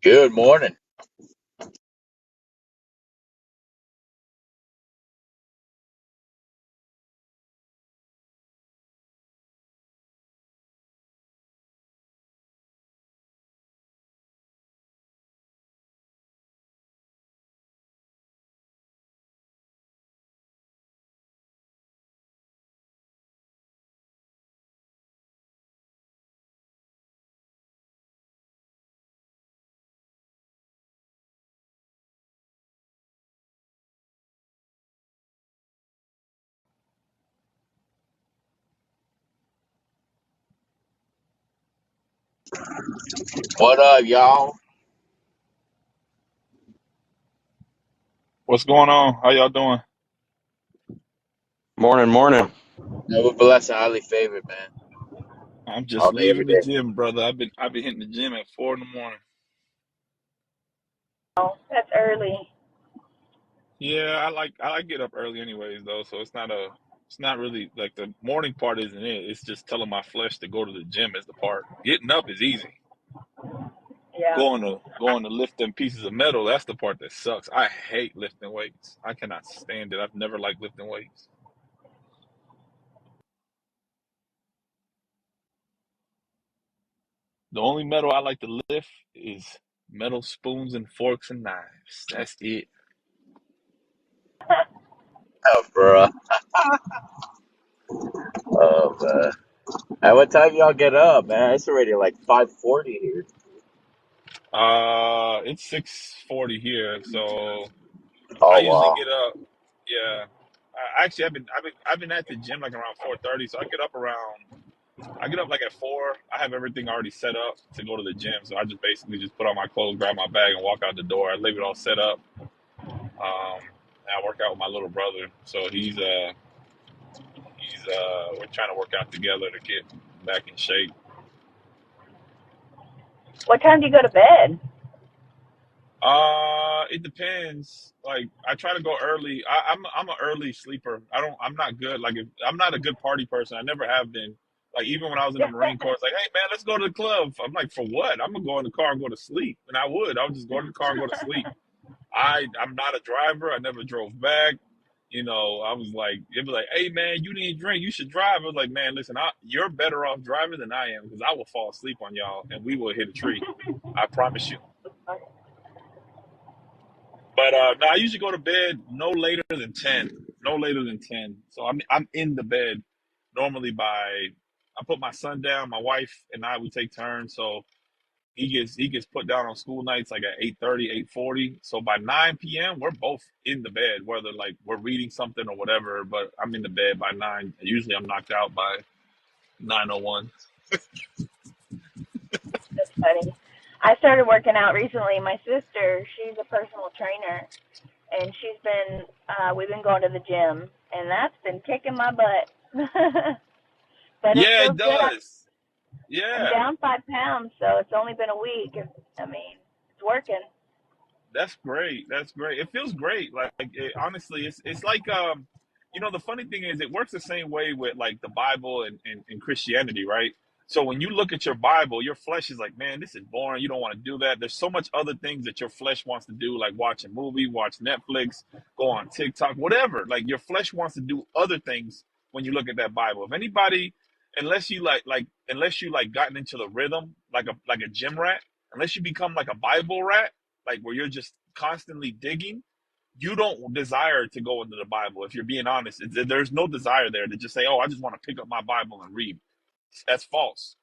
Good morning. What up, y'all? What's going on? How y'all doing? Morning, morning. Never blessed and highly favored, man. I'm just All day, every leaving the day. gym, brother. I've been hitting the gym at 4 in the morning. Oh, that's early. Yeah, I like get up early anyways though, so it's not really like the morning part isn't it. It's just telling my flesh to go to the gym is the part. Getting up is easy. Yeah. Going to lift them pieces of metal, that's the part that sucks. I hate lifting weights. I cannot stand it. I've never liked lifting weights. The only metal I like to lift is metal spoons and forks and knives. That's it. Oh, bro. Oh, man. At what time y'all get up, man? It's already like 5:40 here. It's 6:40 here, so I Oh, usually wow. get up. Yeah, actually, I've been at the gym like around 4:30, so I get up like at 4. I have everything already set up to go to the gym, so I just basically just put on my clothes, grab my bag, and walk out the door. I leave it all set up. And I work out with my little brother, so we're trying to work out together to get back in shape. What time do you go to bed? It depends. Like I try to go early. I'm an early sleeper. I'm not good. Like if, I'm not a good party person. I never have been. Like even when I was in the Marine Corps, it's like, hey man, let's go to the club. I'm like, for what? I'm gonna go in the car and go to sleep. And I would just go to the car and go to sleep. I'm not a driver. I never drove back. I was like, it'd be like, hey man, you didn't drink. You should drive. I was like, man, listen, you're better off driving than I am because I will fall asleep on y'all and we will hit a tree. I promise you. But no, I usually go to bed no later than 10. No later than 10. So I'm in the bed normally by I put my son down, my wife and I we take turns. So he gets put down on school nights like at 8:30, 8:40. So by 9 p.m. we're both in the bed, whether like we're reading something or whatever, but I'm in the bed by 9. Usually I'm knocked out by 9:01. That's funny. I started working out recently. My sister, she's a personal trainer, and we've been going to the gym, and that's been kicking my butt. But it Yeah, it feels good. does. I'm Yeah. down 5 pounds, so it's only been a week. I mean, it's working. That's great. That's great. It feels great. Honestly, it's like the funny thing is it works the same way with like the Bible and Christianity, right? So when you look at your Bible, your flesh is like, man, this is boring. You don't want to do that. There's so much other things that your flesh wants to do, like watch a movie, watch Netflix, go on TikTok, whatever. Like your flesh wants to do other things when you look at that Bible. If anybody, unless you like gotten into the rhythm like a gym rat, unless you become like a Bible rat like where you're just constantly digging, you don't desire to go into the Bible. If you're being honest, there's no desire there to just say, "Oh, I just want to pick up my Bible and read." That's false.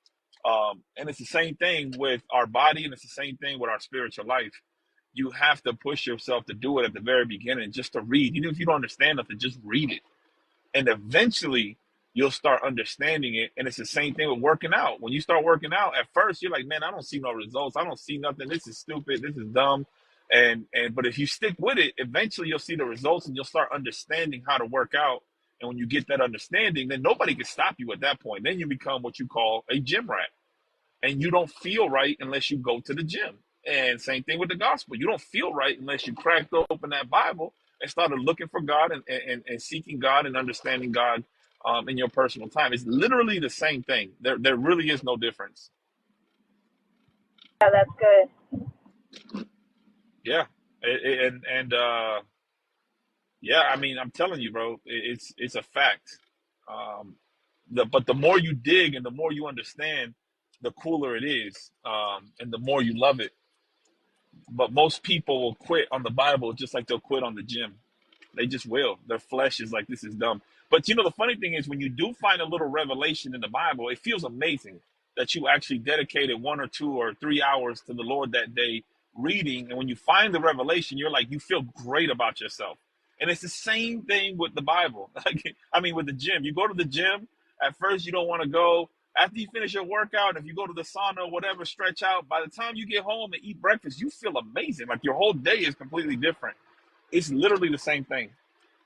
And it's the same thing with our body, and it's the same thing with our spiritual life. You have to push yourself to do it at the very beginning, just to read. Even if you don't understand nothing, just read it and eventually you'll start understanding it. And it's the same thing with working out. When you start working out, at first you're like, man, I don't see no results. I don't see nothing. This is stupid. This is dumb. And but if you stick with it, eventually you'll see the results and you'll start understanding how to work out. And when you get that understanding, then nobody can stop you at that point. Then you become what you call a gym rat, and you don't feel right unless you go to the gym. And same thing with the gospel. You don't feel right unless you cracked open that Bible and started looking for God and seeking God and understanding God in your personal time. It's literally the same thing. There really is no difference. Yeah, that's good. Yeah, and yeah, I mean, I'm telling you, bro, it's a fact. Um, but the more you dig and the more you understand, the cooler it is, and the more you love it. But most people will quit on the Bible just like they'll quit on the gym. They just will. Their flesh is like, this is dumb. But you know, the funny thing is, when you do find a little revelation in the Bible, it feels amazing that you actually dedicated 1 or 2 or 3 hours to the Lord that day reading. And when you find the revelation, you're like, you feel great about yourself. And it's the same thing with the Bible. Like, I mean, with the gym, you go to the gym. At first, you don't want to go. After you finish your workout, if you go to the sauna or whatever, stretch out. By the time you get home and eat breakfast, you feel amazing. Like your whole day is completely different. It's literally the same thing,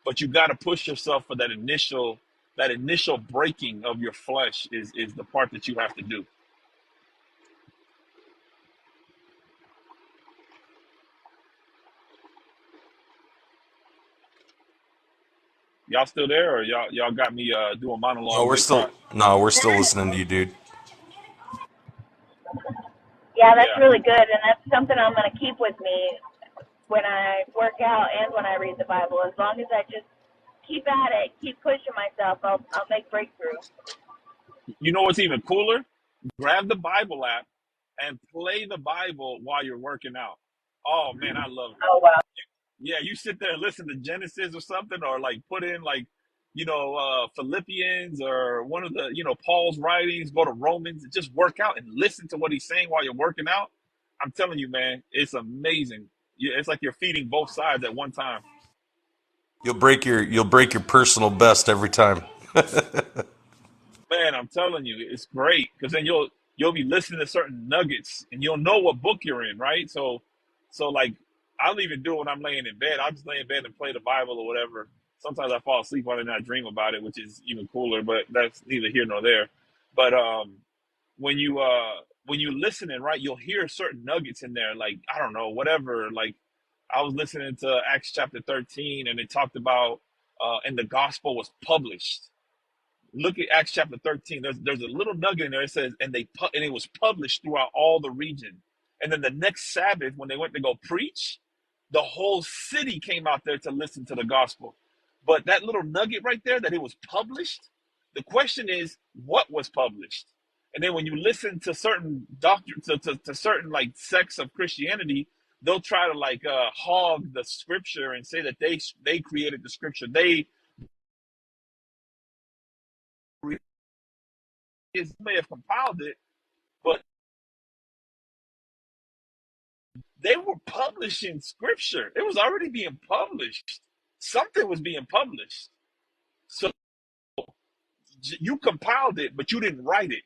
but you got to push yourself for that initial breaking of your flesh is the part that you have to do. Y'all still there, or y'all got me doing No, monologue we're mid still thought? no, we're still listening to you, dude. Yeah, that's Yeah, really good, and that's something I'm going to keep with me when I work out and when I read the Bible. As long as I just keep at it, keep pushing myself, I'll make breakthrough. you know what's even cooler? Grab the Bible app and play the Bible while you're working out. Oh man, I love it. Oh wow. Yeah, you sit there and listen to Genesis or something, or like put in like, Philippians or one of the, Paul's writings, go to Romans and just work out and listen to what he's saying while you're working out. I'm telling you, man, it's amazing. It's like you're feeding both sides at one time. You'll break your personal best every time. Man, I'm telling you, it's great because then you'll be listening to certain nuggets and you'll know what book you're in, right? So like I'll even do it when I'm laying in bed. I'll just lay in bed and play the Bible or whatever. Sometimes I fall asleep on it and I dream about it, which is even cooler, but that's neither here nor there. But when you listening, right, you'll hear certain nuggets in there, like I don't know, whatever. Like I was listening to Acts chapter 13 and it talked about and the gospel was published. Look at Acts chapter 13. There's a little nugget in there. It says, and it was published throughout all the region. And then the next Sabbath, when they went to go preach, the whole city came out there to listen to the gospel. But that little nugget right there, that it was published, the question is, what was published? And then when you listen to certain doctrines, to certain like sects of Christianity, they'll try to like hog the scripture and say that they created the scripture. They may have compiled it, but they were publishing scripture. It was already being published. Something was being published. So you compiled it, but you didn't write it.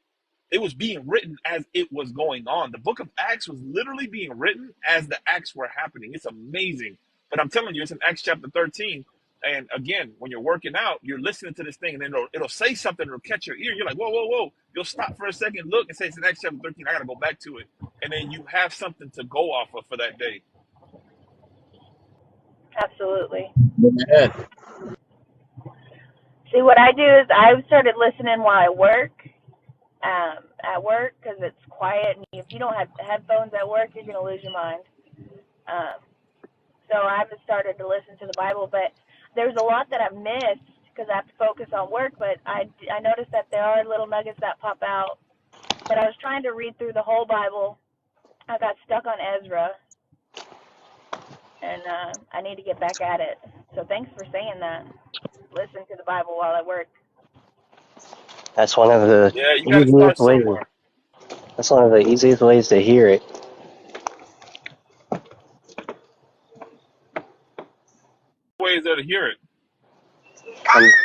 It was being written as it was going on. The book of Acts was literally being written as the acts were happening. It's amazing. But I'm telling you, it's in Acts chapter 13. And again, when you're working out, you're listening to this thing, and then it'll say something, it'll catch your ear. You're like, whoa, whoa, whoa. You'll stop for a second, look, and say it's in Acts chapter 13. I got to go back to it. And then you have something to go off of for that day. Absolutely. Yeah. See, what I do is I've started listening while I work, at work, because it's quiet, and if you don't have headphones at work, you're going to lose your mind. Um, so I've started to listen to the Bible, but there's a lot that I've missed because I have to focus on work, but I noticed that there are little nuggets that pop out. But I was trying to read through the whole Bible. I got stuck on Ezra, and I need to get back at it. So thanks for saying that. Listen to the Bible while I work. That's one of the Yeah, you got to easiest start ways. somewhere. That's one of the easiest ways to hear it. Ways there to hear it.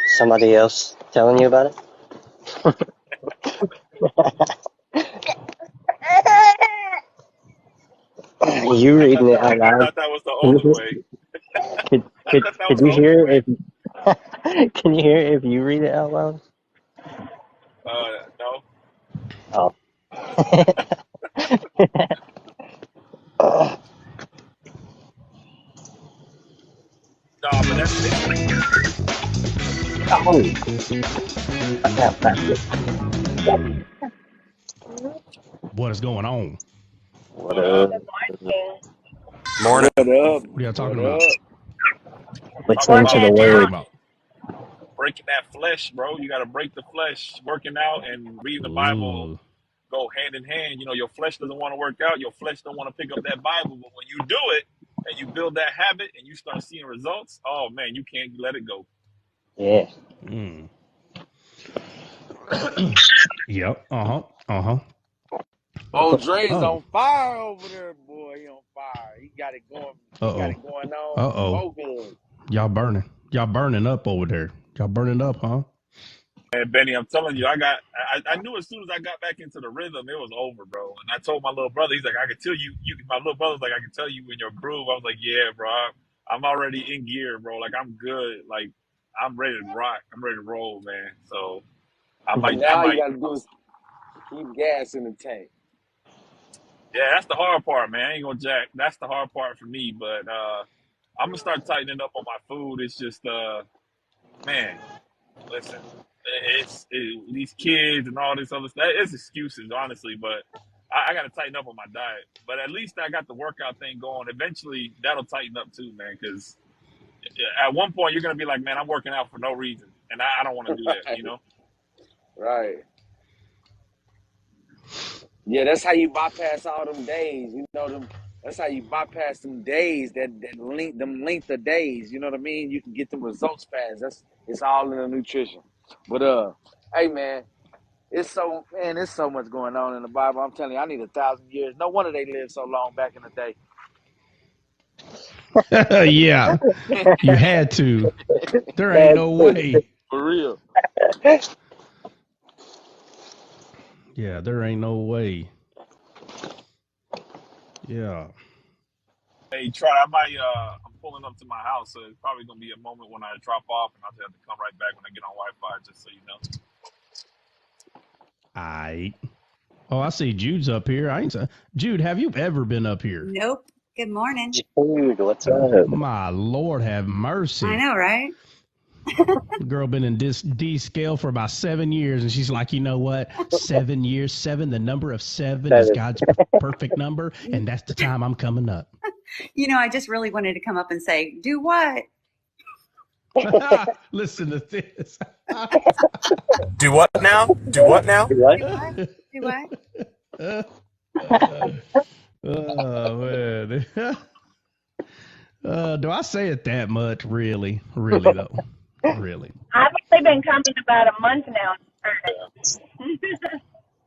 Somebody else telling you about it. You I reading thought it that out I loud. thought that was the only way. I could, thought that was could the you only hear way. it if can you hear it if you read it out loud? No. Oh. No, but that's it's Oh, I got What is going on? What But up? King. Morning. What up? What are y'all talking What about? up? talking Listen to about the Working What y'all out. talking word. about? breaking that flesh, bro. You got to break the flesh. Working out and reading the Bible Ooh. go hand in hand. You know, your flesh doesn't want to work out. Your flesh don't want to pick up that Bible. But when you do it and you build that habit and you start seeing results, oh man, you can't let it go. Yeah. Mm. Yep. Uh-huh. Uh-huh. Oh, Dre's Oh. on fire over there, boy. He on fire. He got it going. He got Uh-oh. it going on from Uh-oh. both ends. Y'all burning. Y'all burning up over there. Y'all burning up, huh? And Benny, I'm telling you, I knew as soon as I got back into the rhythm, it was over, bro. And I told my little brother, he's like, I can tell you, my little brother's like, I can tell you in your groove. I was like, yeah, bro, I'm already in gear, bro. Like I'm good. Like I'm ready to rock. I'm ready to roll, man. So I might, I Now all you might, got to do is keep gas in the tank. yeah, that's the hard part, man. I ain't gonna jack. That's the hard part for me. But I'm gonna start tightening up on my food. It's just, man, listen, these kids and all this other stuff. It's excuses, honestly, but I got to tighten up on my diet. But at least I got the workout thing going. Eventually, that'll tighten up too, man. Because at one point, you're gonna be like, man, I'm working out for no reason, and I don't want to do that, Right. you know. Right. Yeah, that's how you bypass all them days. You know them. That's how you bypass them days. Them length of days. You know what I mean? You can get them results fast. It's all in the nutrition. But hey man, it's so much going on in the Bible. I'm telling you, I need 1,000 years. No wonder they lived so long back in the day. Yeah. You had to. There ain't That's no it. way. For real. Yeah, there ain't no way. Yeah. Hey, try. I might. I'm pulling up to my house, so it's probably gonna be a moment when I drop off, and I'll just have to come right back when I get on Wi-Fi, just so you know. Aight. Oh, I see Jude's up here. Jude, have you ever been up here? Nope. Good morning. Dude, what's up? My Lord have I mercy. know, right? The girl been in this D scale for about 7 years, and she's like, you know what? 7 years, seven. The number of seven is Seven. God's perfect number, and that's the time I'm coming up. I just really wanted to come up and say, do what? Listen to this. Do what now? Do what now? What? Do what? Do what? Oh man. Do I say it that much? Really? Really though? Really? I've only been coming about a month now.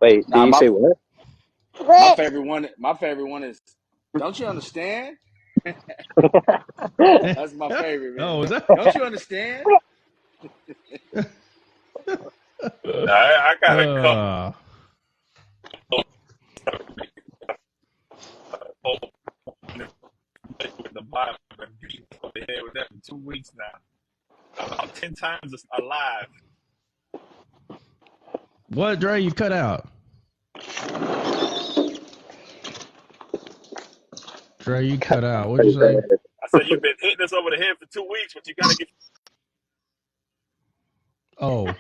Wait, did Nah, you say what? my favorite one is. Don't you understand? That's my favorite, man. Oh, is that? Don't you understand? I got a couple Uh, with the Bible and beating over the head with that for 2 weeks now. About 10 times alive. what, Dre? You cut out. Dre, you cut out. What'd you say? I said you've been hitting us over the head for 2 weeks, but you got to get. Oh,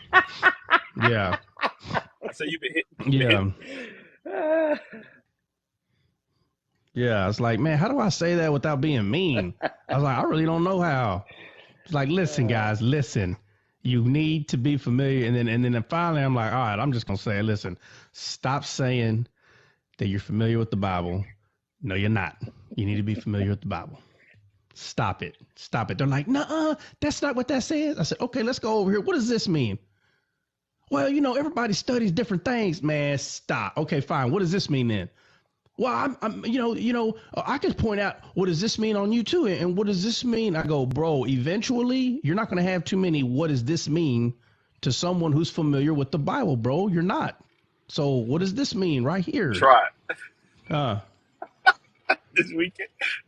yeah, I said you've been yeah, hitting. yeah. It's like, man, how do I say that without being mean? I was like, I really don't know how. It's like, listen, guys, listen. You need to be familiar, and then finally, I'm like, all right, I'm just gonna say, listen, stop saying that you're familiar with the Bible. No, you're not. You need to be familiar with the Bible. Stop it. Stop it. They're like, nah, that's not what that says. I said, okay, let's go over here. What does this mean? Well, everybody studies different things, man. Stop. Okay, fine. What does this mean then? Well, I could point out what does this mean on you too, and what does this mean? I go, bro. Eventually, you're not going to have too many. What does this mean to someone who's familiar with the Bible, bro? You're not. So, what does this mean right here? Try. Uh,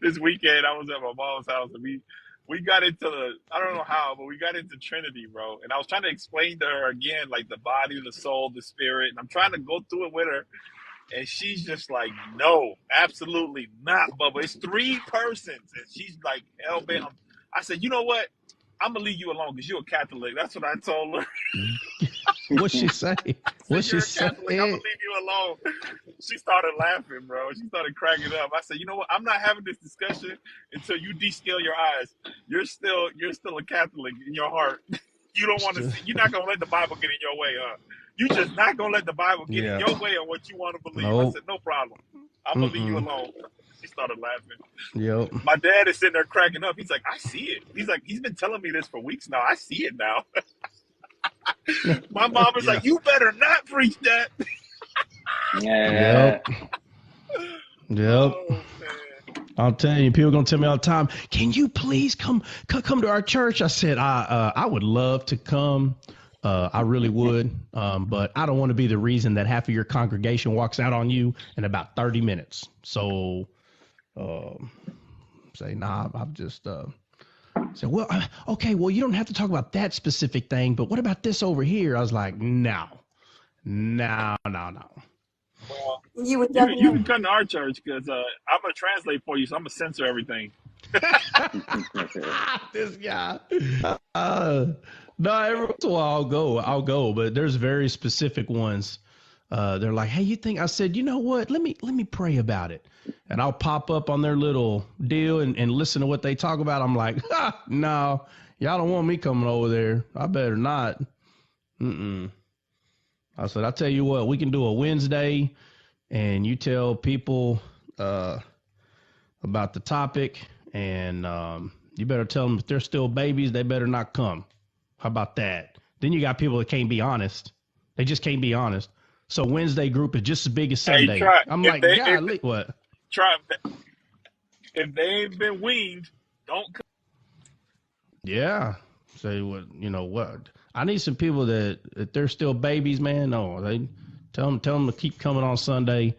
This weekend, I was at my mom's house and we got into I don't know how, but we got into Trinity, bro. And I was trying to explain to her again, like the body, the soul, the spirit. And I'm trying to go through it with her. And she's just like, no, absolutely not, Bubba. It's three persons. And she's like, hell bent. I said, you know what? I'm going to leave you alone because you're a Catholic. That's what I told her. what's she say? I said, What's she you're a say? Catholic. I'm going to leave you alone. She started laughing, bro. She started cracking up. I said, you know what? I'm not having this discussion until you descale your eyes. You're still a Catholic in your heart. You don't want to see. You're not gonna let the Bible get in your way, huh? You just not gonna let the Bible get in Yeah. your way on what you want to believe. I Nope. said, no problem. I'm gonna leave you Mm-mm. alone. She started laughing. Yep. My dad is sitting there cracking up. He's like, I see it. He's like, he's been telling me this for weeks now. I see it now. My mom is Yeah. like, you better not preach that. Yeah. Yep. Yep. Oh man. I'm telling you, people gonna tell me all the time, can you please come to our church? I said, I would love to come. I really would. But I don't want to be the reason that half of your congregation walks out on you in about 30 minutes. So say, nah, I've just said, well, okay, well, you don't have to talk about that specific thing, but what about this over here? I was like, no. Well, You would you definitely. can come to our church because I'm gonna translate for you, so I'm gonna censor everything. This guy. No, every once in a while I'll go, but there's very specific ones. They're like, hey, you think? I said, you know what? Let me pray about it, and I'll pop up on their little deal and listen to what they talk about. I'm like, no, y'all don't want me coming over there. I better not. Mm-mm. I said, I'll tell you what, we can do a Wednesday, and you tell people about the topic, and you better tell them if they're still babies, they better not come. How about that? Then you got people that can't be honest. They just can't be honest. So Wednesday group is just as big as Hey, Sunday. try I'm if like, they golly, what? try if they ain't been weaned, don't come. Yeah. Say what? You know what? I need some people that if they're still babies, man. No, they tell them to keep coming on Sunday.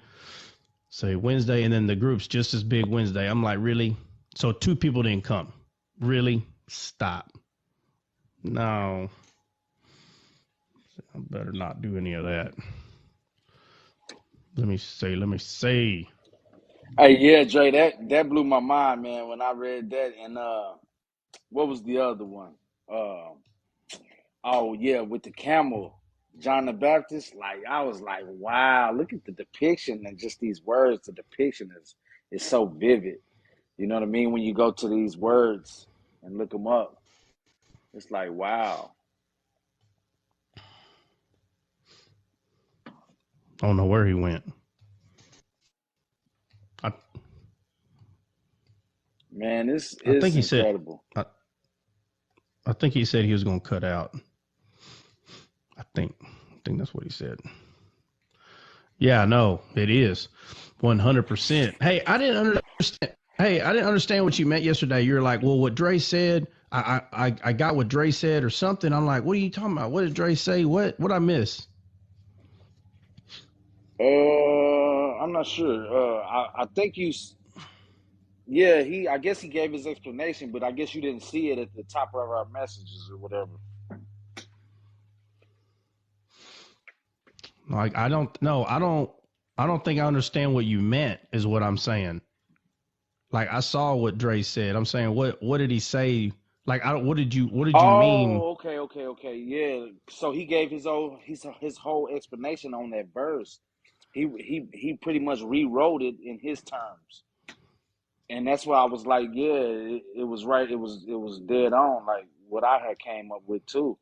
Say Wednesday, and then the group's just as big Wednesday. I'm like, really? So 2 people didn't come. Really? Stop. No. I better not do any of that. Let me see. Hey, yeah, Dre, that blew my mind, man, when I read that. And what was the other one? Oh yeah, with the camel, John the Baptist. Like I was like, wow, look at the depiction and just these words. The depiction is so vivid. You know what I mean? When you go to these words and look them up, it's like, wow. I don't know where he went. Man, I think it's he said incredible. I think he said he was going to cut out. I think that's what he said. Yeah, no, it is 100%. Hey, I didn't understand what you meant yesterday. You were like, well, what Dre said, I got what Dre said or something. I'm like, what are you talking about? What did Dre say? What I miss? I'm not sure. I think yeah, I guess he gave his explanation, but I guess you didn't see it at the top of our messages or whatever. Like, I don't think I understand what you meant is what I'm saying. Like, I saw what Dre said. I'm saying, what did he say? Like, what did you mean? Oh, okay. Yeah. So he gave his whole explanation on that verse. He pretty much rewrote it in his terms. And that's why I was like, yeah, it was right. It was dead on, like what I had came up with too.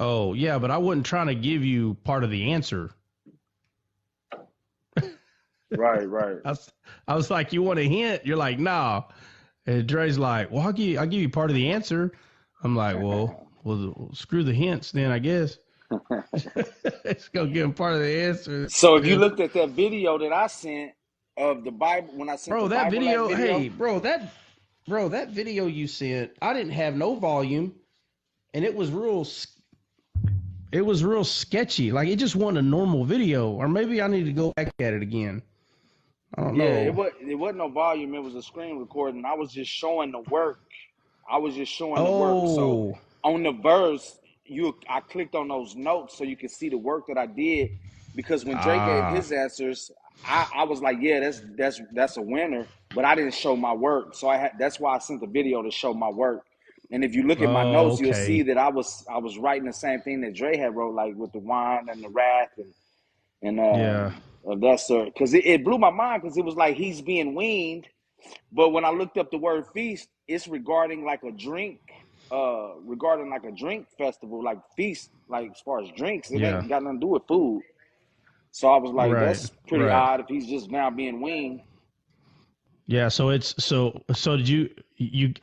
Oh, yeah, but I wasn't trying to give you part of the answer. Right. I was like, you want a hint? You're like, nah. And Dre's like, well, I'll give you part of the answer. I'm like, well, screw the hints then, I guess. Let's go give him part of the answer. So if you looked at that video that I sent of the Bible, when I sent the Bro, that Bible app video, video, hey, that video you sent, I didn't have no volume, and it was real sketchy. Like, it just wasn't a normal video, or maybe I need to go back at it again. I don't yeah, know. it wasn't no volume. It was a screen recording. I was just showing the work. So Oh, on the verse, I clicked on those notes so you could see the work that I did. Because when Drake gave his answers, I was like, yeah, that's a winner. But I didn't show my work, so that's why I sent the video to show my work. And if you look at my notes, you'll see okay. that I was writing the same thing that Dre had wrote, like with the wine and the wrath and Yeah. That's because it blew my mind because it was like he's being weaned. But when I looked up the word feast, it's regarding like a drink, festival, like feast, like as far as drinks, it Yeah. ain't got nothing to do with food. So I was like, Right. that's pretty Right. odd if he's just now being weaned. Yeah. So it's so did you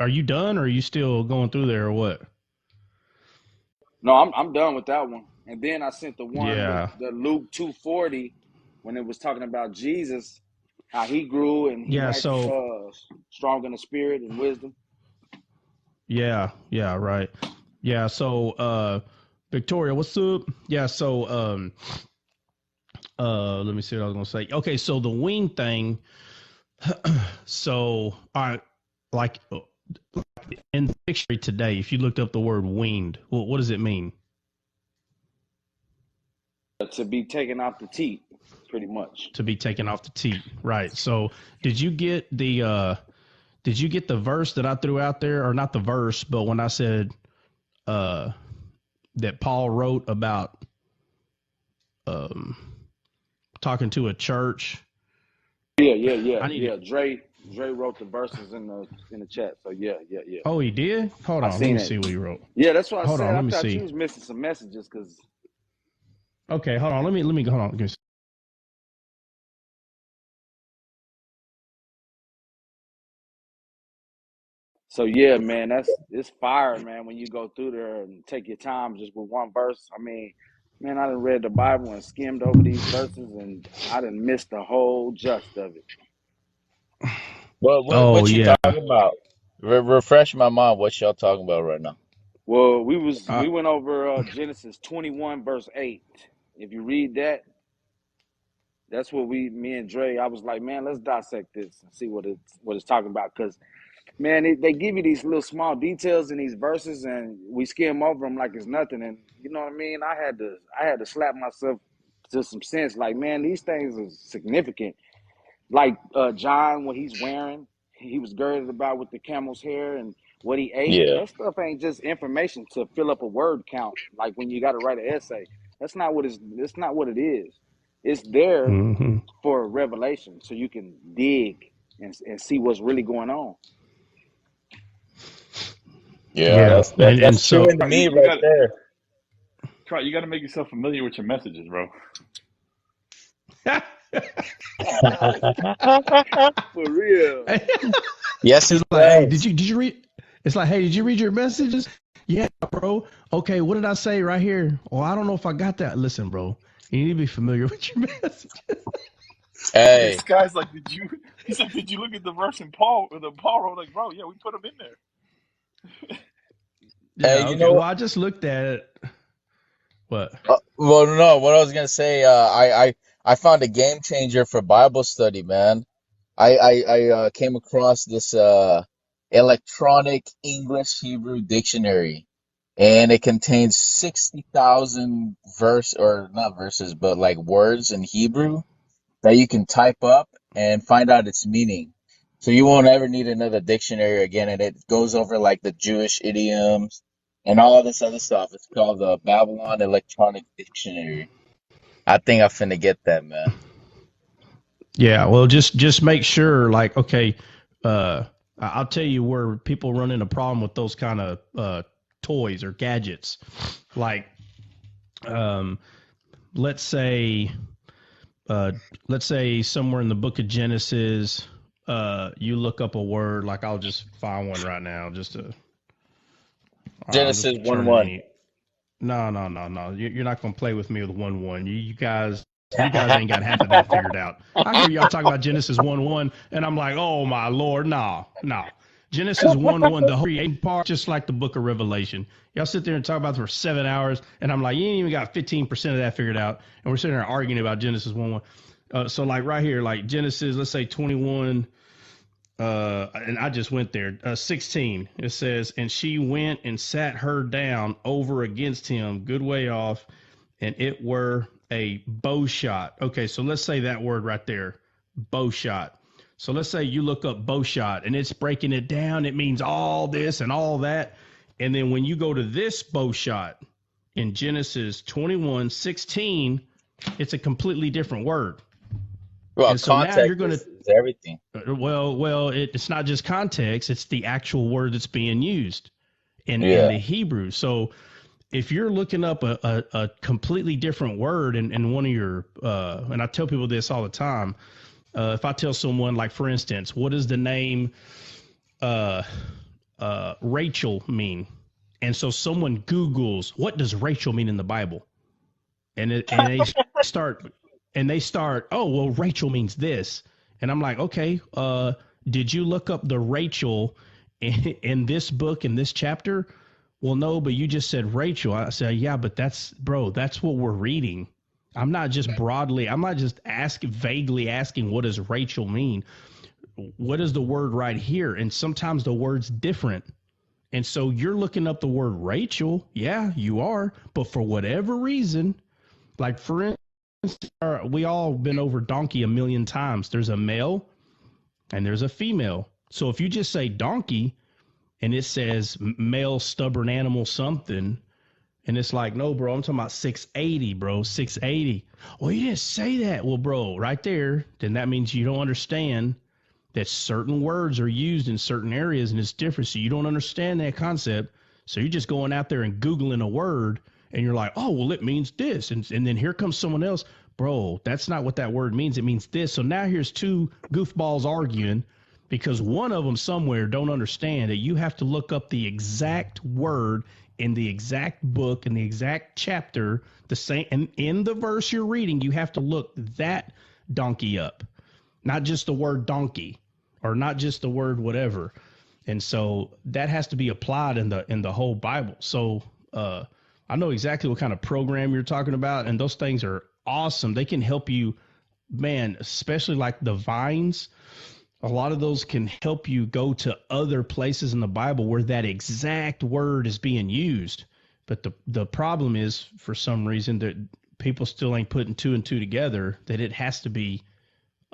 are you done or are you still going through there or what? No, I'm done with that one. And then I sent the one with Yeah. the Luke 240 when it was talking about Jesus, how he grew and he Yeah. might So strong in the spirit and wisdom. yeah. Yeah. Right. Yeah. So Victoria, what's up? Yeah. So let me see what I was gonna say. Okay. So the wing thing. So I like in the dictionary today. If you looked up the word weaned, what does it mean? To be taken off the teat, pretty much. To be taken off the teat, right? So did you get the verse that I threw out there, or not the verse, but when I said uh, that Paul wrote about um, talking to a church? I need to. Yeah. Dre wrote the verses in the chat. So yeah. Oh, he did. Hold I on, let seen me it. see what he wrote. Yeah, that's what I Hold said. on, I let me thought you see. was missing some messages because Okay, hold on. Let me hold on. Give me so yeah, man, it's fire, man, when you go through there and take your time just with one verse. I mean, man, I done read the Bible and skimmed over these verses and I done missed the whole gist of it. Oh What you yeah. talking about? Refresh my mind. What y'all talking about right now? Well, Uh, we went over Genesis 21 verse 8. If you read that, that's what me and Dre, I was like, man, let's dissect this and see what it's talking about. Because, man, they give you these little small details in these verses, and we skim over them like it's nothing. And you know what I mean? I had to slap myself to some sense. Like, man, these things are significant. Like John, what he's wearing, he was girded about with the camel's hair, and what he ate. Yeah. That stuff ain't just information to fill up a word count. Like when you got to write an essay, that's not what it is. It's there mm-hmm. for revelation, so you can dig and see what's really going on. Yeah, Yeah, and that's so chewing the meat You right got there. you got to make yourself familiar with your messages, bro. For real. Yes, he it's like, hey, does. did you read? It's like, hey, did you read your messages? Yeah, bro. Okay, what did I say right here? Well, I don't know if I got that. Listen, bro, you need to be familiar with your messages. This Hey, guy's like, did you? He's like, did you look at the verse in Paul? Or the Paul wrote, like, bro, yeah, we put him in there. hey, Yeah, you okay. know Well, what? I just looked at it. What? Well, no, what I was gonna say, I found a game changer for Bible study, man. I came across this electronic English Hebrew dictionary, and it contains 60,000 verse or not verses, but like words in Hebrew that you can type up and find out its meaning. So you won't ever need another dictionary again, and it goes over like the Jewish idioms and all this other stuff. It's called the Babylon Electronic Dictionary. I think I finna get that, man. Yeah. Well, just make sure, like, okay, I'll tell you where people run into a problem with those kind of toys or gadgets. Like, um, let's say uh, let's say somewhere in the book of Genesis, you look up a word. Like, I'll just find one right now. I'm Genesis just 1 turning 1. any. No, no, no, no. You're not gonna play with me with 1-1. You guys ain't got half of that figured out. I hear y'all talk about Genesis 1-1, and I'm like, oh my Lord, no, no. Genesis 1-1, the whole creation part, just like the book of Revelation. Y'all sit there and talk about it for 7 hours, and I'm like, you ain't even got 15% of that figured out, and we're sitting there arguing about Genesis 1-1. So like right here, like Genesis, let's say 21, and I just went there. 16. It says, and she went and sat her down over against him, good way off, and it were a bow shot. Okay, so let's say that word right there, bow shot. So let's say you look up bow shot, and it's breaking it down. It means all this and all that. And then when you go to this bow shot in Genesis 21:16, it's a completely different word. Well, And so now you're context going is everything. to, it's not just context, it's the actual word that's being used in Yeah. the Hebrew. So if you're looking up a completely different word in one of your, and I tell people this all the time, if I tell someone, like, for instance, what does the name uh, Rachel mean? And so someone Googles, what does Rachel mean in the Bible? And start, they start, oh, well, Rachel means this. And I'm like, okay, did you look up the Rachel in this book, in this chapter? Well, no, but you just said Rachel. I said, yeah, but that's what we're reading. I'm not just vaguely asking, what does Rachel mean? What is the word right here? And sometimes the word's different. And so you're looking up the word Rachel. Yeah, you are. But for whatever reason, like, for instance, we all been over donkey a million times. There's a male and there's a female. So if you just say donkey and it says male stubborn animal something, and it's like, no, bro, I'm talking about 680, bro, 680. Well, you didn't say that. Well, bro, right there, then that means you don't understand that certain words are used in certain areas and it's different. So you don't understand that concept. So you're just going out there and Googling a word and you're like, oh, well, it means this. And then here comes someone else. Bro, that's not what that word means. It means this. So now here's two goofballs arguing because one of them somewhere don't understand that you have to look up the exact word in the exact book, in the exact chapter, the same. And in the verse you're reading, you have to look that donkey up, not just the word donkey or not just the word whatever. And so that has to be applied in the whole Bible. So I know exactly what kind of program you're talking about, and those things are awesome. They can help you, man, especially like the vines. A lot of those can help you go to other places in the Bible where that exact word is being used. But the problem is, for some reason, that people still ain't putting two and two together, that it has to be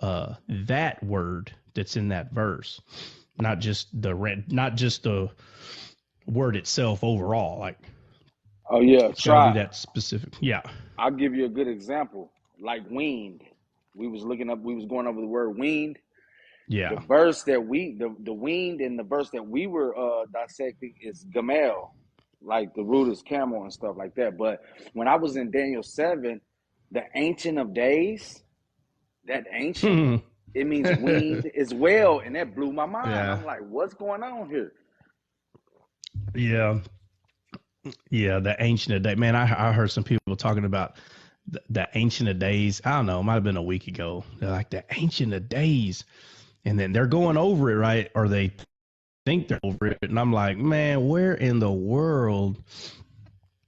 that word that's in that verse, not just the word itself overall. Like, Oh yeah, it's got to be try. that specific. Yeah. I'll give you a good example. Like weaned. We was going over the word weaned. The Yeah. verse that the weaned in the verse that we were dissecting is gamel, like the root is camel and stuff like that. But when I was in Daniel 7, the ancient of days, that ancient, it means weaned as well, and that blew my mind. Yeah. I'm like, what's going on here? Yeah. Yeah. The ancient of days. Man, I heard some people talking about the ancient of days. I don't know. It might have been a week ago. They're like, the ancient of days. And then they're going over it, right? Or they think they're over it. And I'm like, man, where in the world?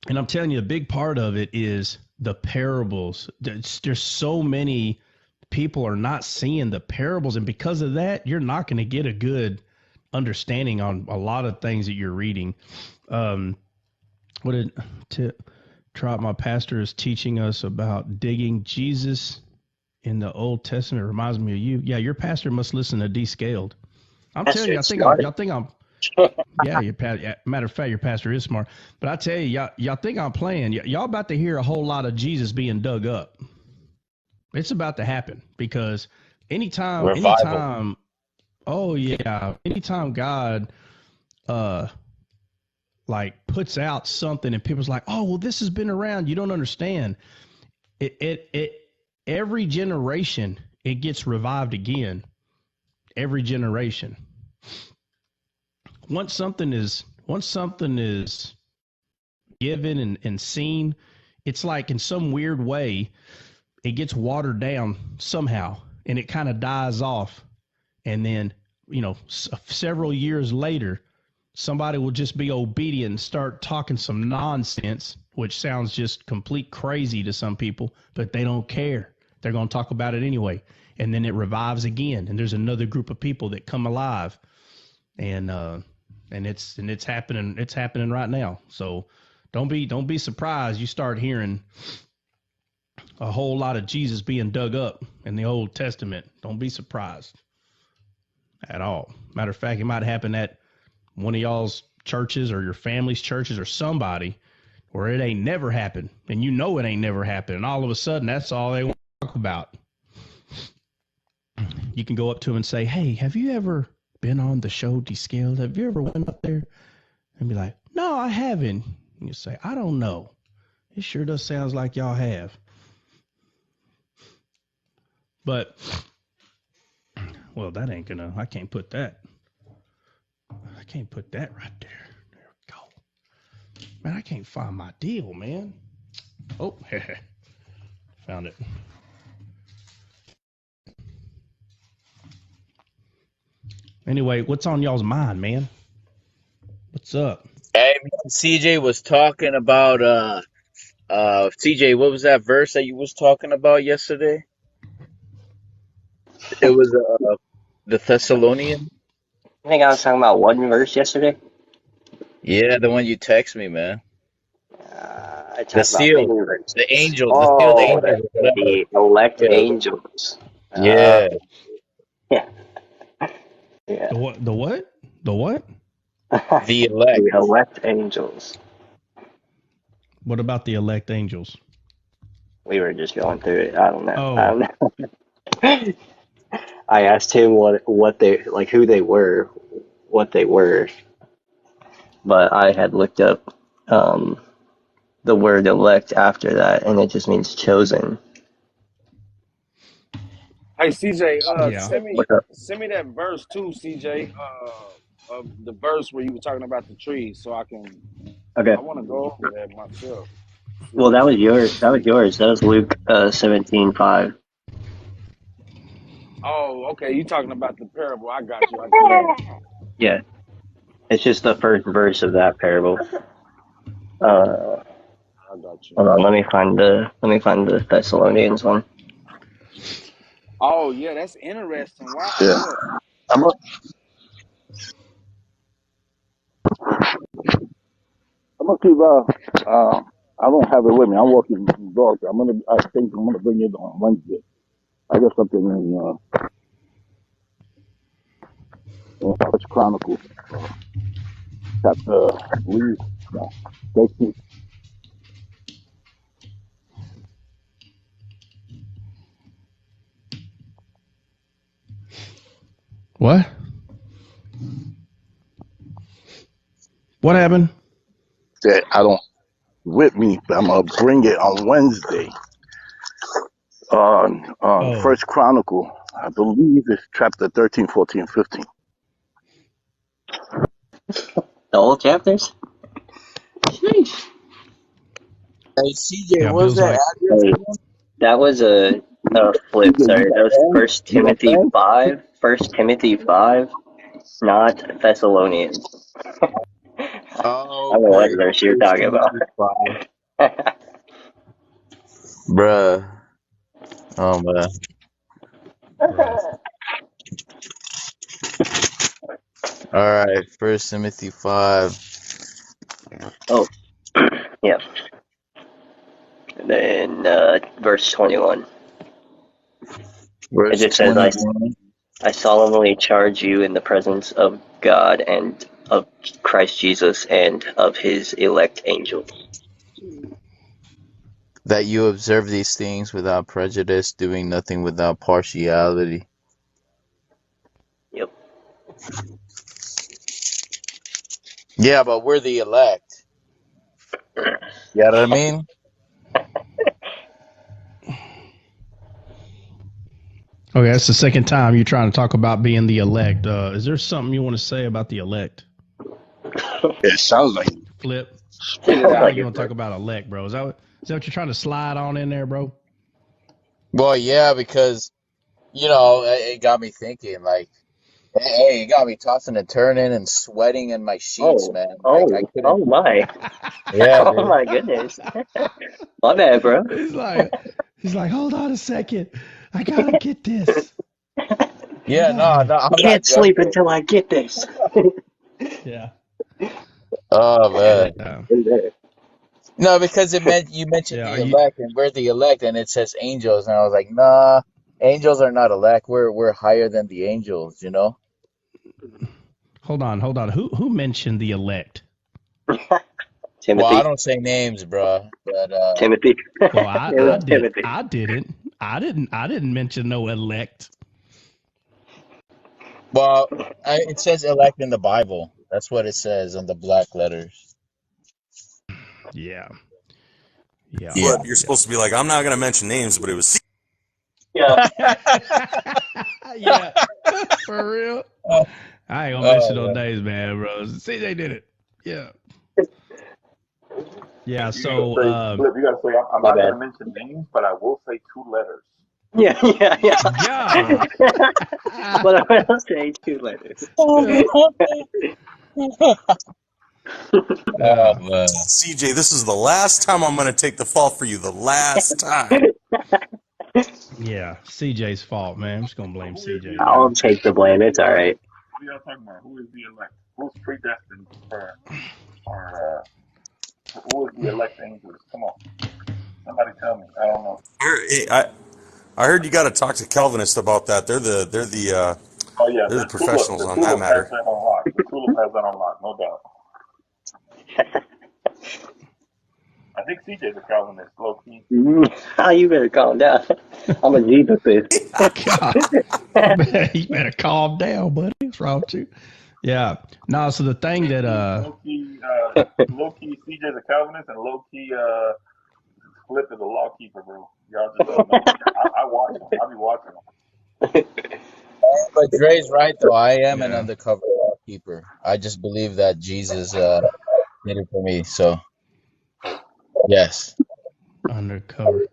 And I'm telling you, a big part of it is the parables. There's so many people are not seeing the parables. And because of that, you're not going to get a good understanding on a lot of things that you're reading. My pastor is teaching us about digging Jesus in the Old Testament. It reminds me of you. Yeah, your pastor must listen to Descaled. I'm That's telling you, it. Smart. y'all think I'm. Yeah, matter of fact, your pastor is smart. But I tell you, y'all think I'm playing. Y'all about to hear a whole lot of Jesus being dug up. It's about to happen because Revival. anytime God like puts out something and people's like, oh, well, this has been around. You don't understand. It every generation it gets revived again. Every generation. Once something is given and seen, it's like in some weird way it gets watered down somehow and it kind of dies off. And then, several years later, somebody will just be obedient and start talking some nonsense, which sounds just complete crazy to some people, but they don't care. They're going to talk about it anyway. And then it revives again. And there's another group of people that come alive. And it's happening. It's happening right now. So don't be surprised. You start hearing a whole lot of Jesus being dug up in the Old Testament. Don't be surprised at all. Matter of fact, it might happen at one of y'all's churches or your family's churches or somebody where it ain't never happened. And it ain't never happened. And all of a sudden, that's all they want to talk about. you can go up to him and say, "Hey, have you ever been on the show Descaled? Have you ever went up there?" And be like, "No, I haven't." And you say, "I don't know. It sure does sounds like y'all have." But, well, that ain't gonna, I can't put that. I can't put that right there. There we go. Man, I can't find my deal, man. Oh, found it. Anyway, what's on y'all's mind, man? What's up? Hey, CJ was talking about CJ, what was that verse that you was talking about yesterday? It was the Thessalonian. I think I was talking about one verse yesterday. Yeah, the one you text me, man. I The talked about many sealed, verses. the angels, the sealed Oh, angels, or whatever. the elect Yeah, angels. yeah. Yeah, yeah. The what? The what? The what? The elect. The elect angels. What about the elect angels? We were just going through it. I don't know. I Oh, don't know. I asked him what they like, who they were, what they were, but I had looked up the word elect after that, and it just means chosen. Hey, CJ, yeah. What's up? send me that verse too, CJ. Of the verse where you were talking about the trees, so Okay. I want to go over that myself. See Well, what that it's was saying. yours. That was yours. That was Luke 17:5. Oh, okay. You talking about the parable? I got you. I got you. Yeah, it's just the first verse of that parable. Uh, I got you. Hold on. Let me find the Thessalonians one. Oh, yeah, that's interesting. Wow. Yeah. Yeah. I'm gonna, I'm gonna keep. I don't have it with me. I'm walking the dog. I think I'm gonna bring it on Wednesday. I got something in First Chronicle, chapter, I believe, no, 13. What? What happened? That I don't with me, but I'm gonna bring it on Wednesday. On Oh, First Chronicle, I believe it's chapter 13, 14, 15. The whole chapters? Sheesh. Hey, CJ, yeah. what was Bill's that like, address Hey, again? that was a CJ, flip. you Sorry, that was got fans? First You got Timothy fans? 5. First Timothy 5, not Thessalonians. I Oh, don't know what okay. verse you're First talking about. Timothy 5. Bruh. Oh, man. bruh. All right. First Timothy 5. Oh, yeah. And then verse 21. It Verse just says, twenty-one. I solemnly charge you in the presence of God and of Christ Jesus and of his elect angels. That you observe these things without prejudice, doing nothing without partiality. Yep. Yeah, but we're the elect. You know what I mean? Okay, that's the second time you're trying to talk about being the elect. Is there something you want to say about the elect? It sounds like Flip. Spit it Sounds out. like you want to talk about elect, bro. Is that what you're trying to slide on in there, bro? Well, yeah, because, it got me thinking, like, hey, it got me tossing and turning and sweating in my sheets, oh, man. Like, I oh, couldn't. oh my. Yeah, Oh dude. my goodness. My bad, bro. he's like, he's like, hold on a second. I gotta get this. Hold Yeah, no, on. no, I'm not Can't sleep joking. until I get this. Yeah. Oh, man. Yeah. No, because you mentioned Yeah. Are the you? elect, and we're the elect, and it says angels, and I was like, nah, angels are not elect. We're higher than the angels, you know? Hold on. Hold on. Who mentioned the elect? Well, I Timothy. don't say names, bruh, but Timothy. Well, It was Timothy. I didn't. I didn't mention no elect. Well, it says elect in the Bible. That's what it says on the black letters. Yeah. Yeah. Yeah. But you're supposed to be like, I'm not going to mention names, but it was Yeah. Yeah. For real. I ain't gonna mention Oh no man. names, man, bro. CJ did it. Yeah. Yeah. You gotta So, say, Flip, you gotta say, I'm My not bad. gonna mention names, but I will say two letters. Yeah, yeah, God. yeah. But I will say two letters. Yeah. Oh Yeah. man. CJ. This is the last time I'm going to take the fall for you. The last time. Yeah. CJ's fault, man. I'm just gonna So blame who is CJ, the elect? I'll man. take the Who is blame. the It's all elect? right. What are y'all talking about? Who is the elect? Who's predestined for who is the elect angels? Come on, somebody tell me. I don't know. Hey, I heard you got to talk to Calvinists about that. Oh yeah, They're the the tulip. professionals The on that tulip has matter. that on lock. The tulip has that on lock, no doubt. I think CJ's a Calvinist, low key. You better calm down. I'm a Jesus. God. Man, you better calm down, buddy. What's wrong with you? Yeah. No, so the thing that Low key, CJ's a Calvinist, and low key, Flip is a law keeper, bro. Y'all just don't know. I watch him. I be watching him. But Dre's right though. I am an yeah, undercover keeper. I just believe that Jesus did it for me. So yes. undercover.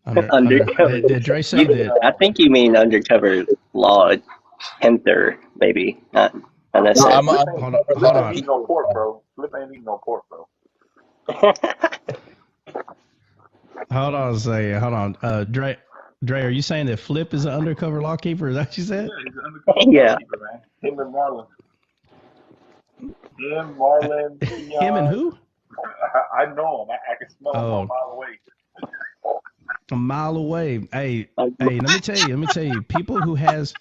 Undercover. Did Dre say You, that? I think you mean undercover law Panther, maybe. Not No, I'm necessarily. an Hold Flip undercover ain't on. eating no keeper, pork, man. bro. Flip ain't eating no pork, bro. Hold on a second. Hold on. Dre, are you saying that Flip is an undercover law keeper? Is that what you said? Yeah, he's an undercover law Yeah. keeper, man. Him and Marlon. Him, Uh, Marlon, Him and Keon. who? I know him. I can smell him from a Oh, mile away. a mile away. Hey, let me tell you, people who has,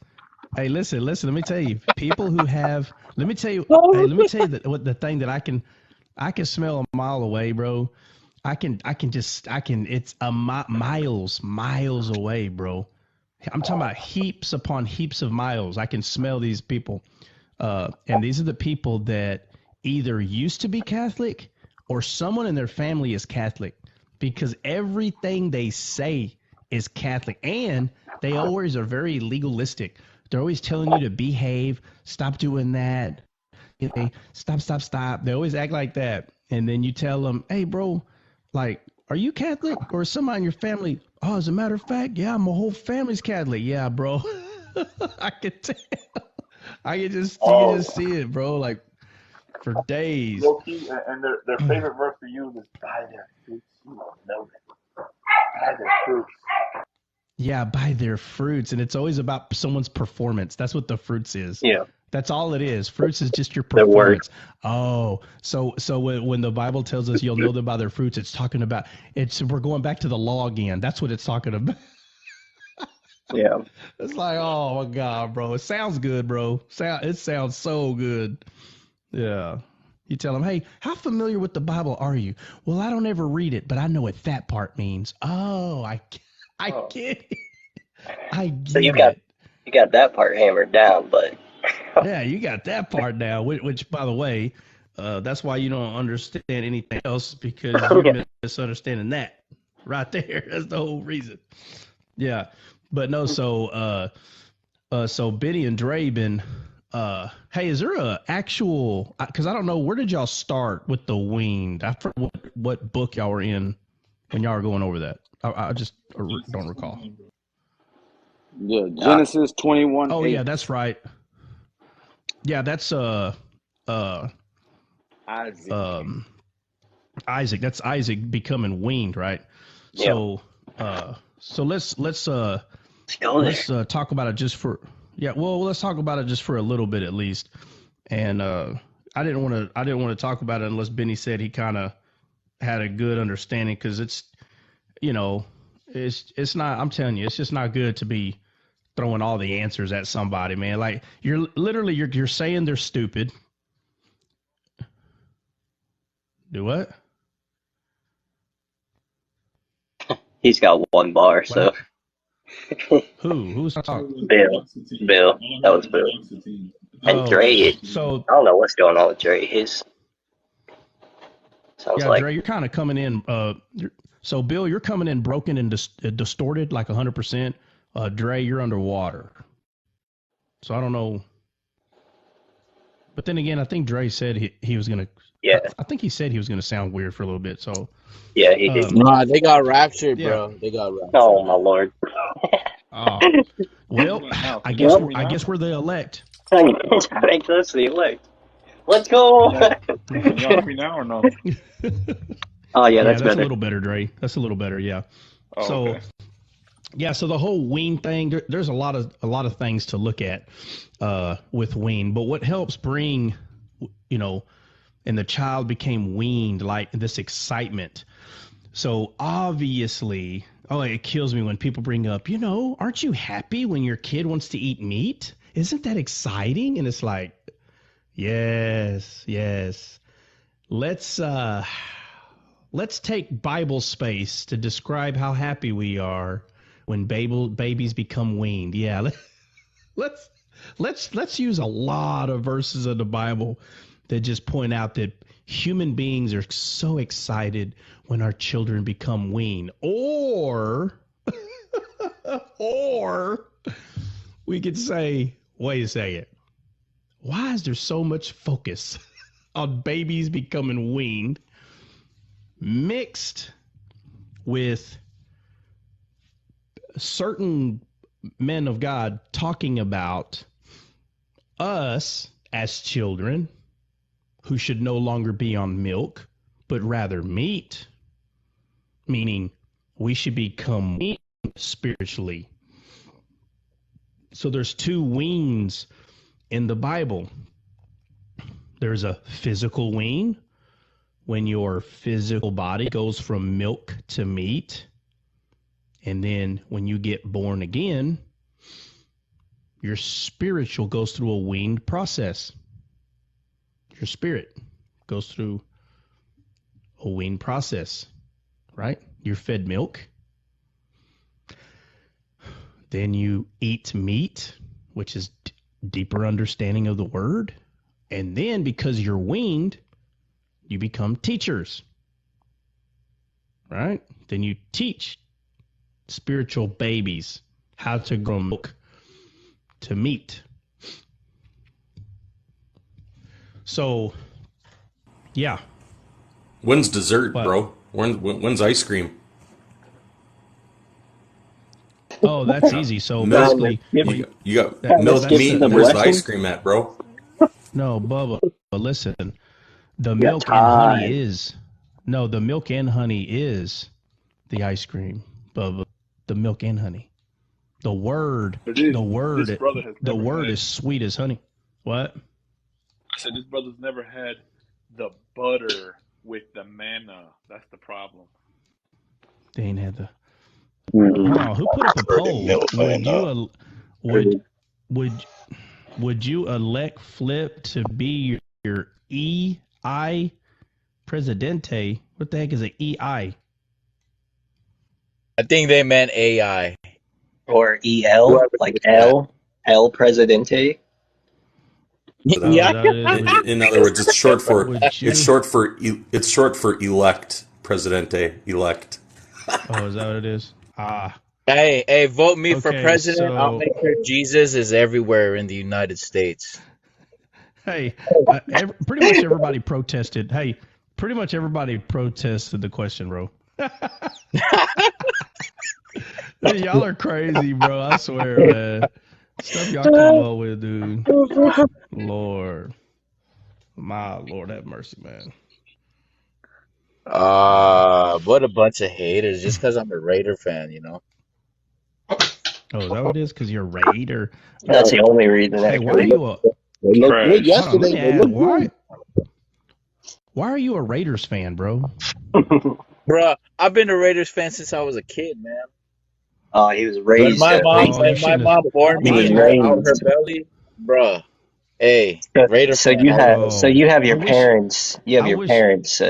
hey, listen, let me tell you, people who have, let me tell you, hey, let me tell you that what the thing that I can smell a mile away, bro. It's miles away, bro. I'm talking about heaps upon heaps of miles. I can smell these people. And these are the people that either used to be Catholic or someone in their family is Catholic because everything they say is Catholic. And they always are very legalistic. They're always telling you to behave, stop doing that. Stop. They always act like that. And then you tell them, hey, bro, like, are you Catholic or is somebody in your family? Oh, as a matter of fact, yeah, my whole family's Catholic. Yeah, bro. I can tell. You can Oh, just see it, bro. Like for days. low key, and their favorite verse to use is "By their fruits you will know them." By their fruits. Yeah, by their fruits, and it's always about someone's performance. That's what the fruits is. Yeah. That's all it is. Fruits is just your The work. performance. Oh, so when the Bible tells us you'll know them by their fruits, it's talking about we're going back to the law again. That's what it's talking about. Yeah. It's like, oh my God, bro. It sounds good, bro. It sounds so good. Yeah. You tell them, hey, how familiar with the Bible are you? Well, I don't ever read it, but I know what that part means. Oh, I Oh, get it. I So get it. you got that part hammered down, but Yeah, you got that part now. Which by the way, that's why you don't understand anything else because you're misunderstanding that right there. That's the whole reason. Yeah, but no. So Benny and Dre been. Hey, is there a actual? Because I don't know where did y'all start with the weaned? I forget what book y'all were in when y'all were going over that. I just don't Genesis recall. 21, bro. Yeah, uh, Genesis 21 Oh yeah, 8. that's right. Yeah, that's uh Isaac. um Isaac. That's Isaac becoming weaned, right? yeah. So Let's go there. let's talk about it just for yeah. Well, let's talk about it just for a little bit at least. And I didn't want to talk about it unless Benny said he kind of had a good understanding because it's you know it's not. I'm telling you, it's just not good to be throwing all the answers at somebody, man. Like you're literally you're saying they're stupid. Do what? He's got one bar, What so happened? Who's talking? Bill. Bill. That was Bill. And Oh, Dre, so I don't know what's going on with Dre. His sounds yeah, like, Dre, you're kind of coming in. So Bill, you're coming in broken and distorted like 100%. Dre, you're underwater. So I don't know. But then again, I think Dre said he was gonna. yeah, I think he said he was gonna sound weird for a little bit. So yeah, he did. Nah, they got raptured, yeah. bro. They got raptured. Oh my lord. Well, Now, I can y'all guess hear me I now? guess we're the elect. Thanks, let's see, look. Let's go. Can y'all hear me now or no? Oh yeah, Yeah, that's that's a better. little better, Dre. That's a little better. Yeah. Oh, So okay. yeah, so the whole wean thing, there's a lot of things to look at with wean. But what helps bring, and the child became weaned, like this excitement. So obviously, it kills me when people bring up, aren't you happy when your kid wants to eat meat? Isn't that exciting? And it's like, yes, yes. Let's take Bible space to describe how happy we are when babies become weaned. Yeah, let's use a lot of verses of the Bible that just point out that human beings are so excited when our children become weaned. Or we could say, wait a second, why is there so much focus on babies becoming weaned mixed with certain men of God talking about us as children who should no longer be on milk, but rather meat, meaning we should become weaned spiritually. So there's two weans in the Bible. There's a physical wean, when your physical body goes from milk to meat. And then when you get born again, your spiritual goes through a weaned process. Your spirit goes through a weaned process, right? You're fed milk. Then you eat meat, which is deeper understanding of the word. And then because you're weaned, you become teachers, right? Then you teach spiritual babies how to grow milk to meat. So, yeah. When's dessert, But bro? When's ice cream? that's easy. So Milk. basically, You got no, milk, that's Skipping meat, the and where's the blessing. ice cream at, bro? no, Bubba. Listen, the You got milk and honey time. is the milk and honey is the ice cream, Bubba. The milk and honey. The word, But the this word, brother has the never word had. is sweet as honey. What? I said this brother's never had the butter with the manna. That's the problem. They ain't had the. Mm. Hold on. Who put up a Burning poll? milk Would and you would would you elect Flip to be your EI Presidente? What the heck is an EI? I think they meant AI. Or EL, Whoever like did that. El Presidente. Oh, is Yeah. that what it is? In other words, Would you? it's short for elect, Presidente, elect. Oh, is that what it is? Ah, Hey, vote me for okay. president. I'll So, make sure Jesus is everywhere in the United States. hey, pretty much everybody protested. Hey, pretty much everybody protested the question, bro. Y'all are crazy, bro. I swear, man. Stuff y'all come up with, dude. Lord. My Lord have mercy, man. What a bunch of haters just because I'm a Raider fan, Oh, is that what it is? Because you're a Raider. That's the only reason, Hey, why are actually. you a They look good Trash. hold on, let yesterday. me They ask look good. why are you a Raiders fan, bro? Bruh, I've been a Raiders fan since I was a kid, man. He was When raised my a mom Oh, Raider. you when my shouldn't have mom bore He why was me out her raised. belly, bruh. Hey, Raider So fan you all the have, way. so oh you have I your wish parents. You have I your wish parents.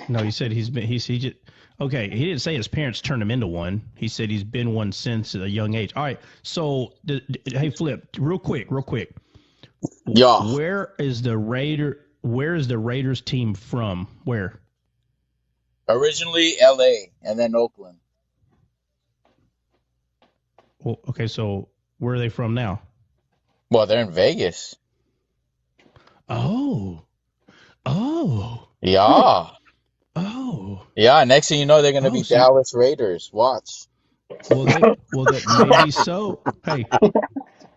no, you said he's been he's he just Okay, he didn't say his parents turned him into one. He said he's been one since a young age. All right, so hey, Flip, real quick. Yeah. Where is the Raiders team from? Where? Originally LA and then Oakland. Well, okay, so where are they from now? Well, they're in Vegas. Oh, oh, Yeah. oh. Yeah. Next thing you know, they're gonna Oh, be so Dallas Raiders. Watch. well that may be so.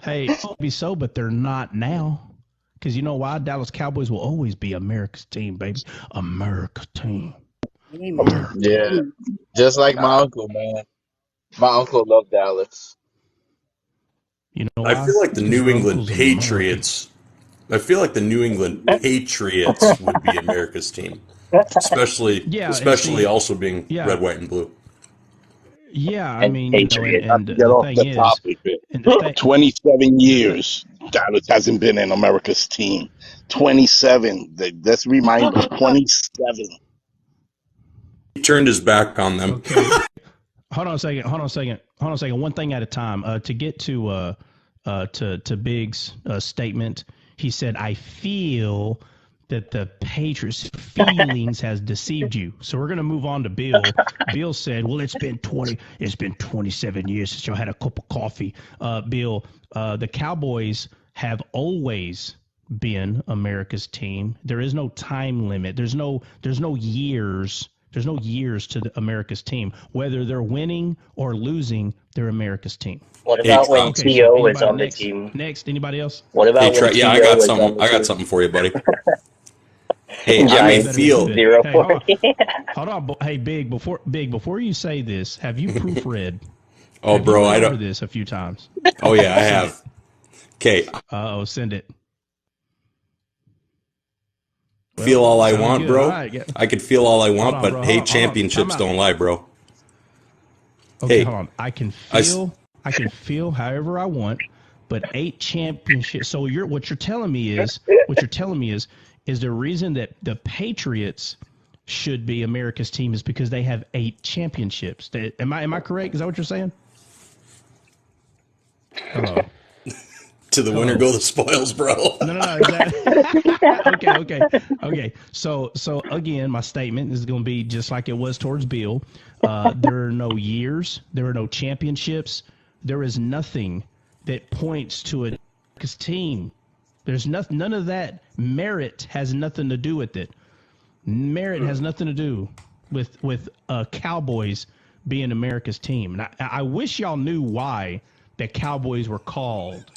Hey, maybe so, but they're not now. Because you know why? Dallas Cowboys will always be America's team, baby. America's team. Amen. Yeah. Just like my uncle, man. My uncle loved Dallas. You know I why? feel like the Because New your England uncle's American. Patriots. I feel like the New England Patriots would be America's team, Yeah, and especially see, also being yeah, red, white, and blue. yeah. I And mean, Patriot. and Get the off thing the is, topic. and the thing, 27 the thing. years Dallas hasn't been in America's team. 27. Let's remind us. 27. He turned his back on them. Okay, hold on a second. One thing at a time. To get to Big's statement, he said, "I feel that the Patriots' feelings has deceived you." So we're gonna move on to Bill. Bill said, "Well, it's been 27 years since y'all had a cup of coffee." Bill, the Cowboys have always been America's team. There is no time limit. There's no years. There's no years to America's team. Whether they're winning or losing, they're America's team. What Hey, about when Okay, so T.O. was anybody on the next? team? Anybody else? What hey, about when yeah, I T.O. got was on something. the I got team? something for you, buddy. Hey, I may You Giants better do feel. it. 0 Hey, 40. hold on. Hey, before you say this, have you proofread? Oh, Have you bro, read I over don't. this a few times? Oh yeah, I Send it. have. Okay, Send it. feel Well, all I sounds want, good. All bro. right. I could feel all I Hold want, on, but bro. hey, Hold on. Time championships out. don't lie, bro. Okay, Hey, hold on. I can I s- feel however I want, but 8 championships. So what you're telling me is the reason that the Patriots should be America's team is because they have 8 championships. Am I correct? Is that what you're saying? Hello. to the winner Hello. go the spoils, bro. No, exactly. Okay. So again, my statement is going to be just like it was towards Bill. There are no years. There are no championships. There is nothing that points to a team. There's none of that. Merit has nothing to do with it. Merit has nothing to do with Cowboys being America's team. And I wish y'all knew why the Cowboys were called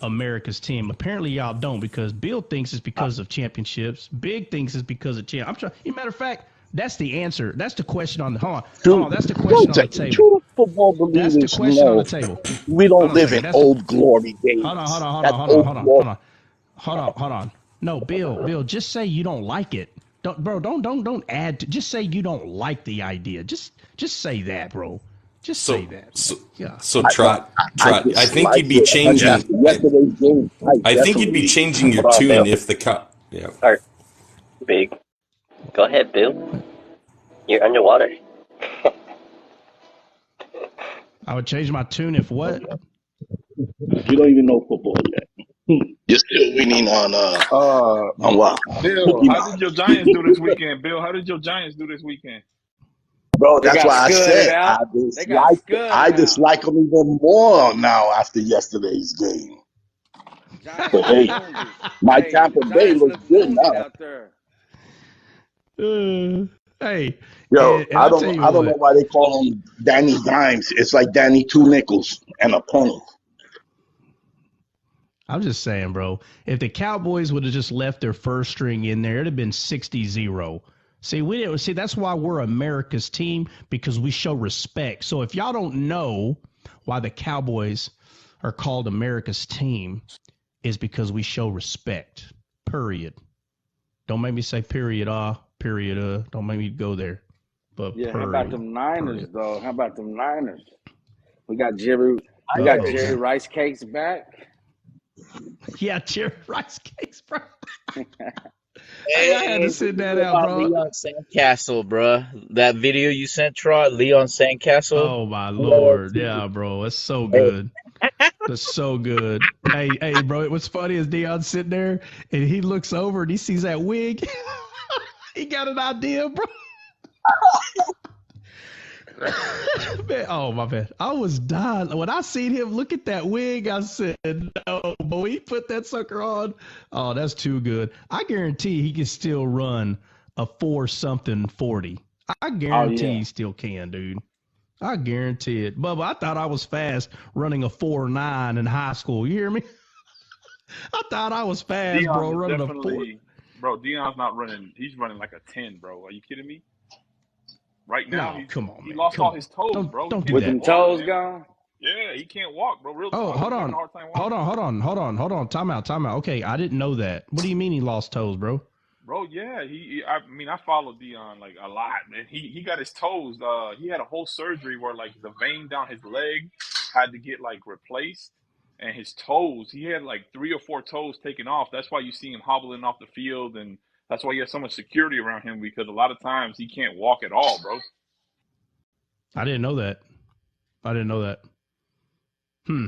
America's team. Apparently, y'all don't, because Bill thinks it's because of championships. Big thinks it's because of champ. I'm trying. As a matter of fact, that's the answer. That's the question on the hold on. That's the question on the table. True football That's the believers question on the know table. we Hold don't on a live second. in That's the old glory days. That's old glory. hold on. No, Bill, just say you don't like it. Don't add to, just say you don't like the idea. Just say that, bro. Just say So, that. so, Yeah. so I, I Trot. I think dislike you'd be it. And changing. after yesterday's game, I I think you'd be definitely changing your Come on, tune Bill. if the cut. Yeah. All right, big. Go ahead, Bill. You're underwater. I would change my tune if what? you don't even know football yet. You're still winning on what? Bill, how Pokemon. did your Giants do this weekend? Bill, how did your Giants do this weekend? Bro, They that's got why I scudded said out. They got I scudded out. dislike them even more now after yesterday's game. Giants But look hey, wounded. my Hey, Tampa the Bay Giants looks look good wounded now. out there. Hey, Yo, and I'll tell you I don't know what. why they call him Danny Dimes. It's like Danny two nickels and a penny. I'm just saying, bro. If the Cowboys would have just left their first string in there, it'd have been 60-0. See, we didn't see that's why we're America's team, because we show respect. So if y'all don't know why the Cowboys are called America's team, is because we show respect. Period. Don't make me say period period Don't make me go there. But Yeah, how about period. them Niners Period. though? How about them Niners? We got Jerry. We got Uh-oh. Jerry Rice Cakes back. Yeah, Jerry Rice cakes, bro. Hey, I had to Hey, what sit do you that know out, about bro. Leon Sandcastle, bruh? That video you sent, Troy, Leon Sandcastle? Oh my Oh, lord, yeah, bro, it's so hey, good. That's so good. Hey, bro, what's funny is Dion's sitting there and he looks over and he sees that wig. He got an idea, bro. Man, oh my bad. I was dying when I seen him look at that wig. I said, "No, boy, he put that sucker on. Oh, that's too good. I guarantee he can still run a 4 something 40. I Oh guarantee yeah, he still can, dude. I guarantee it. Bubba, I thought I was fast running a 4.9 in high school. You hear me? I thought I was fast, Dion bro, is running a 4. definitely, bro. Dion's not running. He's running like a 10, bro. Are you kidding me? Right now, No, come on, he man. lost Come all on. his toes, Don't bro. He don't do can't With even that. them walk, toes man. gone. Yeah, he can't walk, bro. Real Oh, talk. hold He's having on. a hard time Hold walking, on, hold on, hold on, hold on. Time out. Okay, I didn't know that. What do you mean he lost toes, bro? bro. Yeah, I mean, I follow Dion like a lot, man. He got his toes. He had a whole surgery where like the vein down his leg had to get like replaced, and his toes. He had like 3 or 4 toes taken off. That's why you see him hobbling off the field, and that's why he has so much security around him because a lot of times he can't walk at all, bro. I didn't know that. I didn't know that. Hmm.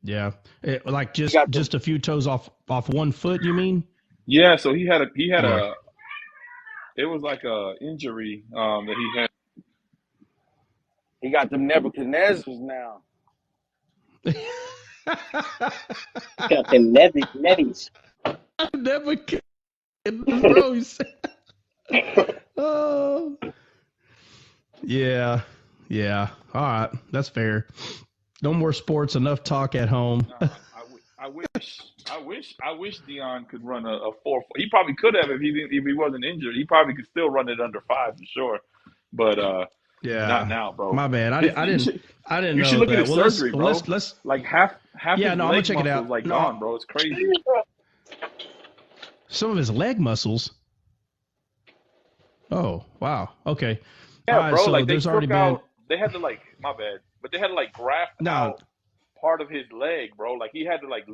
Yeah. Like He just got them. just a few toes off 1 foot, you mean? Yeah, so he had Yeah. a it was like a injury that he had. He got them Nebuchadnezzars now. Got them nebbies. Never kidding, bro. You said, oh, yeah. Yeah. All right. That's fair. No more sports, enough talk at home. Nah, I wish Dion could run a 4. He probably could have if he wasn't injured. He probably could still run it under 5 for sure. But not Yeah. now, bro. My bad. His I didn't you should know look at that. his Well, surgery, bro. let's Like half yeah, his no, I'm gonna leg check it muscles out. like No, gone, bro. It's crazy. some of his leg muscles. Oh, wow. Okay. All Yeah, right, bro. so Like they there's already took been out. They had to like my bad, but they had to like graft no, out part of his leg, bro. Like he had like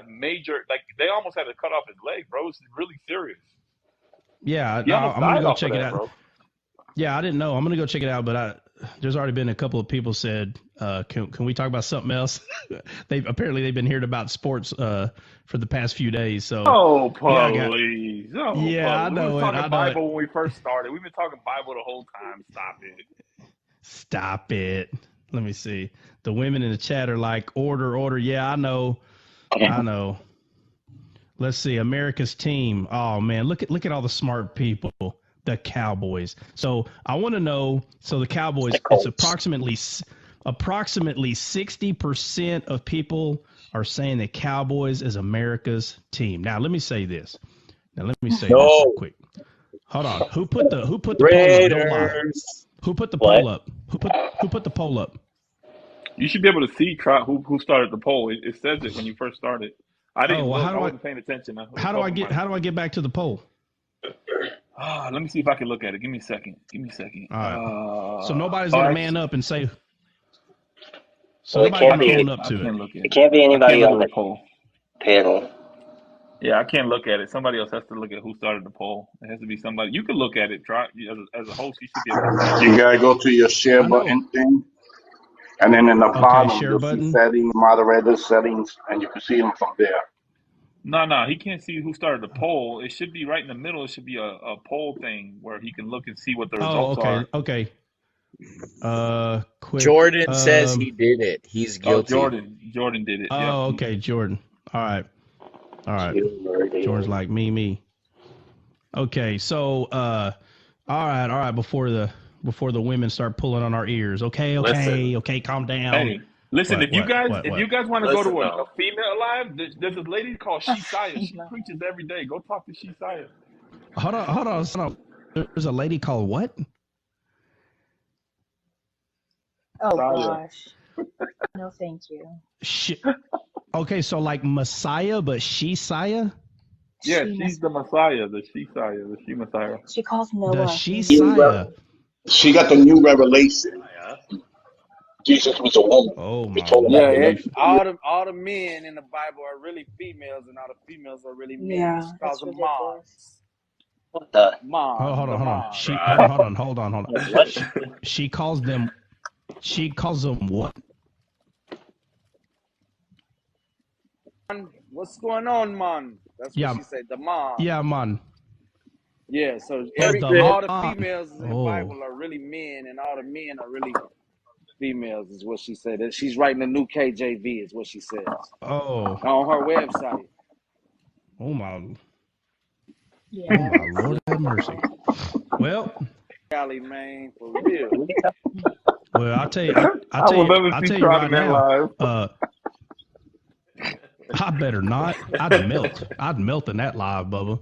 major like they almost had to cut off his leg, bro. It's really serious. yeah, He almost I'm gonna died go off of check it that, out. bro. Yeah, I didn't know. I'm gonna go check it out, but there's already been a couple of people said, can we talk about something else? They've been hearing about sports for the past few days. So Oh, yeah, I got please. Oh, yeah, I please. We was know it. talking I know it. Bible when we first started. We've been talking Bible the whole time. Stop it. Stop it. Let me see. The women in the chat are like, order. Yeah, I know. I know. Let's see. America's team. Oh man, look at all the smart people. The Cowboys. So I want to know. So the The Cowboys. It's Colts. approximately 60% of people are saying that Cowboys is America's team. Now let me say this. Real no, quick. Hold on. Who put the poll up? Don't lie. Raiders. Who put the What? poll up? Who put the poll up? You should be able to see who started the poll. It says it when you first started. I Oh didn't well, look. I wasn't paying attention. A couple of my. how do I get back to the poll? Let me see if I can look at it. Give me a second. Give me a second. All right. So nobody's Oh, gonna man up and say. So Well, nobody's I gonna own can't. up I to it. can't look at it it. can't be I can't anybody look on at the the poll. panel. Yeah, I can't look at it. Somebody else has to look at who started the poll. It has to be somebody. You can look at it. Try as a host. You should be able to see it. You gotta go to your share I know. button thing, and then in the Okay, bottom share you'll see button. settings, moderator settings, and you can see them from there. No, he can't see who started the poll. It should be right in the middle. It should be a poll thing where he can look and see what the Oh, results are. okay. Quick. Jordan says he did it. He's Oh, guilty. Jordan did it. Yep. Oh, okay, Jordan. All right. Jordan's like me. Okay, so all right. Before the women start pulling on our ears. Listen, Okay. Calm down. Hey, listen. What? If you guys want to go listen to a though. female live, there's a lady called A Shesaya. She female. preaches every day. Go talk to Shesaya. Hold on. There's a lady called what? Oh Saya. gosh. No, thank you. Okay, so like Messiah, but Saya? Yeah, She she's must. the Messiah, the Shesaya, the She Messiah. She calls The Noah. He. New Saya. She got the new revelation. Yeah. Jesus was a woman. Oh They my told him at Yeah, the lord. all the men in the Bible are really females, and all the females are really men. Yeah, She calls that's them ridiculous. moms. What the? Mon, the Hold on. mon. She Right. hold on. What? She calls them. She calls them what? What's going on, mon? That's what Yeah, she said. The mon. yeah, man. Yeah. So Oh, every the all the man. females in the Oh, Bible are really men, and all the men are really females. Is what she said. And she's writing the new KJV. Is what she says oh, on her website. oh my, oh Yeah, my Lord have mercy. Well, Cali, man, for real. well, I will never I see tell you Trot right in that now. live. I better not. I'd melt. I'd melt in that live, Bubba.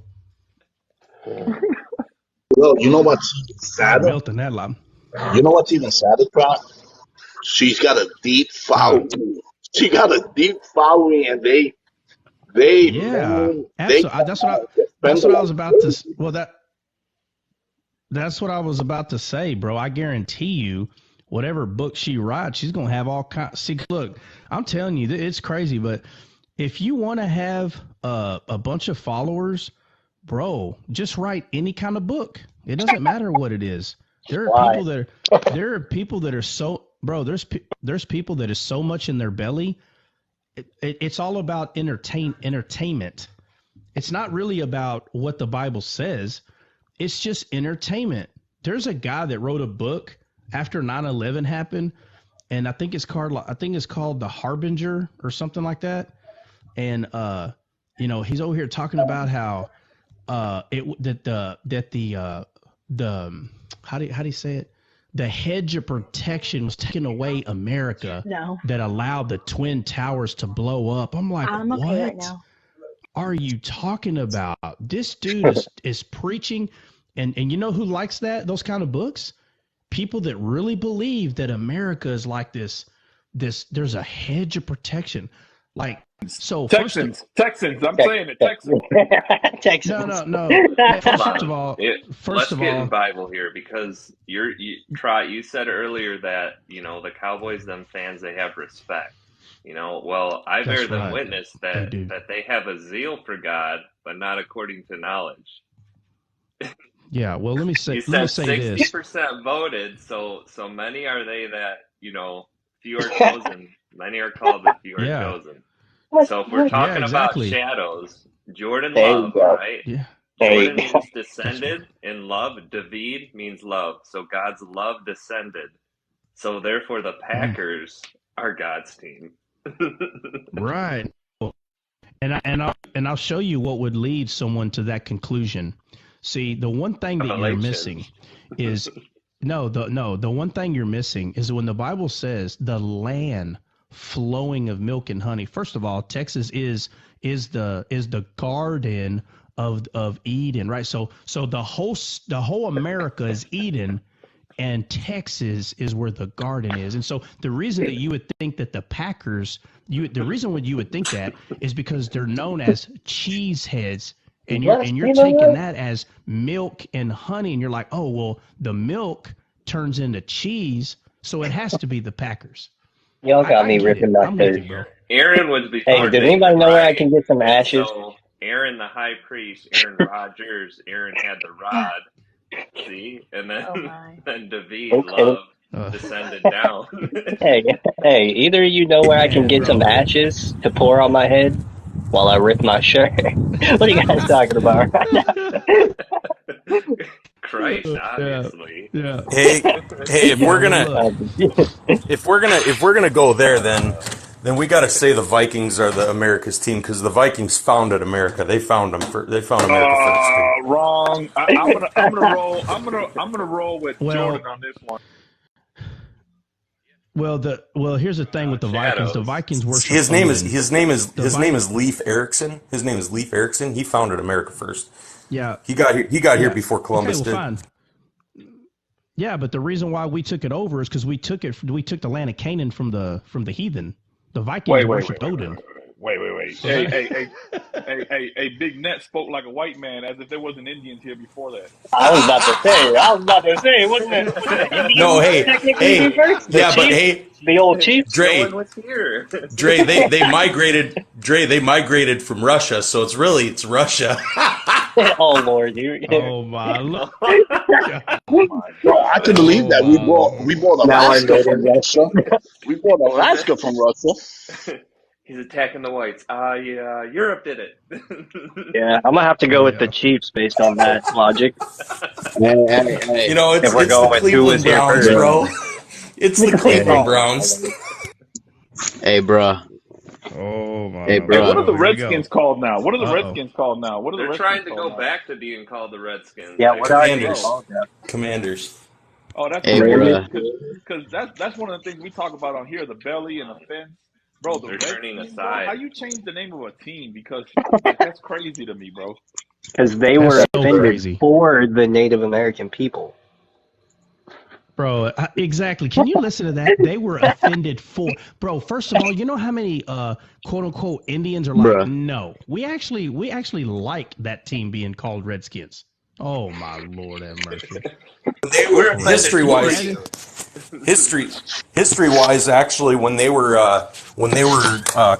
Well, you know what's even I'd sadder? melt in that live. You know what's even sadder, Trot? She's got a deep Huh. following. She got a deep following, and they Yeah, man, they absolutely. come out and That's defend her what I like was about to. crazy. Well, that's what I was about to say, bro. I guarantee you, whatever book she writes, she's gonna have all kinds. See, look, I'm telling you, it's crazy, but if you want to have a bunch of followers, bro, just write any kind of book. It doesn't matter what it is. There are Why? people that are so, bro. There's people that is so much in their belly. It's all about entertainment. It's not really about what the Bible says. It's just entertainment. There's a guy that wrote a book after 9/11 happened, and I think it's called The Harbinger or something like that. And he's over here talking about how the how do you say it? The hedge of protection was taking away America no, that allowed the Twin Towers to blow up. I'm like, I'm what okay right now. are you talking about? This dude is preaching, and you know who likes those kind of books? People that really believe that America is like this. There's a hedge of protection. Like, so Texans. I'm saying it. Texans. Texans. no. Hold First of on. all, Let's get in Bible here because Trot, you said earlier that, the Cowboys, them fans, they have respect. Well, I bear that's them right. witness They that do. that they have a zeal for God, but not according to knowledge. Yeah. Well, let me You say said this. 60% voted, so many are they that, few are chosen, many are called, but few are Yeah. chosen. So if we're Yeah. talking about Exactly. shadows, Jordan There you Love, go. right? Yeah. There you Jordan go. means That's right. descended, and love, David, means love. So God's love descended. So therefore, the Packers are God's team. Right. And I'll show you what would lead someone to that conclusion. See, the one thing that you're Revelation. missing is the one thing you're missing is when the Bible says the land flowing of milk and honey. First of all, Texas is the garden of Eden, right? So the whole America is Eden, and Texas is where the garden is. And so the reason that you would think that the Packers, the reason why you would think that is because they're known as cheeseheads, and you're taking that as milk and honey, and you're like, oh well, the milk turns into cheese, so it has to be the Packers. Y'all got I me get it. ripping my I'm with shirt. you, bro. Aaron was Hey, before does anybody David, know where I right? can get some And ashes? so Aaron, the high priest, Aaron Rodgers, Aaron had the rod. See, and then Oh my. then David Okay. love descended down. Hey, either of you know where I can Man, get some bro. ashes to pour on my head while I rip my shirt? What are you guys talking about right Christ, Yeah, obviously. yeah, Hey, hey, if yeah. we're Well, gonna look. if we're gonna go there, then we got to say the Vikings are the America's team because the Vikings founded America. They found America first too. Wrong. I'm gonna roll. I'm gonna roll with Jordan Well, on this one. here's the thing with the Vikings. The Shadows. Vikings See, worship Odin. The his name Vi- is Leif Erikson. His name is Leif Erikson. He founded America first. Yeah, He got here yeah. before Okay, Columbus well, did. fine. Yeah, but the reason why we took it over is because we took the land of Canaan from the heathen. The Vikings Wait. worshipped Odin. Wait. So Hey, Big Net spoke like a white man as if there wasn't Indians here before that. Wouldn't the No, Indians hey, technically be hey, first? The yeah, but chiefs, hey, the old chiefs. No one Dre, was here. Dre, they migrated from Russia, so it's Russia. Oh Lord, you. oh my Lord. Oh my Bro, I can God. believe Oh that my we Lord. bought Now I'm Alaska ready, from Russia. We bought He's a Alaska from Russia. he's attacking the whites. Yeah, Europe did it. Yeah, I'm gonna have to go with the Yeah. Chiefs based on that logic. Hey, You know, If we're it's the going with who was Cleveland here Browns, first. bro. bro. It's the Hey, Cleveland Oh Browns. my hey, bro. Oh Hey, my Hey, bro. what are Lord. the Here we go. Redskins called now? What are the Uh-oh. Redskins called now? What are the They're Redskins trying to called go now? back to being called the Redskins. Yeah, I what are heard. they Commanders. Oh, called now? Commanders. oh, that's Hey, cool. Commanders? bro. Because that's one of the things we talk about on here, the belly and the fence, bro. The They're turning Redskins, bro. How aside. you change the name of a team? Because like that's crazy to me, bro. Because they That's were so offended crazy. for the Native American people. Bro, exactly. Can you listen to that? They were offended for, bro. First of all, you know how many quote unquote Indians are like, Bruh. no, we actually like that team being called Redskins. Oh my Lord, have mercy. We're Yeah. offended History Can you wise, imagine? for history history wise, actually, when they were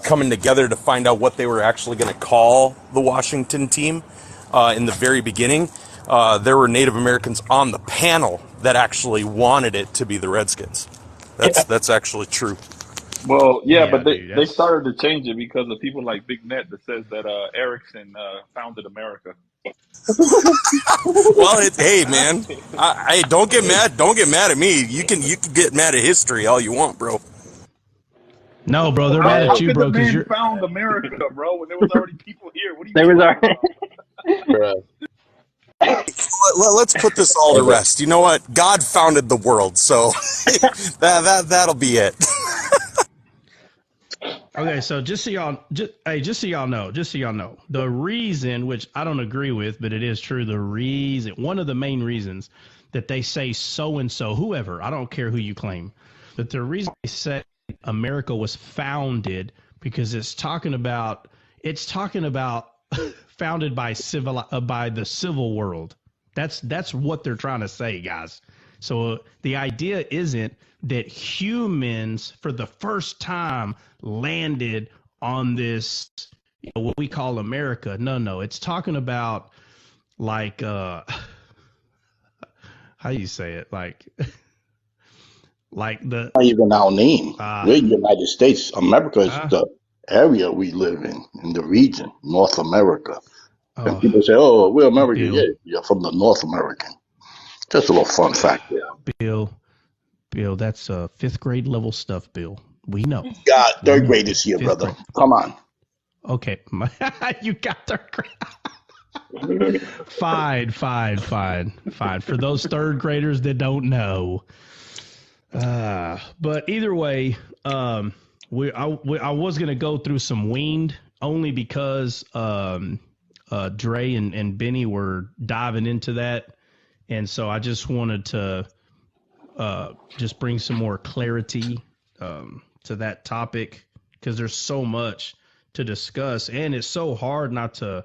coming together to find out what they were actually going to call the Washington team in the very beginning, there were Native Americans on the panel that actually wanted it to be the Redskins. That's actually true. Well, yeah, Yeah, but dude. they That's started to change it because of people like Big Net that says that Erickson founded America. Well, hey man, I don't get mad. Don't get mad at me. You can get mad at history all you want, bro. no, bro. Bro, They're mad how at Hey, you, could the bro, because man you're. found America, bro, when there was already people here? What are you There was our. talking about? bro. Let's put this all Hey, to but rest. You know what? God founded the world, so that'll be it. Okay, so just so y'all know, the reason, which I don't agree with, but it is true, one of the main reasons that they say so and so, whoever, I don't care who you claim, that the reason they say America was founded because it's talking about founded by the civil world. That's what they're trying to say, guys. So the idea isn't that humans for the first time landed on this, what we call America. No, it's talking about like how you say it, like the Not even our name. uh We're United States. America is uh the area we live in the region, North America. And oh people say, "Oh, we're America." Yeah, Bill, you're from the North American. Just a little fun fact there. Bill, Bill, that's fifth grade level stuff, Bill. We know. God, We third know. grade is here, Fifth brother. grade. Come on. Okay. You got third grade. Fine. For those third graders that don't know. But either way, I was going to go through some weaned only because Dre and Benny were diving into that. And so I just wanted to just bring some more clarity to that topic because there's so much to discuss. And it's so hard not to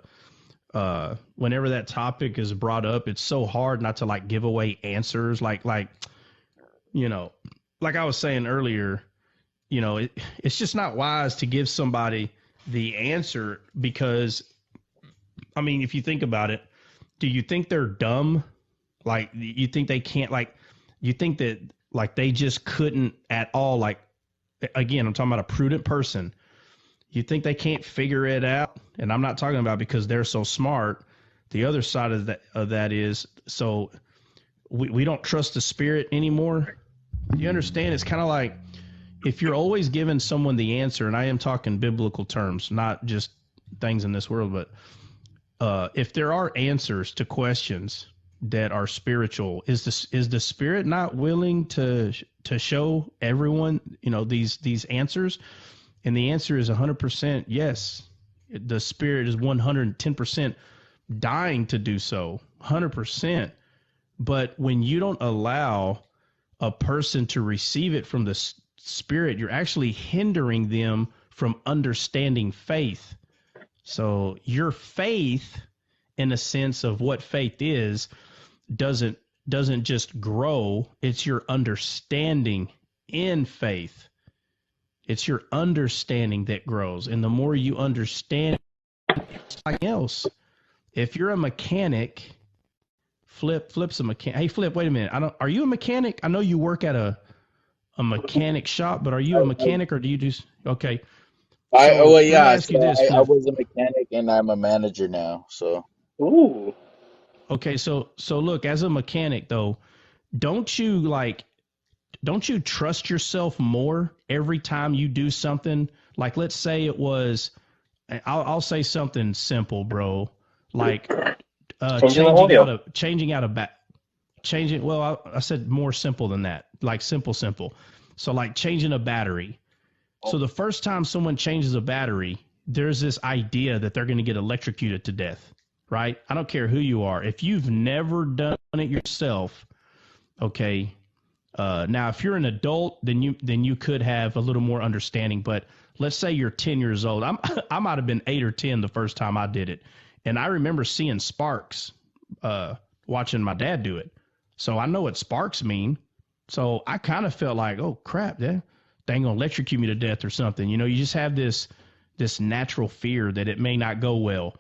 whenever that topic is brought up, it's so hard not to like give away answers. Like you know, like I was saying earlier, it's just not wise to give somebody the answer because, I mean, if you think about it, do you think they're dumb? Like, you think they can't, like, you think that, like, they just couldn't at all, like, again, I'm talking about a prudent person. You think they can't figure it out? And I'm not talking about because they're so smart. The other side of that is, so we don't trust the spirit anymore. You understand? It's kind of like if you're always giving someone the answer, and I am talking biblical terms, not just things in this world, but if there are answers to questions that are spiritual, is the spirit not willing to show everyone, these answers? And the answer is 100% yes. The spirit is 110% dying to do so, 100%. But when you don't allow a person to receive it from the spirit, you're actually hindering them from understanding faith. So your faith, in a sense of what faith is, doesn't just grow. It's your understanding in faith. It's your understanding that grows. And the more you understand something else, if you're a mechanic, Flip's a mechanic. Hey, Flip, wait a minute. Are you a mechanic? I know you work at a mechanic shop, but are you a I, mechanic or do you just, okay. oh So well, let me yeah. ask you So this, I Flip. was a mechanic and I'm a manager now. So Ooh. Okay, so look, as a mechanic though, don't you like don't you trust yourself more every time you do something? Like let's say it was I'll say something simple, bro. Like Changing the oil. changing well I said more simple than that. Like simple. So like changing a battery. So the first time someone changes a battery, there's this idea that they're going to get electrocuted to death, right? I don't care who you are. If you've never done it yourself, okay. Now, if you're an adult, then you could have a little more understanding. But let's say you're 10 years old. I might have been 8 or 10 the first time I did it, and I remember seeing sparks, watching my dad do it. So I know what sparks mean. So I kind of felt like, oh crap, they ain't gonna electrocute me to death or something. You know, you just have this natural fear that it may not go well.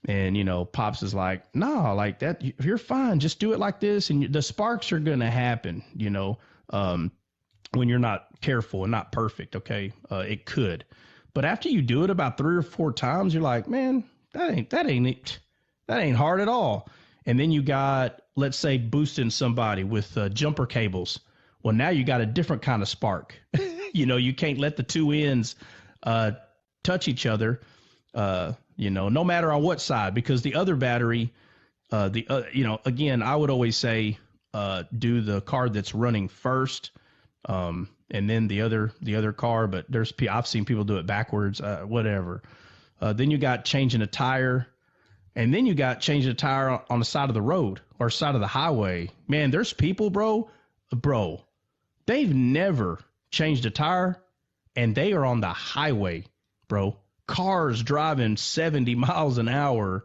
And, you know, Pops is like, no, like that, you're fine. Just do it like this. And the sparks are going to happen, you know, when you're not careful and not perfect. Okay. It could. But after you do it about 3 or 4 times, you're like, man, that ain't hard at all. And then you got, let's say, boosting somebody with jumper cables. Well, now you got a different kind of spark. You know, you can't let the two ends touch each other. You know, no matter on what side, because the other battery, you know, again, I would always say, do the car that's running first, and then the other car. But I've seen people do it backwards, whatever. Then you got changing a tire, and then you got changing a tire on the side of the road or side of the highway. Man, there's people, bro, they've never changed a tire, and they are on the highway, bro. Cars driving 70 miles an hour,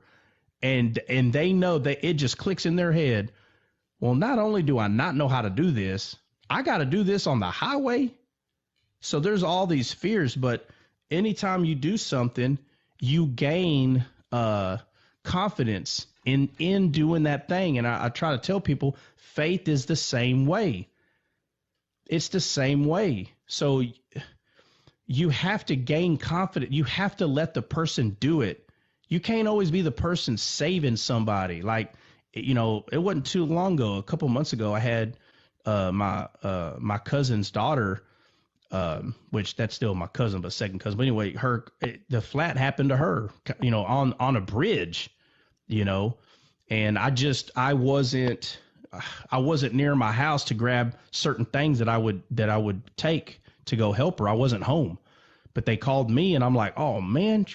and they know that it just clicks in their head. Well, not only do I not know how to do this, I got to do this on the highway. So there's all these fears, but anytime you do something, you gain confidence in doing that thing. And I try to tell people faith is the same way. It's the same way. So you have to gain confidence. You have to let the person do it. You can't always be the person saving somebody. Like, you know, it wasn't too long ago, a couple months ago, I had my cousin's daughter, which that's still my cousin, but second cousin. But anyway, the flat happened to her, you know, on a bridge, you know, and I wasn't near my house to grab certain things that I would take to go help her. I wasn't home, but they called me and I'm like, oh man,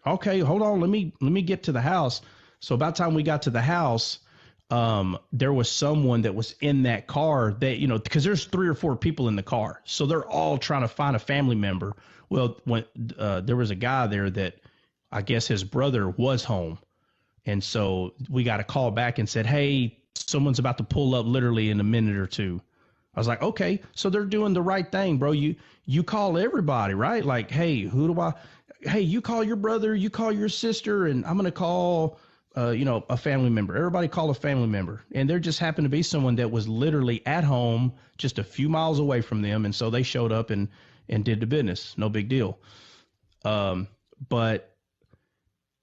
okay, hold on. Let me get to the house. So about the time we got to the house, there was someone that was in that car that, you know, because there's 3 or 4 people in the car. So they're all trying to find a family member. Well, when, there was a guy there that I guess his brother was home. And so we got a call back and said, hey, someone's about to pull up literally in a minute or two. I was like, okay, so they're doing the right thing, bro. You call everybody, right? Like, hey, you call your brother, you call your sister, and I'm going to call, you know, a family member. Everybody call a family member. And there just happened to be someone that was literally at home just a few miles away from them. And so they showed up and did the business. No big deal. But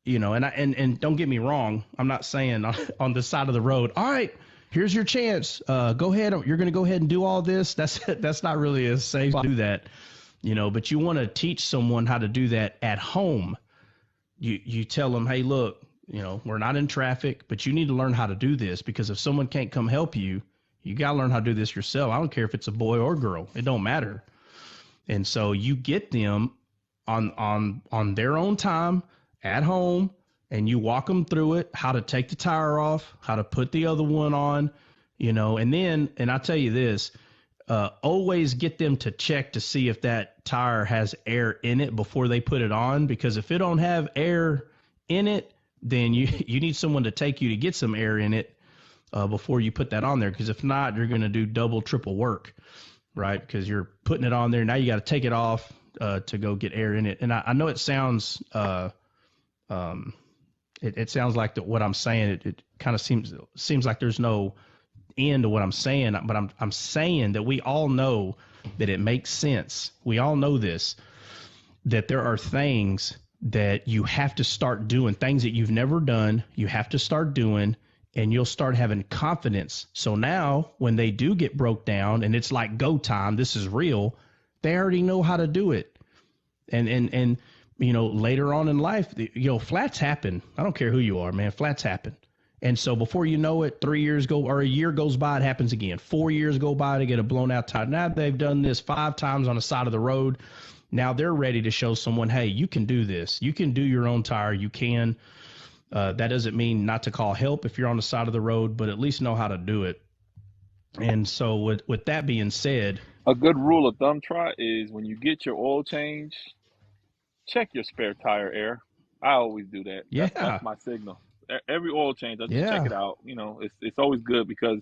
you know, and don't get me wrong. I'm not saying on the side of the road, all right, here's your chance. Go ahead. You're going to go ahead and do all this. That's not really a safe to do that, you know, but you want to teach someone how to do that at home. You tell them, hey, look, you know, we're not in traffic, but you need to learn how to do this, because if someone can't come help you, you got to learn how to do this yourself. I don't care if it's a boy or girl. It don't matter. And so you get them on their own time at home, and you walk them through it, how to take the tire off, how to put the other one on, you know, and I tell you this, always get them to check to see if that tire has air in it before they put it on, because if it don't have air in it, then you need someone to take you to get some air in it before you put that on there, because if not, you're going to do double, triple work, right? Because you're putting it on there. Now you got to take it off to go get air in it. And I know it sounds it sounds like what I'm saying. It kind of seems like there's no end to what I'm saying, but I'm saying that we all know that it makes sense. We all know this, that there are things that you have to start doing, things that you've never done, you have to start doing, and you'll start having confidence. So now when they do get broke down and it's like go time, this is real, they already know how to do it. And you know, later on in life, you know, flats happen. I don't care who you are, man, flats happen. And so before you know it, 3 years go, or a year goes by, it happens again. 4 years go by, they get a blown out tire. Now they've done this 5 times on the side of the road. Now they're ready to show someone, hey, you can do this. You can do your own tire. You can. That doesn't mean not to call help if you're on the side of the road, but at least know how to do it. And so with that being said, A good rule of thumb, Trot, is when you get your oil change, check your spare tire air. I always do that. That's yeah, my signal. Every oil change, I just check yeah. it out. You know, it's always good because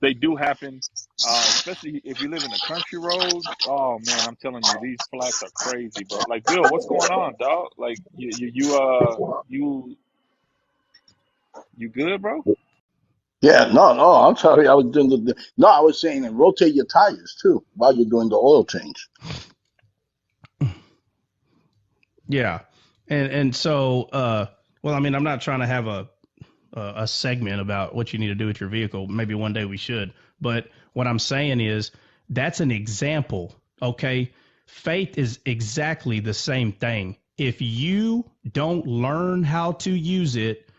they do happen. Especially if you live in the country roads. Oh man, I'm telling you, these flats are crazy, bro. Like Bill, what's going on, dog? Like you good, bro? Yeah, no, I'm sorry. I was doing no, I was saying, and rotate your tires too while you're doing the oil change. Yeah. And so, well, I mean, I'm not trying to have a segment about what you need to do with your vehicle. Maybe one day we should. But what I'm saying is that's an example. Okay. Faith is exactly the same thing. If you don't learn how to use it,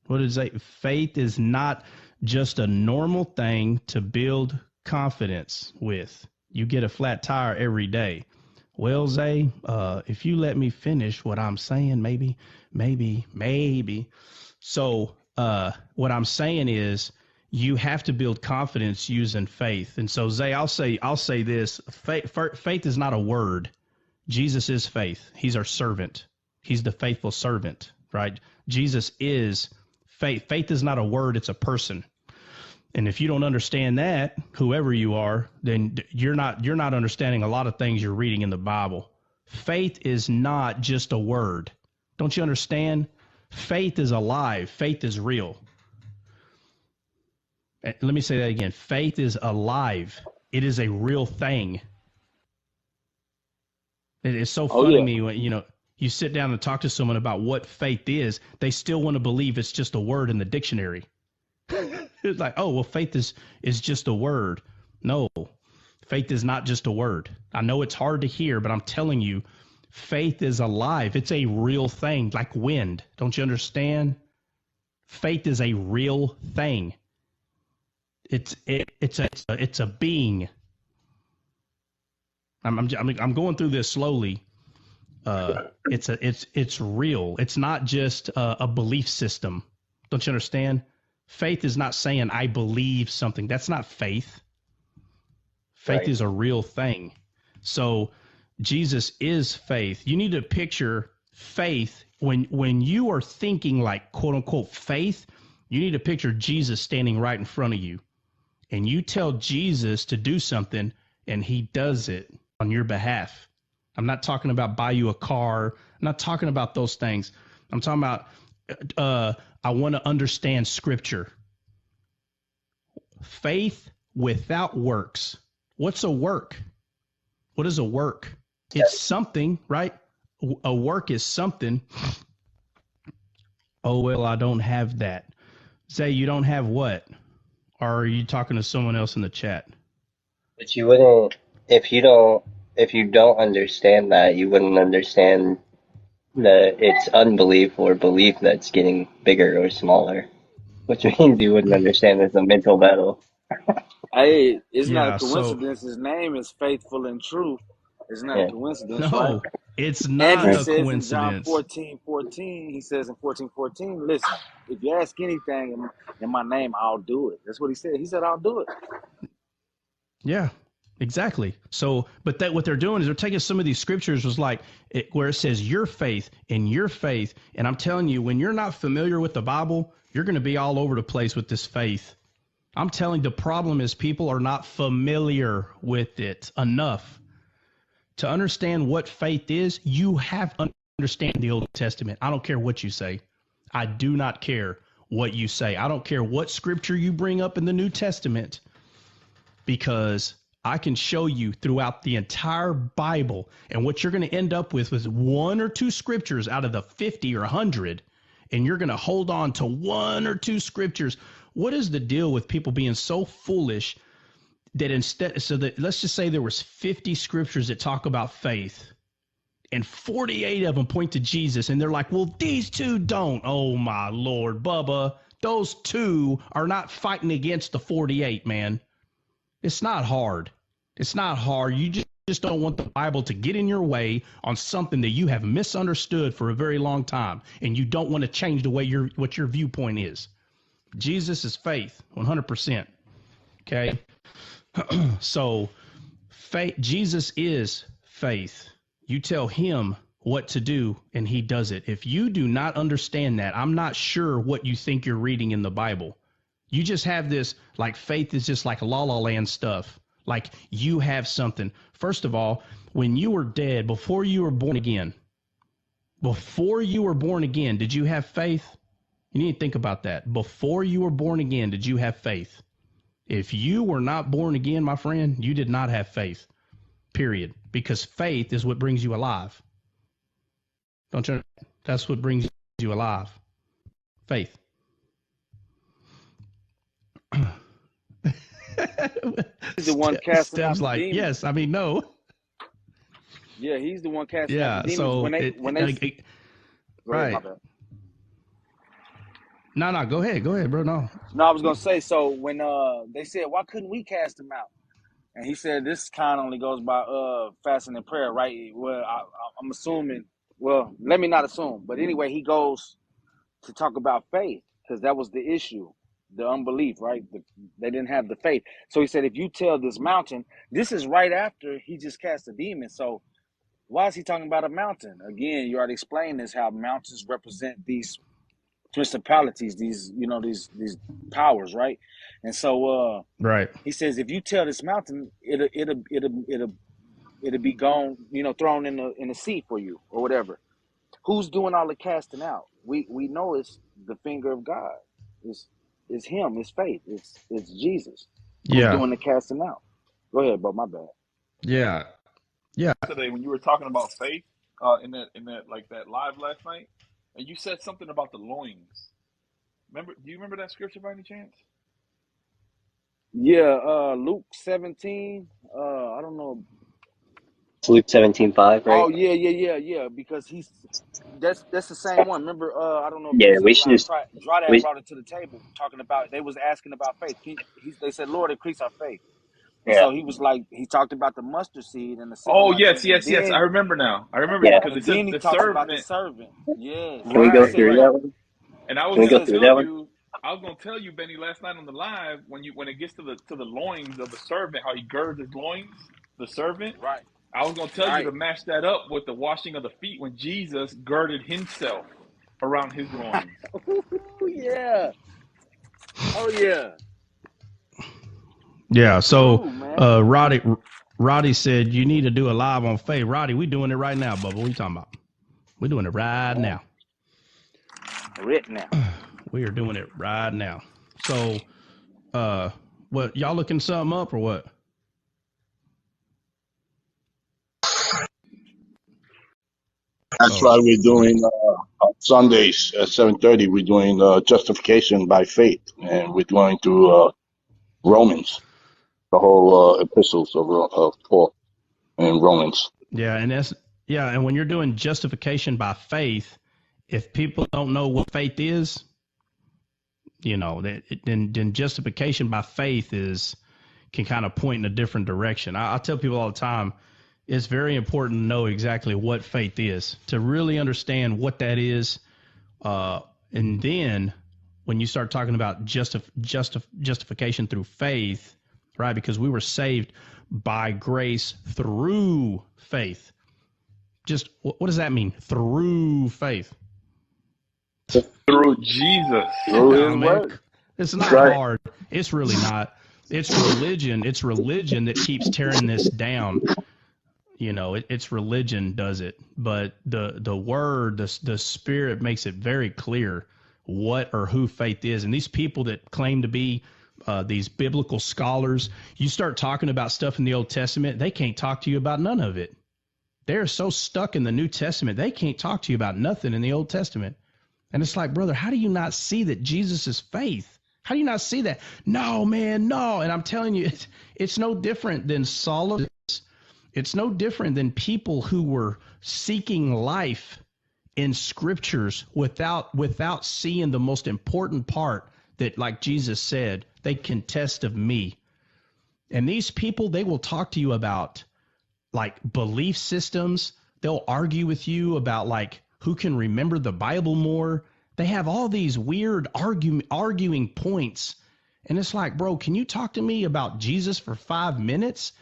what is that? Faith is not just a normal thing to build confidence with. You get a flat tire every day. Well, Zay, if you let me finish what I'm saying, maybe. So, what I'm saying is you have to build confidence using faith. And so, Zay, I'll say this: faith is not a word. Jesus is faith. He's our servant. He's the faithful servant, right? Jesus is faith. Faith is not a word; it's a person. And if you don't understand that, whoever you are, then you're not understanding a lot of things you're reading in the Bible. Faith is not just a word. Don't you understand? Faith is alive. Faith is real. Let me say that again. Faith is alive. It is a real thing. It is so Oh funny to yeah. me when, you know, you sit down and talk to someone about what faith is, they still want to believe it's just a word in the dictionary. It's like, oh, well, faith is just a word. No, faith is not just a word. I know it's hard to hear, but I'm telling you, faith is alive. It's a real thing, like wind. Don't you understand? Faith is a real thing. It's a being. I'm going through this slowly. It's real. It's not just a belief system. Don't you understand? Faith is not saying I believe something. That's not faith. Faith Right. is a real thing. So Jesus is faith. You need to picture faith when you are thinking like quote unquote faith, you need to picture Jesus standing right in front of you. And you tell Jesus to do something and he does it on your behalf. I'm not talking about buy you a car. I'm not talking about those things. I'm talking about I want to understand scripture. Faith without works. What's a work? What is a work? It's something, right? A work is something. Oh, well, I don't have that. Say you don't have what? Or are you talking to someone else in the chat? But you wouldn't, if you don't understand that, you wouldn't understand that it's unbelief or belief that's getting bigger or smaller, which means you wouldn't understand it's a mental battle. Hey, it's not a Yeah, so coincidence. His name is Faithful and True. It's not a Yeah. coincidence, right? no, it's And not he Right. a says in John coincidence. 14:14, he says in 14:14, listen, if you ask anything in my name, I'll do it. That's what he said. He said, I'll do it. Yeah. Exactly. So, but that what they're doing is they're taking some of these scriptures was like where it says your faith and your faith. And I'm telling you, when you're not familiar with the Bible, you're going to be all over the place with this faith. I'm telling you, the problem is people are not familiar with it enough to understand what faith is. You have to understand the Old Testament. I don't care what you say. I do not care what you say. I don't care what scripture you bring up in the New Testament, because I can show you throughout the entire Bible, and what you're going to end up with is one or two scriptures out of the 50 or 100, and you're going to hold on to one or two scriptures. What is the deal with people being so foolish that instead, so that let's just say there was 50 scriptures that talk about faith, and 48 of them point to Jesus, and they're like, well, these two don't. Oh my Lord, Bubba, those two are not fighting against the 48, man. It's not hard. It's not hard. You just don't want the Bible to get in your way on something that you have misunderstood for a very long time, and you don't want to change the way what your viewpoint is. Jesus is faith, 100%. Okay? So, faith, Jesus is faith. You tell him what to do, and he does it. If you do not understand that, I'm not sure what you think you're reading in the Bible. You just have this, like, faith is just like la la land stuff. Like, you have something. First of all, when you were dead, before you were born again, did you have faith? You need to think about that. Before you were born again, did you have faith? If you were not born again, my friend, you did not have faith, period. Because faith is what brings you alive. Don't you? That's what brings you alive. Faith. He's the one casting out Steph's the like, demons. yes, I mean, no. Yeah, he's the one casting out Yeah, the demons. so Go ahead, right. my bad. No, go ahead, bro. No. No, I was gonna say, so when they said, why couldn't we cast him out? And he said, this kind only goes by fasting and prayer, right? Well, I'm assuming. Well, let me not assume, but anyway, he goes to talk about faith, because that was the issue, the unbelief, right? They didn't have the faith. So he said, if you tell this mountain, this is right after he just cast a demon. So why is he talking about a mountain? Again, you already explained this, how mountains represent these principalities, these these powers, right? And so Right. he says, if you tell this mountain, it'll be gone, thrown in the sea for you or whatever. Who's doing all the casting out? We know it's the finger of God. It's him. It's faith. It's Jesus who's Yeah. doing the casting out. Go ahead, bro. My bad. Yeah. Yeah. Today when you were talking about faith, in that like that live last night, and you said something about the loins. Do you remember that scripture by any chance? Yeah, Luke 17. I don't know. It's Luke 17:5, right? Oh yeah. Because that's the same one. Remember, I don't know if you Yeah, was in we the should live. just Drawdad we brought it to the table, talking about, they was asking about faith. They said, Lord, increase our faith. And yeah so he was like, he talked about the mustard seed and the Oh sycamore yes, tree, and yes, yes. I then remember now. I remember yeah. because it says he the talks about the servant. servant. Yes, Can we he go Right, said, through right. that one? And I was Can we he go gonna says, through tell that one? you, Benny, last night on the live, when it gets to the loins of the servant, how he girds his loins, the servant. right, I was gonna tell you to right. match that up with the washing of the feet when Jesus girded himself around his loins. Ooh, yeah. Oh yeah. Yeah. That's So, true, man. Roddy said you need to do a live on faith. Roddy, we doing it right now, Bubba. What are you talking about? We're doing it right Yeah. now. Written now. We are doing it right now. So, what, y'all looking something up or what? That's Oh, why we're doing on Sundays at 7:30. We're doing justification by faith, and we're going to Romans, the whole epistles of Paul in Romans. yeah. And when you're doing justification by faith, if people don't know what faith is, then justification by faith can kind of point in a different direction. I tell people all the time, it's very important to know exactly what faith is, to really understand what that is. And then when you start talking about justification through faith, right? Because we were saved by grace through faith. Just what does that mean? Through faith. Through Jesus. Through Oh, his man, word. it's That's not right. hard. It's really not. It's religion. It's religion that keeps tearing this down. You know, it's religion does it, but the word, the spirit makes it very clear what or who faith is. And these people that claim to be these biblical scholars, you start talking about stuff in the Old Testament, they can't talk to you about none of it. They're so stuck in the New Testament, they can't talk to you about nothing in the Old Testament. And it's like, brother, how do you not see that Jesus is faith? How do you not see that? No, man, no. And I'm telling you, it's no different than Solomon. It's no different than people who were seeking life in scriptures without seeing the most important part that, like Jesus said, they can test of me. And these people, they will talk to you about like belief systems. They'll argue with you about like who can remember the Bible more. They have all these weird arguing points. And it's like, bro, can you talk to me about Jesus for 5 minutes?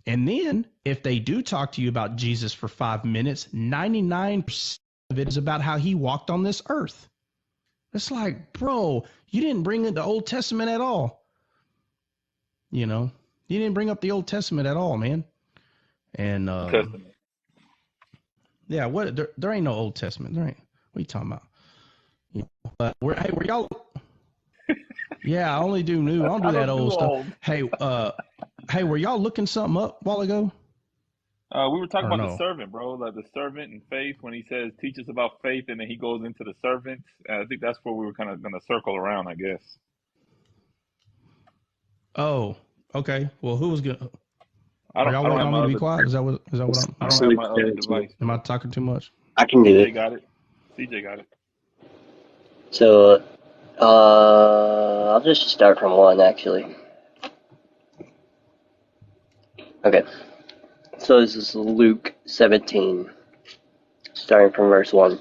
And then if they do talk to you about Jesus for 5 minutes, 99% of it is about how he walked on this earth. It's like, bro, you didn't bring in the Old Testament at all. You know, you didn't bring up the Old Testament at all, man. And Testament. yeah, there ain't no Old Testament. There ain't. What are you talking about? You know, but were y'all? Yeah, I only do new. I don't do I that don't do old stuff. old. Hey, were y'all looking something up a while ago? We were talking Or about the no? servant, bro, like the servant and faith. When he says, "Teach us about faith," and then he goes into the servant. I think that's where we were kind of going to circle around, I guess. Oh, okay. Well, who was good? I Are don't. y'all I don't waiting have on me my to be other. quiet? Is that what I I'm? don't have my other device, Am I bro. talking too much? I can do CJ it. got it. CJ got it. So, I'll just start from 1, actually. Okay. So this is Luke 17, starting from verse 1.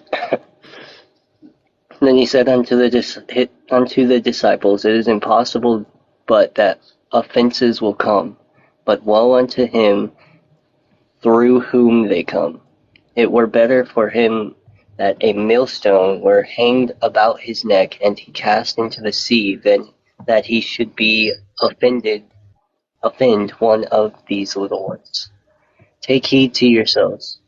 Then he said unto the disciples, It is impossible but that offenses will come, but woe unto him through whom they come. It were better for him that a millstone were hanged about his neck, and he cast into the sea, than that he should offend one of these little ones. Take heed to yourselves.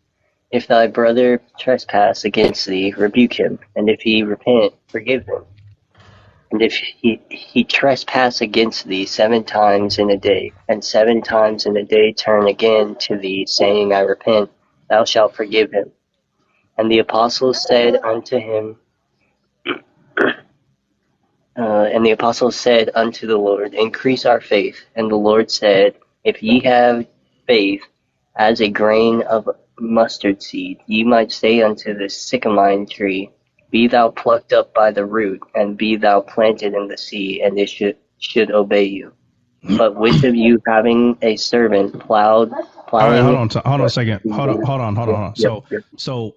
If thy brother trespass against thee, rebuke him, and if he repent, forgive him. And if he trespass against thee 7 times in a day, and 7 times in a day turn again to thee, saying, I repent, thou shalt forgive him. And the apostles said unto the Lord, Increase our faith. And the Lord said, If ye have faith as a grain of mustard seed, ye might say unto this sycamore tree, Be thou plucked up by the root, and be thou planted in the sea, and it should obey you. But which of you, having a servant All right, plowing? hold on a second. Hold on. Yep. So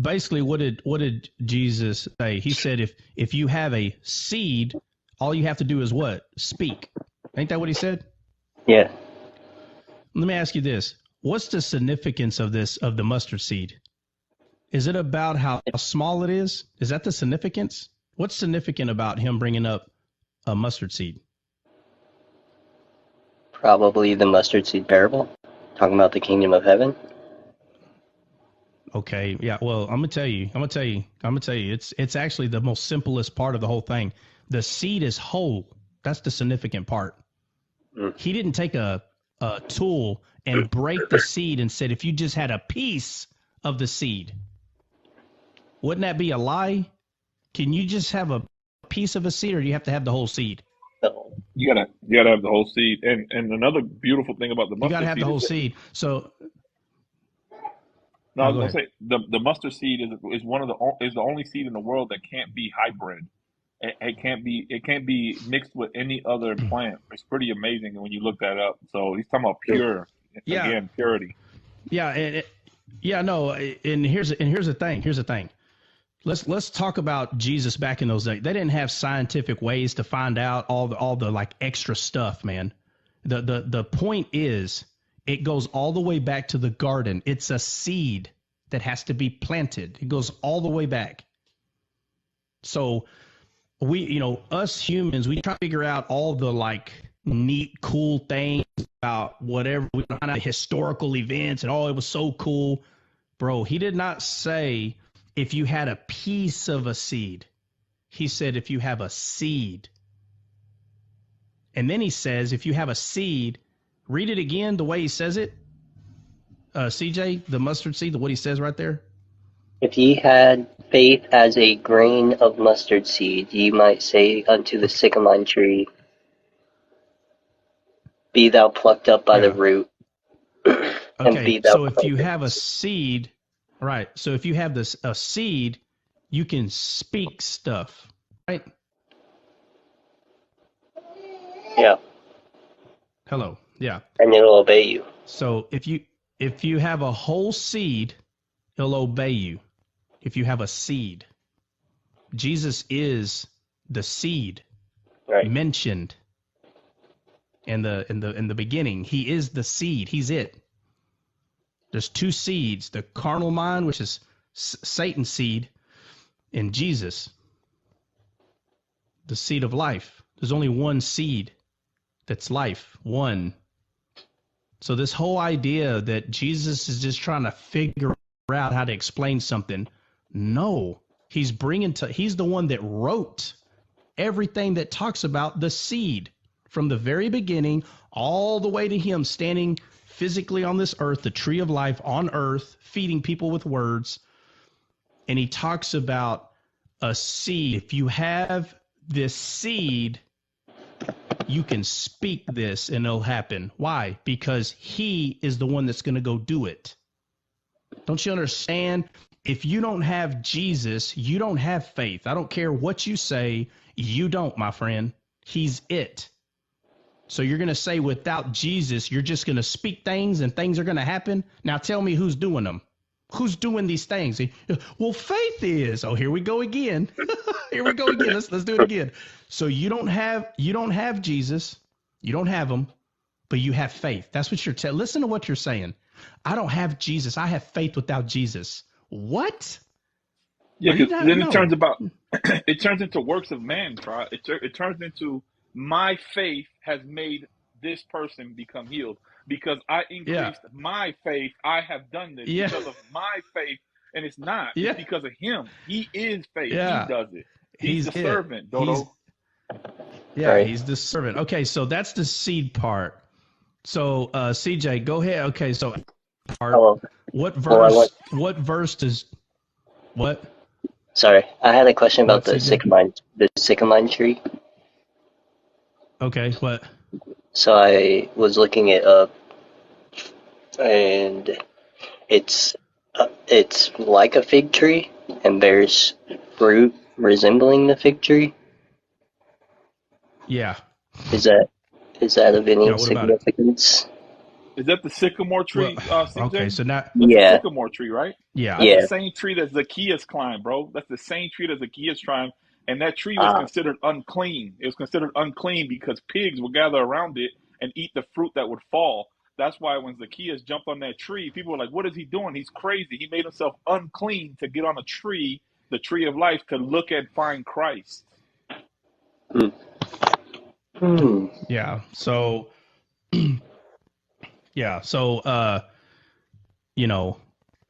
basically, what did Jesus say? He said, if you have a seed, all you have to do is what? Speak. Ain't that what he said? Yeah. Let me ask you this: what's the significance of the mustard seed? Is it about how small it is? Is that the significance? What's significant about him bringing up a mustard seed? Probably the mustard seed parable, talking about the kingdom of heaven. Okay, yeah. Well, I'm gonna tell you. It's actually the most simplest part of the whole thing. The seed is whole. That's the significant part. Mm. He didn't take a tool and break the seed and said, if you just had a piece of the seed, wouldn't that be a lie? Can you just have a piece of a seed, or do you have to have the whole seed? So, You gotta have the whole seed. And another beautiful thing about the You got to mustard have the seed is whole that, seed. So, no, I no, was go gonna ahead. say the mustard seed is one of is the only seed in the world that can't be hybrid. It can't be mixed with any other plant. It's pretty amazing when you look that up. So he's talking about pure, Yeah, again, purity. yeah, no. And here's the thing. Here's the thing. Let's talk about Jesus back in those days. They didn't have scientific ways to find out all the like extra stuff, man. The point is It goes all the way back to the garden. It's a seed that has to be planted. It goes all the way back. So we, us humans, we try to figure out all the like neat, cool things about whatever, we find out historical events and it was so cool. Bro, he did not say if you had a piece of a seed. He said if you have a seed. And then he says if you have a seed, read it again the way he says it. CJ, the mustard seed, what he says right there. If ye had faith as a grain of mustard seed, ye might say unto the sycamore tree, be thou plucked up by the root, and Okay, be thou so if you planted. have a seed, right? So if you have a seed, you can speak stuff, right? Yeah. Hello, yeah. And it'll obey you. So if you have a whole seed, he'll obey you. If you have a seed, Jesus is the seed mentioned in the beginning. He is the seed. He's it. There's two seeds: the carnal mind, which is Satan's seed, and Jesus, the seed of life. There's only one seed that's life. One. So this whole idea that Jesus is just trying to figure out how to explain something. No, he's the one that wrote everything that talks about the seed from the very beginning all the way to him standing physically on this earth, the tree of life on earth, feeding people with words. And he talks about a seed. If you have this seed, you can speak this and it'll happen. Why? Because he is the one that's going to go do it. Don't you understand? If you don't have Jesus, you don't have faith. I don't care what you say. You don't, my friend. He's it. So you're going to say without Jesus, you're just going to speak things and things are going to happen. Now tell me who's doing them. Who's doing these things? Well, faith is. Oh, here we go again. Here we go again. Let's do it again. So you don't have Jesus. You don't have him, but you have faith. That's what you're telling. Listen to what you're saying. I don't have Jesus. I have faith without Jesus. What? Yeah, because then No. it turns into works of man, bro. It turns into my faith has made this person become healed because I increased my faith. I have done this because of my faith, and it's not. It's because of him. He is faith. Yeah. He does it. He's the servant, Dodo. He's the servant. Okay, so that's the seed part. So CJ, go ahead. Okay, so what verse? What verse does what? Sorry, I had a question about the sycamore tree. Okay, what? So I was looking it up, and it's like a fig tree and bears fruit resembling the fig tree. Yeah. Is that of any significance? Is that the sycamore tree, CJ? Okay, so now that's the sycamore tree, right? Yeah. That's the same tree that Zacchaeus climbed, bro. That's the same tree that Zacchaeus climbed, and that tree was considered unclean. It was considered unclean because pigs would gather around it and eat the fruit that would fall. That's why when Zacchaeus jumped on that tree, people were like, "What is he doing? He's crazy. He made himself unclean to get on a tree, the tree of life, to look and find Christ." Yeah. So yeah. So no.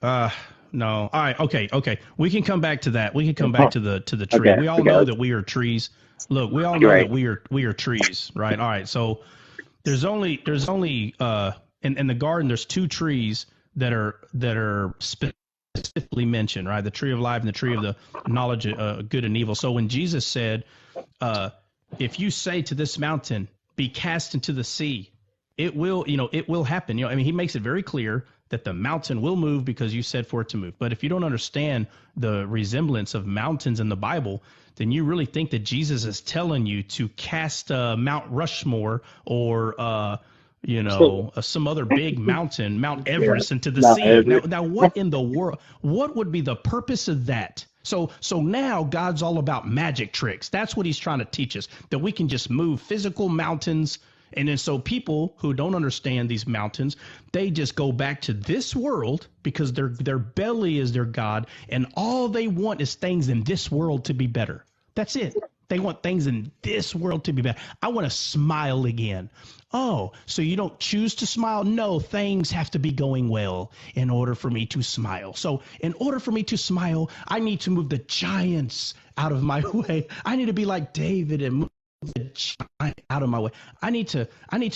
All right. Okay. We can come back to that. We can come back to the tree. We all know that we are trees. Look, we all know that we are trees, right? All right. So there's only in the garden there's two trees that are specifically mentioned, right? The tree of life and the tree of the knowledge of good and evil. So when Jesus said, if you say to this mountain, be cast into the sea, it will happen. He makes it very clear that the mountain will move because you said for it to move. But if you don't understand the resemblance of mountains in the Bible, then you really think that Jesus is telling you to cast Mount Rushmore or some other big mountain, Mount Everest, into the sea. Now, what in the world? What would be the purpose of that? So now God's all about magic tricks. That's what he's trying to teach us, that we can just move physical mountains, And then so people who don't understand these mountains, they just go back to this world because their belly is their God, and all they want is things in this world to be better. That's it. They want things in this world to be better. I want to smile again. Oh, so you don't choose to smile? No, things have to be going well in order for me to smile. So in order for me to smile, I need to move the giants out of my way. I need to be like David and move the giant out of my way. I need to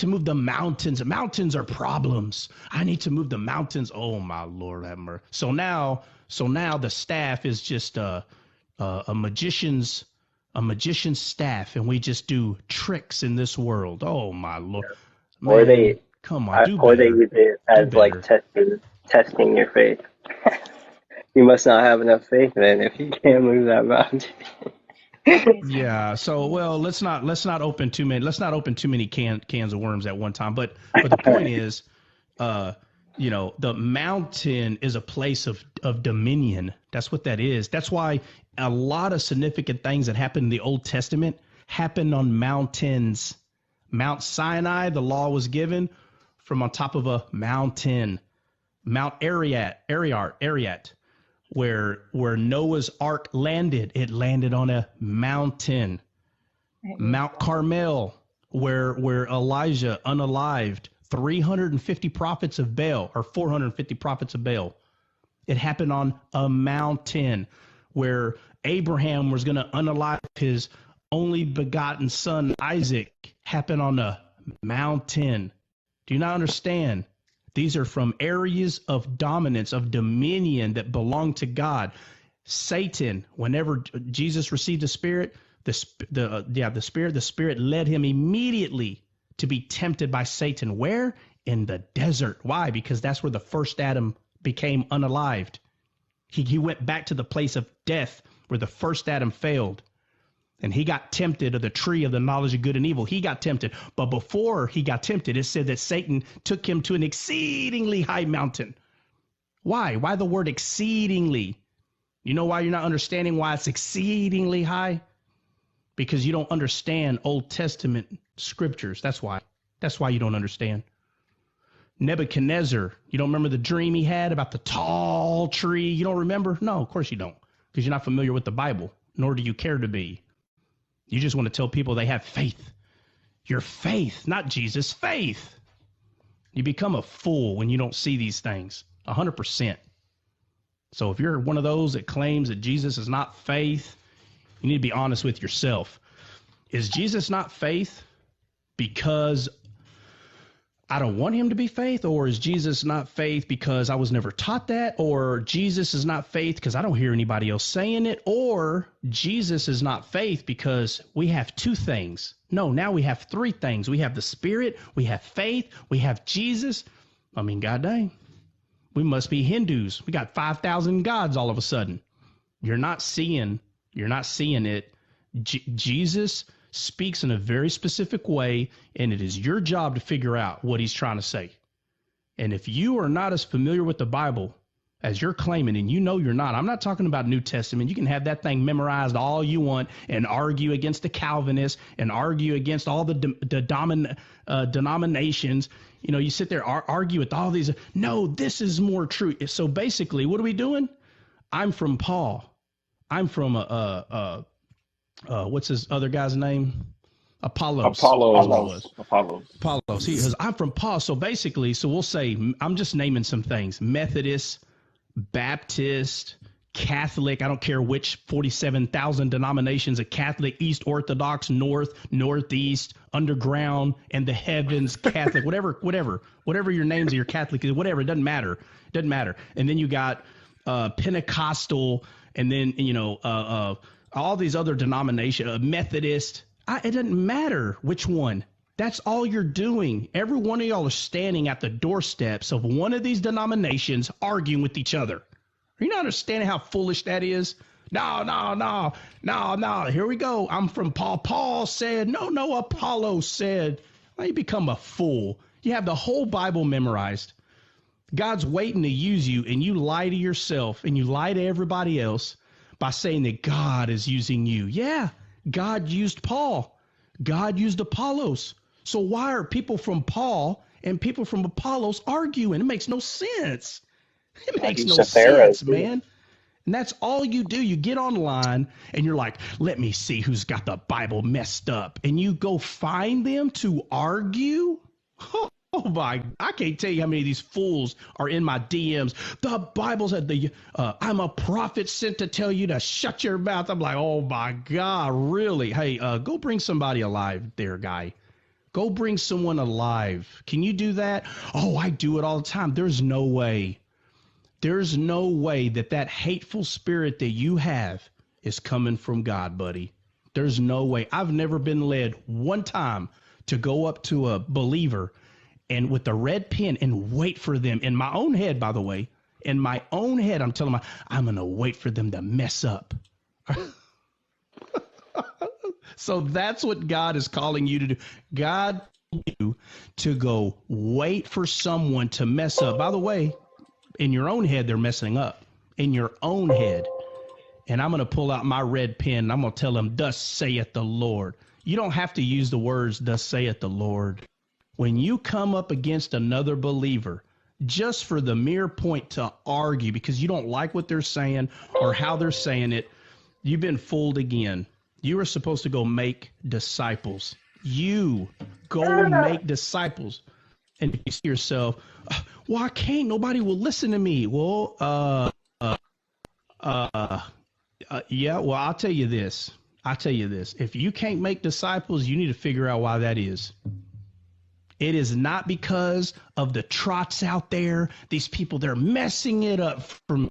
move the mountains. Mountains are problems. I need to move the mountains. Oh my Lord, have mercy. So now the staff is just a magician's staff, and we just do tricks in this world. Oh my Lord, Or man, they, come on, do or they better, use it do as like better. testing your faith. You must not have enough faith then if you can't move that mountain. Yeah. So well, let's not open too many cans of worms at one time. But the point is, the mountain is a place of dominion. That's what that is. That's why a lot of significant things that happen in the Old Testament happen on mountains. Mount Sinai, the law was given from on top of a mountain. Mount Ararat, where Noah's ark landed. It landed on a mountain. Mount Carmel, where Elijah unalived 350 prophets of Baal, or 450 prophets of Baal. It happened on a mountain. Where Abraham was going to unalive his only begotten son Isaac, happened on a mountain. Do you not understand? These are from areas of dominance, of dominion that belong to God. Satan, whenever Jesus received the Spirit, the Spirit led him immediately to be tempted by Satan. Where? In the desert. Why? Because that's where the first Adam became unalived. He went back to the place of death where the first Adam failed. And he got tempted of the tree of the knowledge of good and evil. He got tempted. But before he got tempted, it said that Satan took him to an exceedingly high mountain. Why? Why the word exceedingly? You know why you're not understanding why it's exceedingly high? Because you don't understand Old Testament scriptures. That's why. That's why you don't understand. Nebuchadnezzar, you don't remember the dream he had about the tall tree? You don't remember? No, of course you don't, because you're not familiar with the Bible, nor do you care to be. You just want to tell people they have faith. Your faith, not Jesus, faith. You become a fool when you don't see these things, 100%. So if you're one of those that claims that Jesus is not faith, you need to be honest with yourself. Is Jesus not faith because I don't want him to be faith? Or is Jesus not faith because I was never taught that? Or Jesus is not faith because I don't hear anybody else saying it? Or Jesus is not faith because we have two things? No, now we have three things. We have the Spirit, we have faith, we have Jesus. I mean, God dang, we must be Hindus. We got 5,000 gods all of a sudden. You're not seeing it. Jesus speaks in a very specific way, and it is your job to figure out what he's trying to say. And if you are not as familiar with the Bible as you're claiming, and you know you're not, I'm not talking about New Testament. You can have that thing memorized all you want and argue against the Calvinists and argue against all the denominations. You know, you sit there, argue with all these. No, this is more true. So basically, what are we doing? I'm from Paul. I'm from what's his other guy's name? Apollos. That's what it was. Apollos. He says, I'm from Paul. So basically, we'll say, I'm just naming some things: Methodist, Baptist, Catholic. I don't care which 47,000 denominations of Catholic, East Orthodox, North, Northeast, Underground, and the Heavens, Catholic, whatever your names of your Catholic is, whatever. It doesn't matter. And then you got Pentecostal, and then, all these other denominations, Methodist. It doesn't matter which one. That's all you're doing. Every one of y'all are standing at the doorsteps of one of these denominations arguing with each other. Are you not understanding how foolish that is? No. Here we go. I'm from Paul. Paul said, no, Apollo said. Well, you become a fool. You have the whole Bible memorized. God's waiting to use you, and you lie to yourself and you lie to everybody else by saying that God is using you. Yeah, God used Paul. God used Apollos. So why are people from Paul and people from Apollos arguing? It makes no sense. It makes He's no a pharaoh sense, too. man. And that's all you do. You get online and you're like, let me see who's got the Bible messed up. And you go find them to argue. Oh my, I can't tell you how many of these fools are in my DMs. The Bible said I'm a prophet sent to tell you to shut your mouth. I'm like, oh my God, really? Hey, go bring somebody alive there, guy. Go bring someone alive. Can you do that? Oh, I do it all the time. There's no way. There's no way that hateful spirit that you have is coming from God, buddy. There's no way. I've never been led one time to go up to a believer and with a red pen and wait for them in my own head, by the way, in my own head, I'm telling them, I'm going to wait for them to mess up. So that's what God is calling you to do. God told you to go wait for someone to mess up. By the way, in your own head, they're messing up. In your own head. And I'm going to pull out my red pen and I'm going to tell them, thus saith the Lord. You don't have to use the words, thus saith the Lord. When you come up against another believer, just for the mere point to argue because you don't like what they're saying or how they're saying it, you've been fooled again. You are supposed to go make disciples. You go make disciples. And you see yourself, why can't nobody will listen to me? Well, yeah, well, I'll tell you this. If you can't make disciples, you need to figure out why that is. It is not because of the trots out there. These people, they're messing it up for me.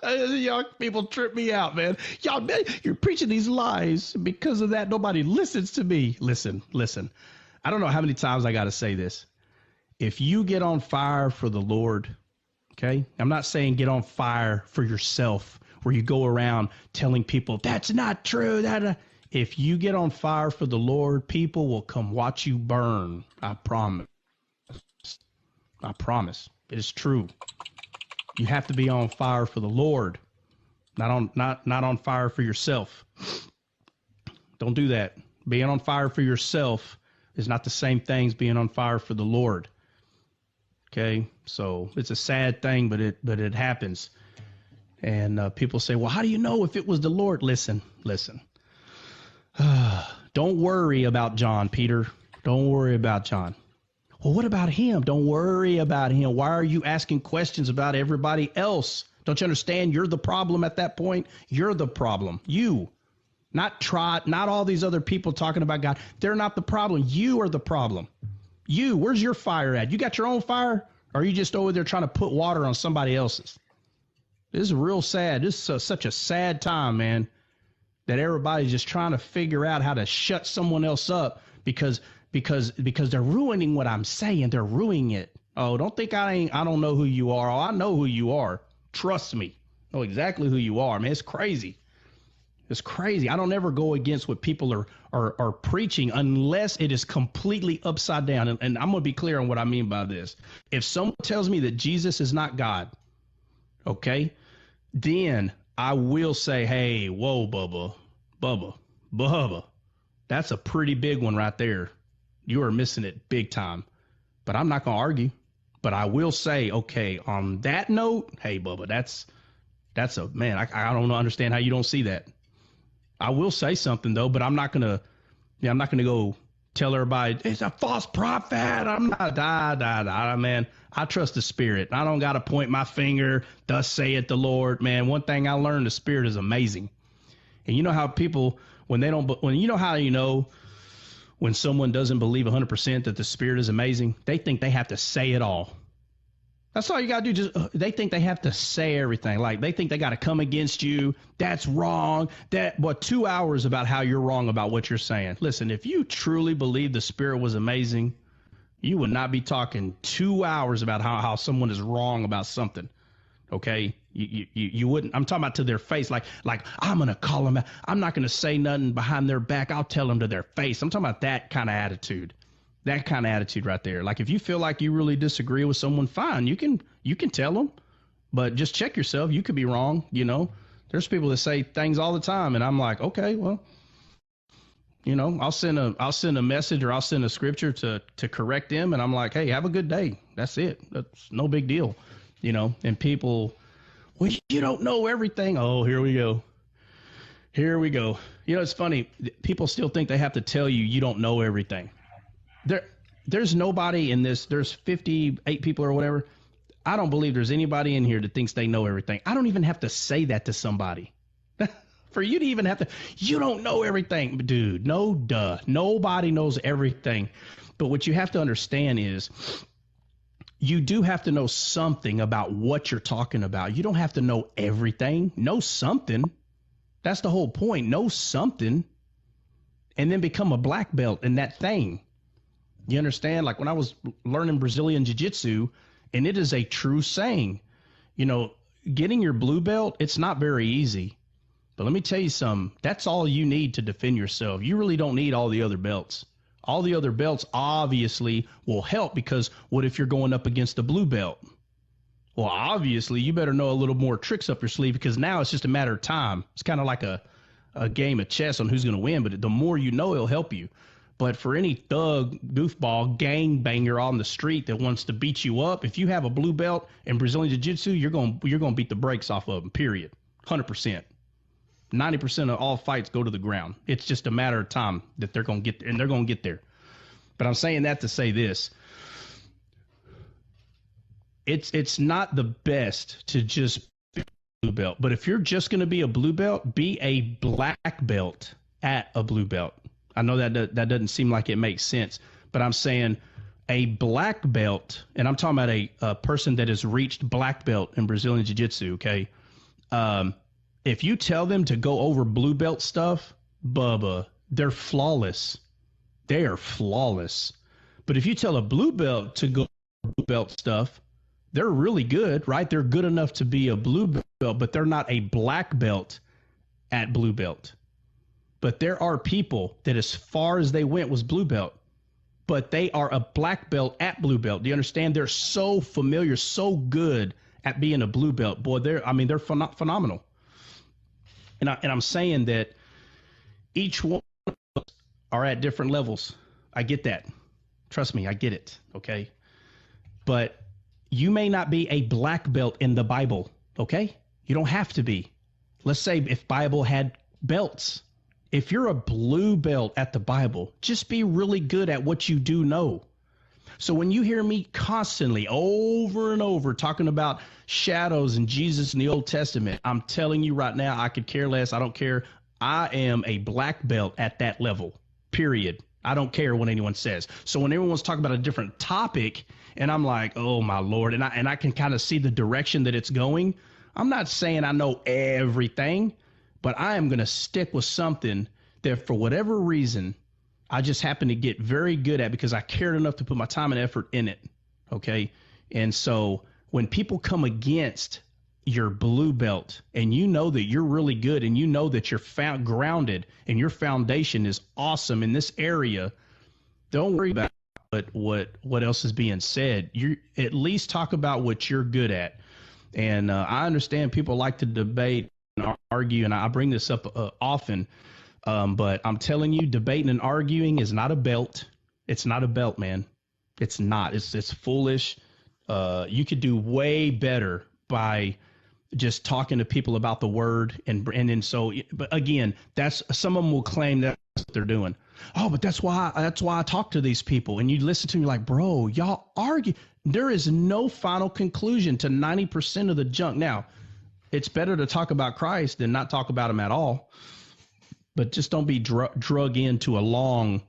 Y'all people trip me out, man. Y'all, you're preaching these lies. Because of that, nobody listens to me. Listen. I don't know how many times I got to say this. If you get on fire for the Lord, okay, I'm not saying get on fire for yourself where you go around telling people that's not true. If you get on fire for the Lord, people will come watch you burn. I promise. It is true. You have to be on fire for the Lord, not on fire for yourself. Don't do that. Being on fire for yourself is not the same thing as being on fire for the Lord. Okay, so it's a sad thing, but it happens. And people say, well, how do you know if it was the Lord? Listen. Don't worry about John, Peter. Don't worry about John. Well, what about him? Don't worry about him. Why are you asking questions about everybody else? Don't you understand? You're the problem at that point. You're the problem. You, not Trot, not all these other people talking about God. They're not the problem. You are the problem. You, where's your fire at? You got your own fire? Or are you just over there trying to put water on somebody else's? This is real sad. This is such a sad time, man, that everybody's just trying to figure out how to shut someone else up because they're ruining what I'm saying. They're ruining it. Oh, don't think I don't know who you are. Oh, I know who you are. Trust me. I know exactly who you are, man. It's crazy. It's crazy. I don't ever go against what people are preaching unless it is completely upside down. And I'm going to be clear on what I mean by this. If someone tells me that Jesus is not God, okay, then I will say, hey, whoa, Bubba, that's a pretty big one right there. You are missing it big time. But I'm not going to argue. But I will say, okay, on that note, hey, Bubba, that's a, man, I don't understand how you don't see that. I will say something though, but I'm not gonna go tell everybody it's a false prophet. I'm not, man. I trust the Spirit. I don't gotta point my finger. Thus saith the Lord, man. One thing I learned: the Spirit is amazing. And you know how people when someone doesn't believe 100% that the Spirit is amazing, they think they have to say it all. That's all you got to do. They think they have to say everything. Like they think they got to come against you. That's wrong. 2 hours about how you're wrong about what you're saying. Listen, if you truly believe the Spirit was amazing, you would not be talking 2 hours about how someone is wrong about something. Okay? You wouldn't. I'm talking about to their face. Like I'm going to call them out. I'm not going to say nothing behind their back. I'll tell them to their face. I'm talking about that kind of attitude. That kind of attitude right there. Like if you feel like you really disagree with someone, fine, you can tell them, but just check yourself. You could be wrong. There's people that say things all the time, and I'm like, okay, well, I'll send a message or I'll send a scripture to correct them, and I'm like, hey, have a good day. That's it. That's no big deal. And people, well, you don't know everything. Oh, here we go. Here we go. It's funny. People still think they have to tell you don't know everything. There's nobody in this. There's 58 people or whatever. I don't believe there's anybody in here that thinks they know everything. I don't even have to say that to somebody. For you to even have to, you don't know everything. Dude, no duh. Nobody knows everything. But what you have to understand is you do have to know something about what you're talking about. You don't have to know everything. Know something. That's the whole point. Know something and then become a black belt in that thing. You understand? Like when I was learning Brazilian Jiu-Jitsu, and it is a true saying, getting your blue belt, it's not very easy. But let me tell you something. That's all you need to defend yourself. You really don't need all the other belts. All the other belts obviously will help because what if you're going up against a blue belt? Well, obviously, you better know a little more tricks up your sleeve because now it's just a matter of time. It's kind of like a game of chess on who's going to win, but the more you know, it'll help you. But for any thug, goofball, gangbanger on the street that wants to beat you up, if you have a blue belt in Brazilian Jiu-Jitsu, you're going to beat the brakes off of them, period. 100%. 90% of all fights go to the ground. It's just a matter of time that they're going to get there, and they're going to get there. But I'm saying that to say this. It's not the best to just be a blue belt. But if you're just going to be a blue belt, be a black belt at a blue belt. I know that doesn't seem like it makes sense, but I'm saying a black belt, and I'm talking about a person that has reached black belt in Brazilian Jiu-Jitsu, okay? If you tell them to go over blue belt stuff, Bubba, they're flawless. They are flawless. But if you tell a blue belt to go over blue belt stuff, they're really good, right? They're good enough to be a blue belt, but they're not a black belt at blue belt. But there are people that as far as they went was blue belt, but they are a black belt at blue belt. Do you understand? They're so familiar, so good at being a blue belt. Boy, they're phenomenal. And I'm saying that each one of us are at different levels. I get that. Trust me, I get it, okay? But you may not be a black belt in the Bible, okay? You don't have to be. Let's say if Bible had belts. If you're a blue belt at the Bible, just be really good at what you do know. So when you hear me constantly over and over talking about shadows and Jesus in the Old Testament, I'm telling you right now, I could care less. I don't care. I am a black belt at that level, period. I don't care what anyone says. So when everyone's talking about a different topic and I'm like, oh, my Lord, and I can kind of see the direction that it's going, I'm not saying I know everything, but I am going to stick with something that for whatever reason, I just happen to get very good at because I cared enough to put my time and effort in it. Okay. And so when people come against your blue belt and you know that you're really good and you know that you're grounded and your foundation is awesome in this area, don't worry about what else is being said. You at least talk about what you're good at. And I understand people like to debate and argue, and I bring this up often. But I'm telling you, debating and arguing is not a belt. It's not a belt, man. It's not. It's foolish. You could do way better by just talking to people about the word and so. But again, that's some of them will claim that's what they're doing. Oh, but that's why I talk to these people. And you listen to me like, bro, y'all argue. There is no final conclusion to 90% of the junk. Now, it's better to talk about Christ than not talk about him at all. But just don't be drug into a long,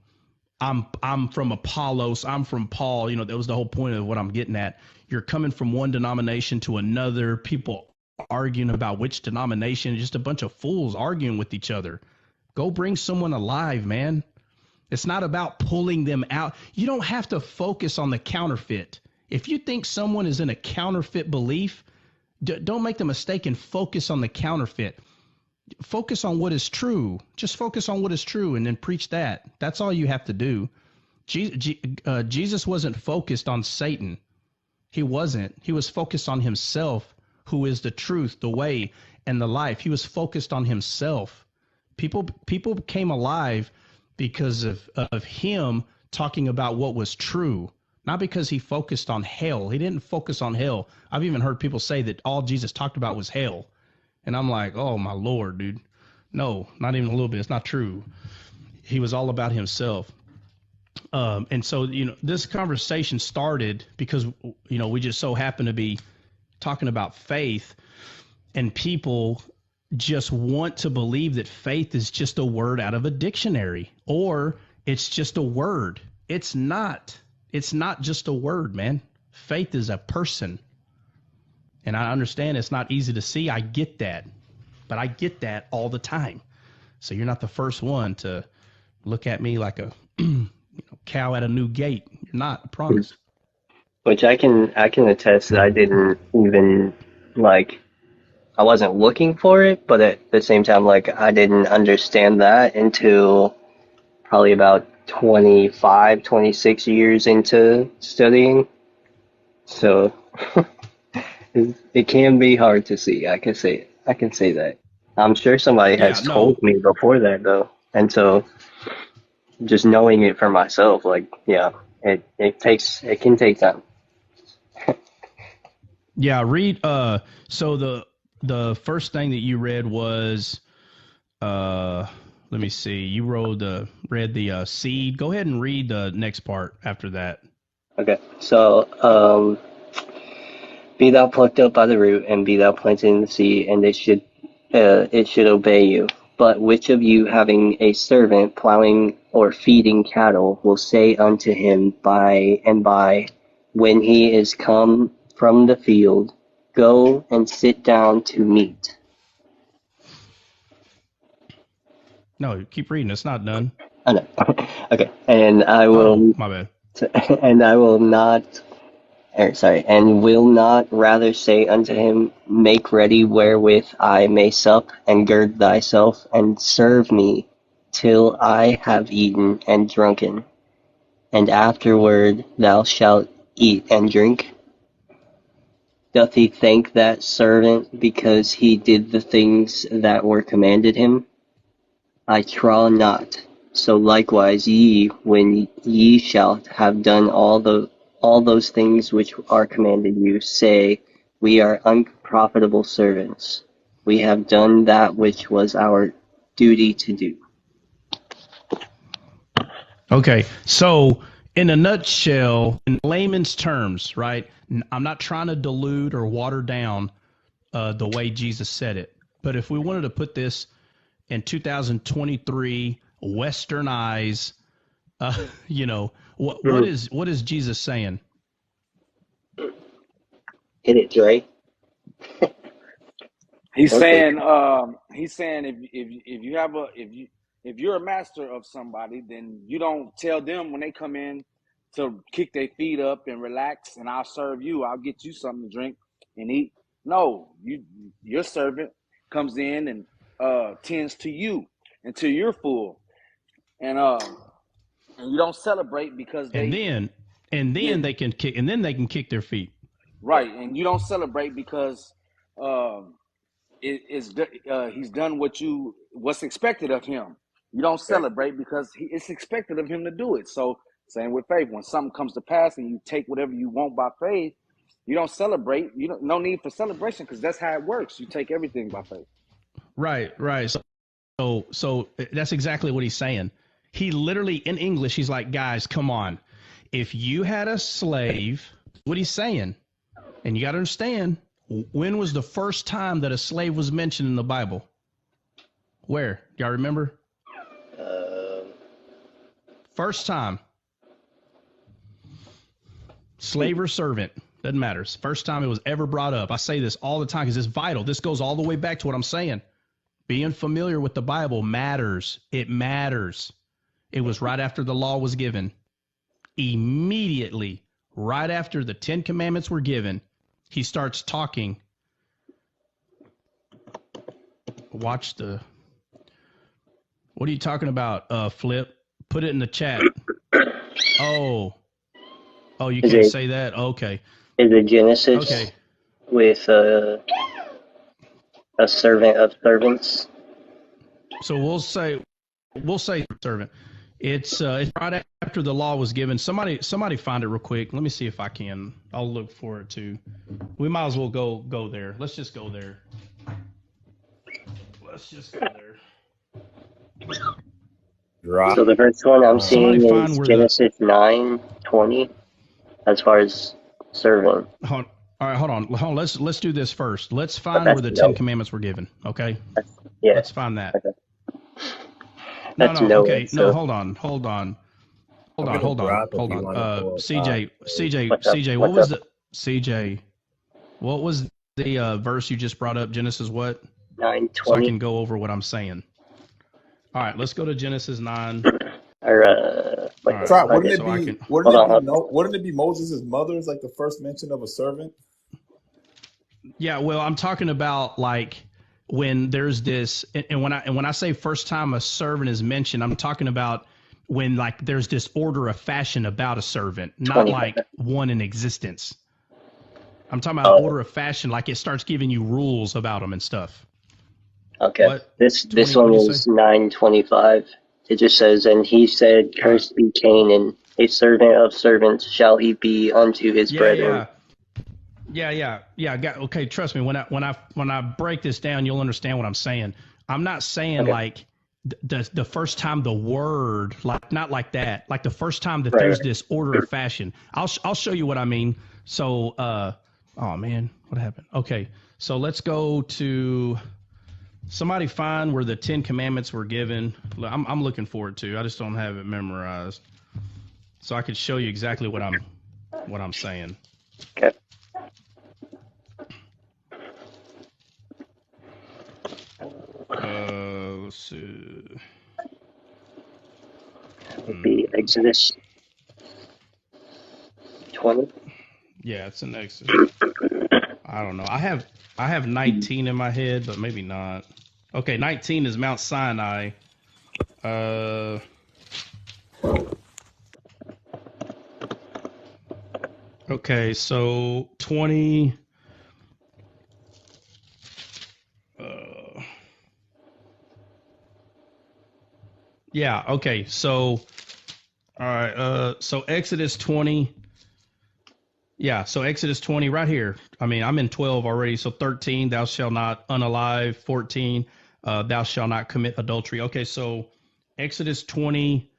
I'm from Apollos, I'm from Paul. That was the whole point of what I'm getting at. You're coming from one denomination to another, people arguing about which denomination, just a bunch of fools arguing with each other. Go bring someone alive, man. It's not about pulling them out. You don't have to focus on the counterfeit. If you think someone is in a counterfeit belief, don't make the mistake and focus on the counterfeit. Focus on what is true. Just focus on what is true and then preach that. That's all you have to do. Jesus wasn't focused on Satan. He wasn't. He was focused on himself, who is the truth, the way, and the life. He was focused on himself. People came alive because of him talking about what was true, not because he focused on hell. He didn't focus on hell. I've even heard people say that all Jesus talked about was hell. And I'm like, oh, my Lord, dude. No, not even a little bit. It's not true. He was all about himself. And so, this conversation started because, we just so happen to be talking about faith, and people just want to believe that faith is just a word out of a dictionary, or it's just a word. It's not. It's not just a word, man. Faith is a person. And I understand it's not easy to see. I get that. But I get that all the time. So you're not the first one to look at me like a cow at a new gate. You're not, I promise. Which I can attest that I didn't even like I wasn't looking for it, but at the same time like I didn't understand that until probably about 25, 26 years into studying. So it can be hard to see. I can say that. I'm sure somebody Yeah, has no. told me before that though. And so just knowing it for myself, like yeah, it can take time. Yeah, read so the first thing that you read was let me see. You read the seed. Go ahead and read the next part after that. Okay. So be thou plucked up by the root, and be thou planted in the sea, and it should obey you. But which of you, having a servant plowing or feeding cattle, will say unto him by and by, when he is come from the field, go and sit down to meat? No, keep reading. It's not done. Oh no. Okay. And I Oh, will, my bad. and I will not and will not rather say unto him, make ready wherewith I may sup, and gird thyself, and serve me, till I have eaten and drunken, and afterward thou shalt eat and drink? Doth he thank that servant because he did the things that were commanded him? I trow not. So likewise ye, when ye shall have done all those things which are commanded you, say, we are unprofitable servants. We have done that which was our duty to do. Okay, so in a nutshell, in layman's terms, right? I'm not trying to dilute or water down the way Jesus said it, but if we wanted to put this in 2023 Western eyes, what is Jesus saying? Hit it, Dre. Okay. He's saying if you have a if you're a master of somebody, then you don't tell them when they come in to kick their feet up and relax, and I'll serve you. I'll get you something to drink and eat. No, your servant comes in and tends to you until you're full, and and you don't celebrate because And they then and then did they can kick and then they can kick their feet. right, and you don't celebrate because um he's done what's expected of him. You don't celebrate because it's expected of him to do it. So same with faith. When something comes to pass and you take whatever you want by faith, you don't celebrate. You don't no need for celebration because that's how it works. You take everything by faith. Right. So that's exactly what he's saying. He literally in English, he's like, guys, come on. If you had a slave, what he's saying, and you got to understand, when was the first time that a slave was mentioned in the Bible? Where? Y'all remember? Uh, First time. Slave or servant. Doesn't matter. It's the first time it was ever brought up. I say this all the time because it's vital. This goes all the way back to what I'm saying. Being familiar with the Bible matters. It matters. It was right after the law was given. Immediately, right after the 10 Commandments were given, he starts talking. Watch the. What are you talking about, Flip? Put it in the chat. Oh, you is can't it say that? Okay. is it Genesis Okay. with a servant of servants? So we'll say servant. It's right after the law was given. Somebody find it real quick. Let me see if I can. I'll look for it too. We might as well go there. Let's just go there. Let's just go there. So the first one I'm Somebody seeing find is where the Genesis 9:20 as far as serving. all right, hold on. Let's do this first. Let's But find where that's the Ten no. Commandments were given. Okay, Yeah, let's find that. okay. No, That's no, Noah. okay, no, So hold on. CJ, what's up? what What's was up? the CJ? What was the verse you just brought up? Genesis what? So I 9:20 can go over what I'm saying. All right, let's go to Genesis 9. or All wait, right, Trot, okay. so I can. Hold on. wouldn't it be Moses' mother is like the first mention of a servant? Yeah, well, I'm talking about like when there's this, and when I say first time a servant is mentioned, I'm talking about when like there's this order of fashion about a servant, not 20. like one in existence. I'm talking about Oh, order of fashion, like it starts giving you rules about them and stuff. okay. What This 20? one What'd you say? is 9:25. It just says, and he said, All right. "Cursed be Canaan, a servant of servants shall he be unto his Yeah, brethren." Okay, trust me. When I break this down, you'll understand what I'm saying. I'm not saying Okay, like the first time the word, like not like that, like the first time that right, there's right. this order of fashion. I'll show you what I mean. So oh man, what happened? Okay, so let's go to somebody find where the Ten Commandments were given. I'm looking forward to. I just don't have it memorized, so I could show you exactly what I'm saying. Okay. Let's see. Would be Exodus 20. Yeah, it's an Exodus. I don't know. I have 19 in my head, but maybe not. Okay, 19 is Mount Sinai. Uh, okay, so 20. Yeah. Okay. So all right. So Exodus 20. Yeah. So Exodus 20 right here. I mean, I'm in 12 already. So 13, thou shalt not unalive. 14, thou shalt not commit adultery. Okay. So Exodus 20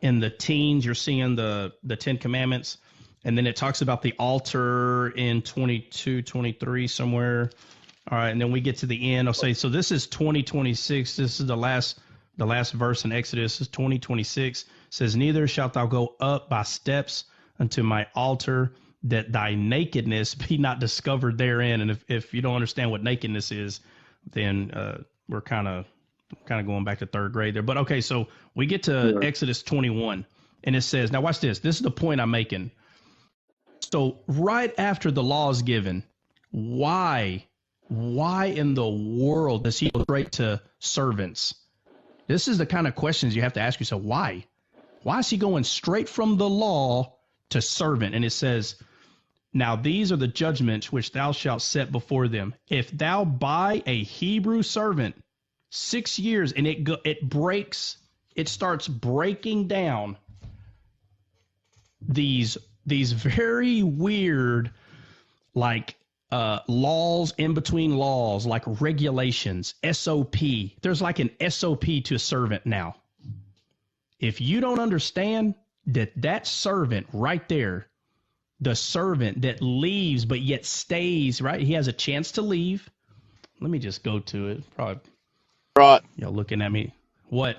in the teens, you're seeing the Ten Commandments. And then it talks about the altar in 22, 23 somewhere. All right. And then we get to the end. I'll say, so this is 2026. This is the last verse in Exodus is 2026. Says, neither shalt thou go up by steps unto my altar, that thy nakedness be not discovered therein. And if you don't understand what nakedness is, then we're kind of going back to third grade there. But okay, so we get to Exodus 21, and it says, now watch this. This is the point I'm making. So right after the law is given, why in the world does he go straight to servants? This is the kind of questions you have to ask yourself. Why? Why is he going straight from the law to servant? And it says, now these are the judgments which thou shalt set before them. If thou buy a Hebrew servant 6 years, and it starts breaking down these very weird, like laws in between laws, like regulations, SOP. There's like an SOP to a servant now. If you don't understand that servant right there, the servant that leaves but yet stays, right? He has a chance to leave. Let me just go to it. Probably Right. y'all looking at me. What?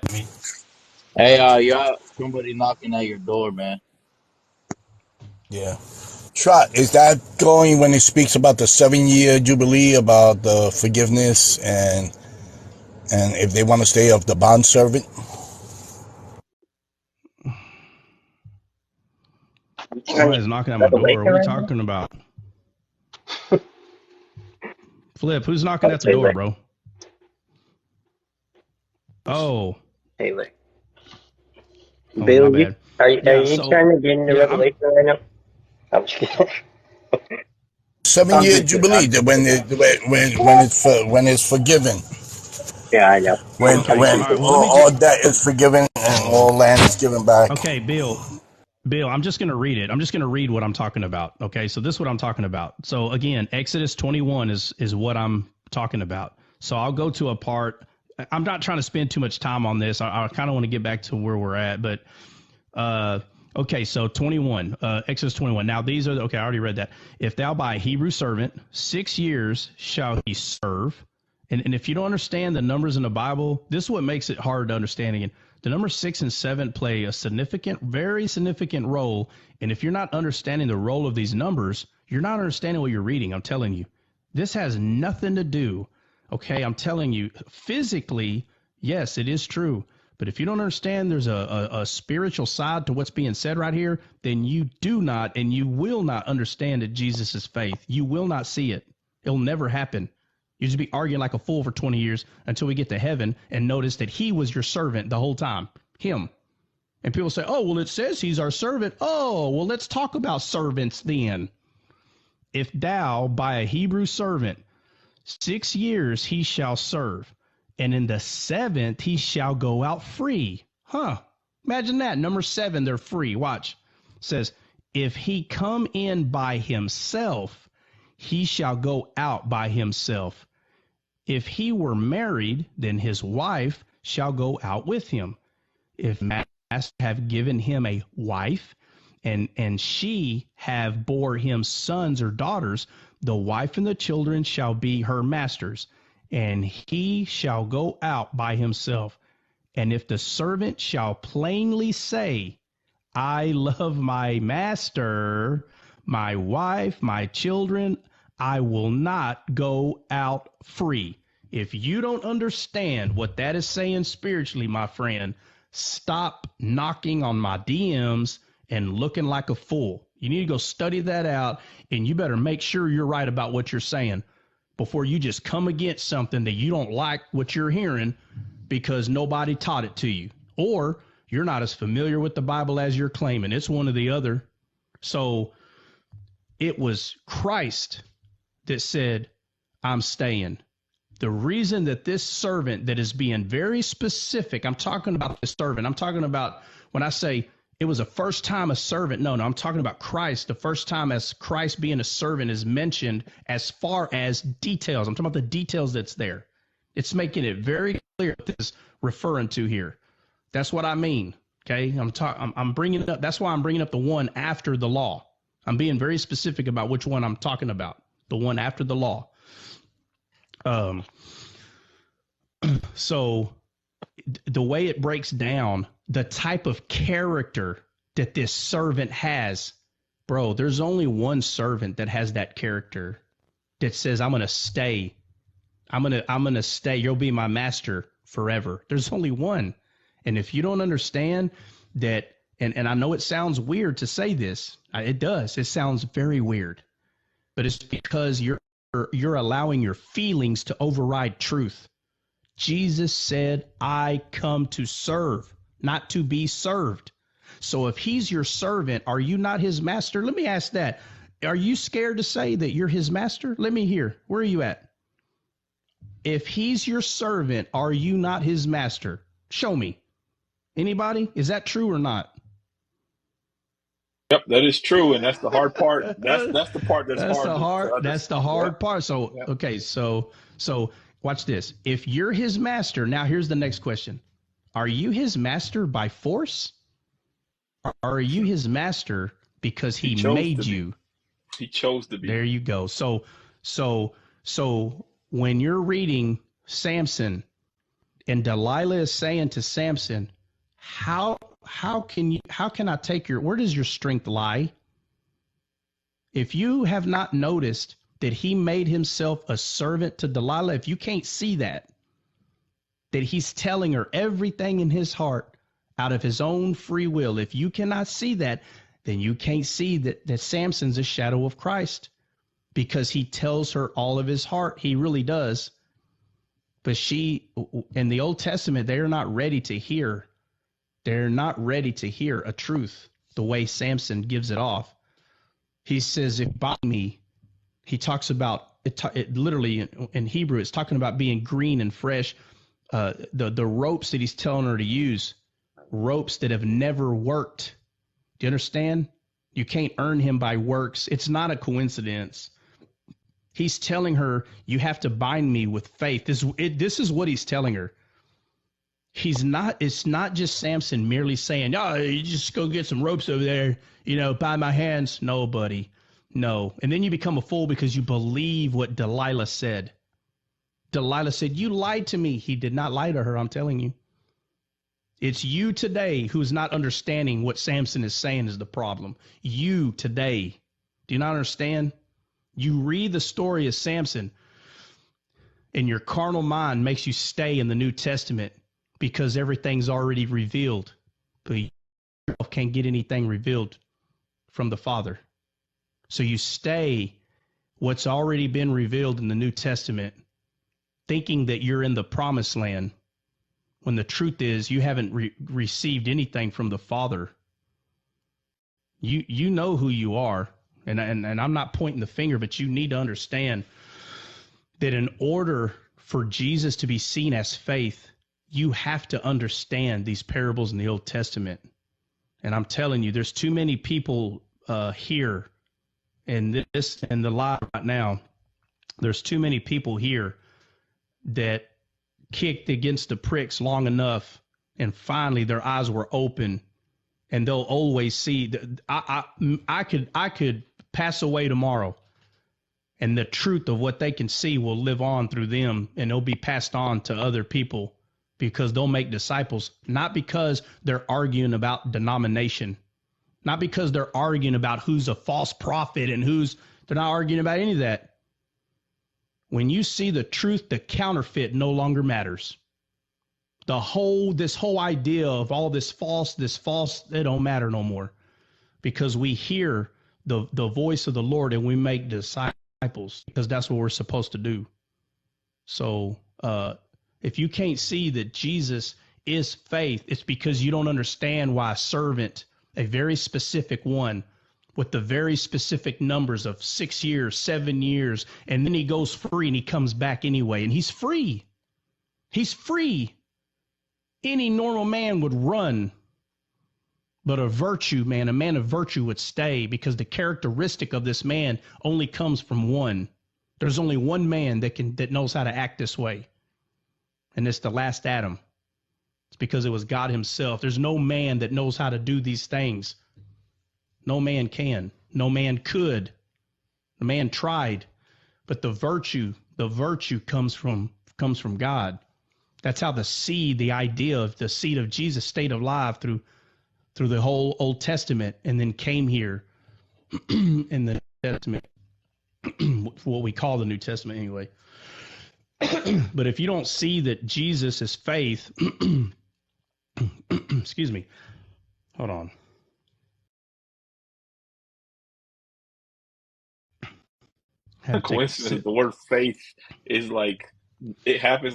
Hey, you got somebody knocking at your door, man. Yeah. Trot, is that going when it speaks about the 7-year jubilee, about the forgiveness and if they want to stay of the bond servant? You turn Somebody's knocking at my door. What Revelation are you right now? talking about? Flip, who's knocking Oh, at the door, Taylor. bro? Oh, Taylor. oh, my Bill, bad. are Yeah, you so trying to get into yeah, I'm Revelation right now? I'm just kidding. 7-year jubilee, that when it's forgiven, Yeah, I know. when okay. I'm All teasing. right. Well, let me all just debt is forgiven, and all land is given back. Okay, Bill, I'm just going to read it. I'm just going to read what I'm talking about. Okay, so this is what I'm talking about. So again, Exodus 21 is what I'm talking about. So I'll go to a part. I'm not trying to spend too much time on this. I kind of want to get back to where we're at, but okay, so 21, Exodus 21. Now these are okay. I already read that. If thou buy a Hebrew servant, 6 years shall he serve. And if you don't understand the numbers in the Bible, this is what makes it hard to understand again. The numbers 6 and 7 play a significant, very significant role. And if you're not understanding the role of these numbers, you're not understanding what you're reading. I'm telling you, this has nothing to do. Okay, I'm telling you, physically, yes, it is true. But if you don't understand there's a spiritual side to what's being said right here, then you do not and you will not understand that Jesus is faith. You will not see it. It'll never happen. You just be arguing like a fool for 20 years until we get to heaven and notice that he was your servant the whole time. Him. And people say, oh, well, it says he's our servant. Oh, well, let's talk about servants then. If thou buy a Hebrew servant, 6 years he shall serve, and in the 7th he shall go out free. Huh. Imagine that. Number 7, they're free. Watch. It says, if he come in by himself, he shall go out by himself. If he were married, then his wife shall go out with him. If master have given him a wife, and she have bore him sons or daughters, the wife and the children shall be her masters, and he shall go out by himself. And if the servant shall plainly say, I love my master, my wife, my children, I will not go out free. If you don't understand what that is saying spiritually, my friend, stop knocking on my DMs and looking like a fool. You need to go study that out, and you better make sure you're right about what you're saying before you just come against something that you don't like what you're hearing because nobody taught it to you, or you're not as familiar with the Bible as you're claiming. It's one or the other. So it was Christ that said, I'm staying. The reason that this servant that is being very specific, I'm talking about the servant. I'm talking about when I say it was the first time a servant. No, I'm talking about Christ. The first time as Christ being a servant is mentioned as far as details. I'm talking about the details that's there. It's making it very clear what this is referring to here. That's what I mean. Okay. I'm bringing it up. That's why I'm bringing up the one after the law. I'm being very specific about which one I'm talking about. The one after the law. So the way it breaks down, the type of character that this servant has, bro, there's only one servant that has that character that says, I'm going to stay. I'm going to stay. You'll be my master forever. There's only one. And if you don't understand that, and I know it sounds weird to say this, it does. It sounds very weird, but it's because you're allowing your feelings to override truth. Jesus said, I come to serve, not to be served. So if he's your servant, are you not his master? Let me ask that. Are you scared to say that you're his master? Let me hear. Where are you at? If he's your servant, are you not his master? Show me. Anybody? Is that true or not? Yep, that is true, and that's the hard part. That's the part that's That's hard the hard. to That's the understand. hard Yep, part. So yep. okay. So watch this. If you're his master, now here's the next question: are you his master by force, or are you his master because He he chose to made be. you? He chose to be. There you go. So when you're reading Samson, and Delilah is saying to Samson, how can I take where does your strength lie? If you have not noticed that he made himself a servant to Delilah, if you can't see that he's telling her everything in his heart out of his own free will, if you cannot see that, then you can't see that Samson's a shadow of Christ, because he tells her all of his heart. He really does. But in the Old Testament, they're not ready to hear. They're not ready to hear a truth the way Samson gives it off. He says, if by me, he talks about it literally in Hebrew, it's talking about being green and fresh. The ropes that he's telling her to use ropes that have never worked. Do you understand? You can't earn him by works. It's not a coincidence. He's telling her, you have to bind me with faith. This is what he's telling her. It's not just Samson merely saying, oh, you just go get some ropes over there, by my hands. No, buddy. No. And then you become a fool because you believe what Delilah said. Delilah said, you lied to me. He did not lie to her, I'm telling you. It's you today who's not understanding what Samson is saying is the problem. You today. Do you not understand? You read the story of Samson, and your carnal mind makes you stay in the New Testament because everything's already revealed. But you can't get anything revealed from the Father. So you stay what's already been revealed in the New Testament, thinking that you're in the promised land, when the truth is you haven't received anything from the Father. You know who you are, and I'm not pointing the finger, but you need to understand that in order for Jesus to be seen as faith, you have to understand these parables in the Old Testament. And I'm telling you, there's too many people here in this and the live right now. There's too many people here that kicked against the pricks long enough, and finally their eyes were open, and they'll always see that I could pass away tomorrow, and the truth of what they can see will live on through them, and it'll be passed on to other people, because they'll make disciples, not because they're arguing about denomination, not because they're arguing about who's a false prophet and they're not arguing about any of that. When you see the truth, the counterfeit no longer matters. This whole idea of all this false, it don't matter no more, because we hear the voice of the Lord and we make disciples, because that's what we're supposed to do. So if you can't see that Jesus is faith, it's because you don't understand why a servant, a very specific one, with the very specific numbers of 6 years, 7 years, and then he goes free and he comes back anyway, and he's free. He's free. Any normal man would run, but a man of virtue would stay, because the characteristic of this man only comes from one. There's only one man that knows how to act this way, and it's the last Adam. It's because it was God himself. There's no man that knows how to do these things. No man can. No man could. The man tried, but the virtue comes from God. That's how the idea of the seed of Jesus stayed alive through the whole Old Testament, and then came here in the New Testament, what we call the New Testament anyway. But if you don't see that Jesus is faith, excuse me, hold on. A coincidence. The word faith is it happens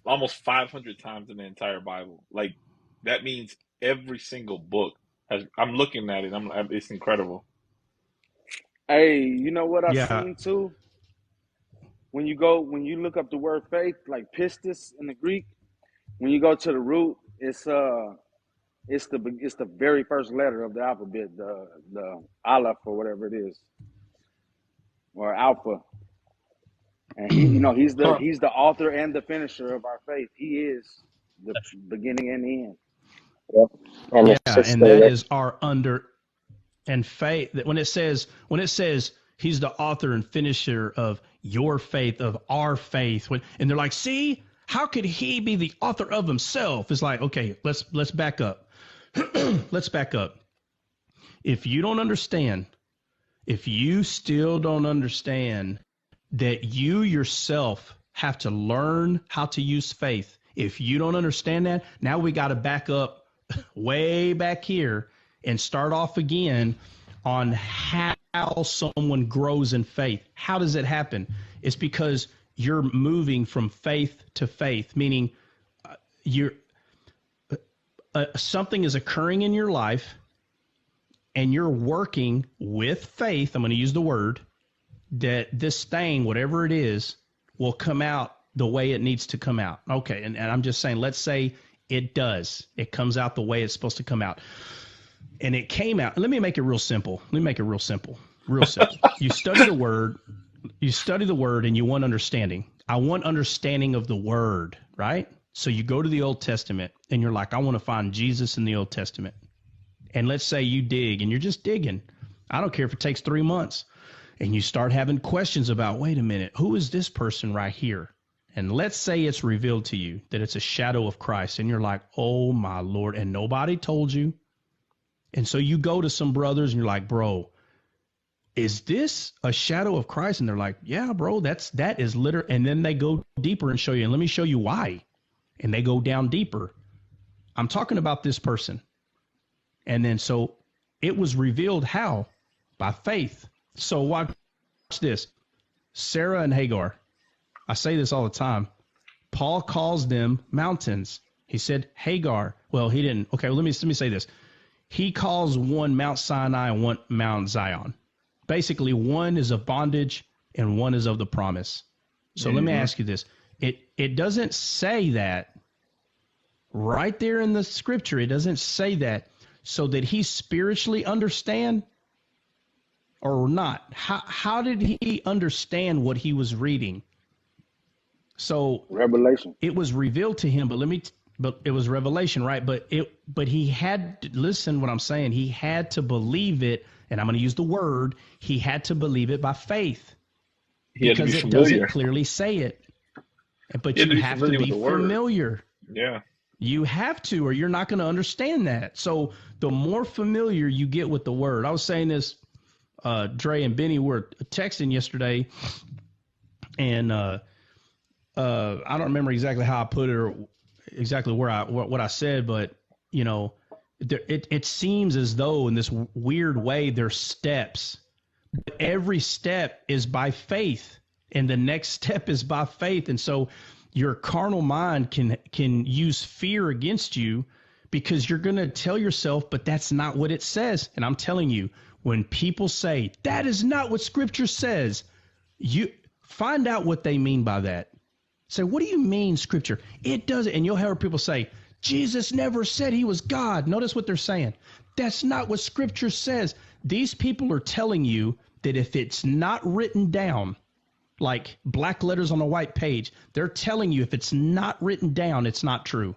almost 500 times in the entire Bible. Like, that means every single book has. I'm looking at it. It's incredible. Hey, you know what I Yeah. seen too? When you look up the word faith, like pistis in the Greek, when you go to the root, it's the very first letter of the alphabet, the aleph or whatever it is, or alpha. And he's the author and the finisher of our faith. He is the beginning and the end. Yep. And Yeah, it's just and that is our and faith. That when it says he's the author and finisher of your faith, of our faith, and they're like, see, how could he be the author of himself? It's like, okay, let's back up. Let's back up. If you still don't understand that you yourself have to learn how to use faith, if you don't understand that, now we got to back up way back here and start off again on how someone grows in faith. How does it happen? It's because you're moving from faith to faith, meaning something is occurring in your life, and you're working with faith. I'm going to use the word that this thing, whatever it is, will come out the way it needs to come out. Okay, and I'm just saying, let's say It does. It comes out the way it's supposed to come out. And it came out. Let me make it real simple. Real simple. You study the word. And you want understanding. I want understanding of the word, right? So you go to the Old Testament and you're like, I want to find Jesus in the Old Testament. And let's say you dig and you're just digging. I don't care if it takes 3 months. And you start having questions about, wait a minute, who is this person right here? And let's say it's revealed to you that it's a shadow of Christ. And you're like, oh, my Lord. And nobody told you. And so you go to some brothers and you're like, bro, is this a shadow of Christ? And they're like, yeah, bro, that is literal. And then they go deeper and show you. And let me show you why. And they go down deeper. I'm talking about this person. And then so it was revealed how? By faith. So watch this. Sarah and Hagar. I say this all the time. Paul calls them mountains. He said Hagar. Well, he didn't. Okay, well, let me say this. He calls one Mount Sinai and one Mount Zion. Basically, one is of bondage and one is of the promise. So let me ask you this. It doesn't say that right there in the scripture. It doesn't say that so that he spiritually understand or not. How did he understand what he was reading? So Revelation. it was revealed to him, but it was revelation, right? But he had to listen what I'm saying. He had to believe it, and I'm going to use the word. He had to believe it by faith because it doesn't clearly say it. But you have to be familiar. Yeah. You have to, or you're not going to understand that. So the more familiar you get with the word, I was saying this, Dre and Benny were texting yesterday, and I don't remember exactly how I put it or exactly what I said, but you know, it seems as though in this weird way there's steps. But every step is by faith, and the next step is by faith, and so your carnal mind can use fear against you because you're going to tell yourself, but that's not what it says. And I'm telling you, when people say that is not what Scripture says, you find out what they mean by that. Say, what do you mean, Scripture? It doesn't. And you'll hear people say, Jesus never said he was God. Notice what they're saying. That's not what Scripture says. These people are telling you that if it's not written down, like black letters on a white page, they're telling you if it's not written down, it's not true.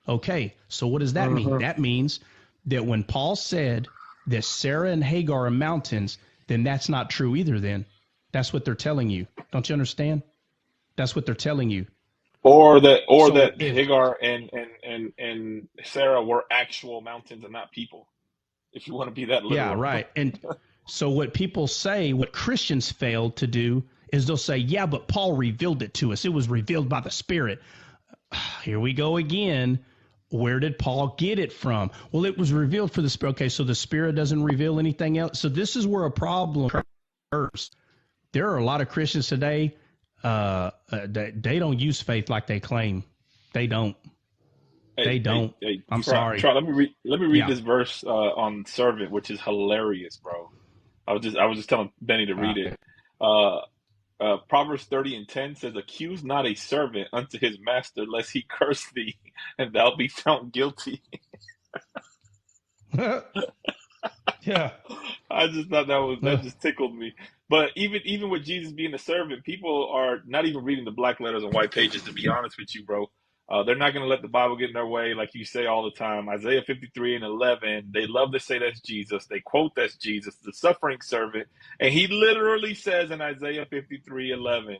Okay, so what does that mean? That means that when Paul said that Sarah and Hagar are mountains, then that's not true either then. That's what they're telling you. Don't you understand? That's what they're telling you. Or that Hagar and Sarah were actual mountains and not people. If you want to be that literal. Yeah, right. And so what people say, what Christians fail to do is they'll say, yeah, but Paul revealed it to us. It was revealed by the Spirit. Here we go again. Where did Paul get it from? Well, it was revealed for the Spirit. Okay, so the Spirit doesn't reveal anything else. So this is where a problem occurs. There are a lot of Christians today, they don't use faith like they claim. They don't. They don't. I'm sorry. Let me read this verse on servant, which is hilarious, bro. I was just telling Benny to read it. Proverbs 30:10 says, accuse not a servant unto his master, lest he curse thee, and thou be found guilty. Yeah. I just thought that just tickled me. But even with Jesus being a servant, people are not even reading the black letters and white pages, to be honest with you, bro. They're not going to let the Bible get in their way, like you say all the time. Isaiah 53:11, they love to say that's Jesus. They quote that's Jesus, the suffering servant. And he literally says in Isaiah 53:11,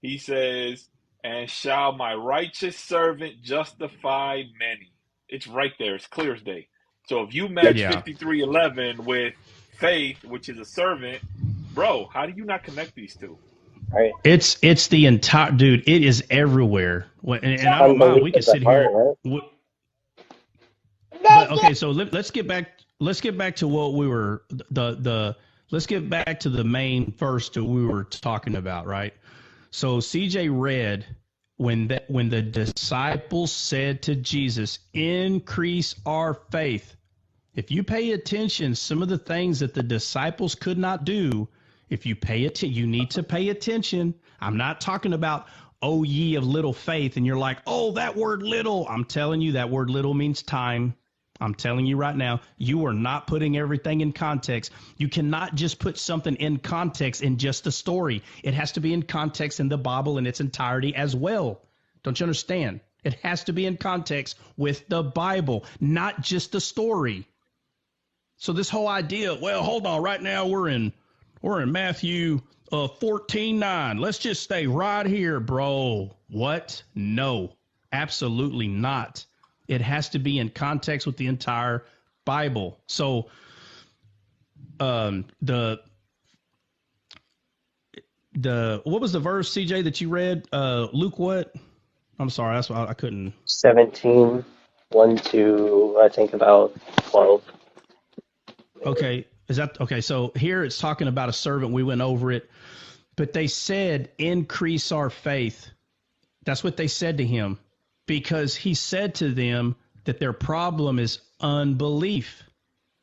he says, and shall my righteous servant justify many? It's right there. It's clear as day. So if you match 53:11 with faith, which is a servant, bro, how do you not connect these two? Right. It's the entire dude. It is everywhere. And I don't mind. We can sit here. Right? But, okay, so let's get back. Let's get back to what we were Let's get back to the main verse that we were talking about, right? So CJ read when the disciples said to Jesus, "Increase our faith." If you pay attention, some of the things that the disciples could not do. If you pay attention, you need to pay attention. I'm not talking about, "Oh, ye of little faith," and you're like, "Oh, that word little." I'm telling you, that word little means time. I'm telling you right now, you are not putting everything in context. You cannot just put something in context in just a story. It has to be in context in the Bible in its entirety as well. Don't you understand? It has to be in context with the Bible, not just the story. So this whole idea, well, hold on, right now we're in Matthew 14:9. Let's just stay right here, bro. What? No, absolutely not. It has to be in context with the entire Bible. So the what was the verse, CJ, that you read? Luke what? I'm sorry, that's why I couldn't. 17, 1 to I think about 12. Okay, is that okay? So here it's talking about a servant. We went over it, but they said, "Increase our faith." That's what they said to him, because he said to them that their problem is unbelief.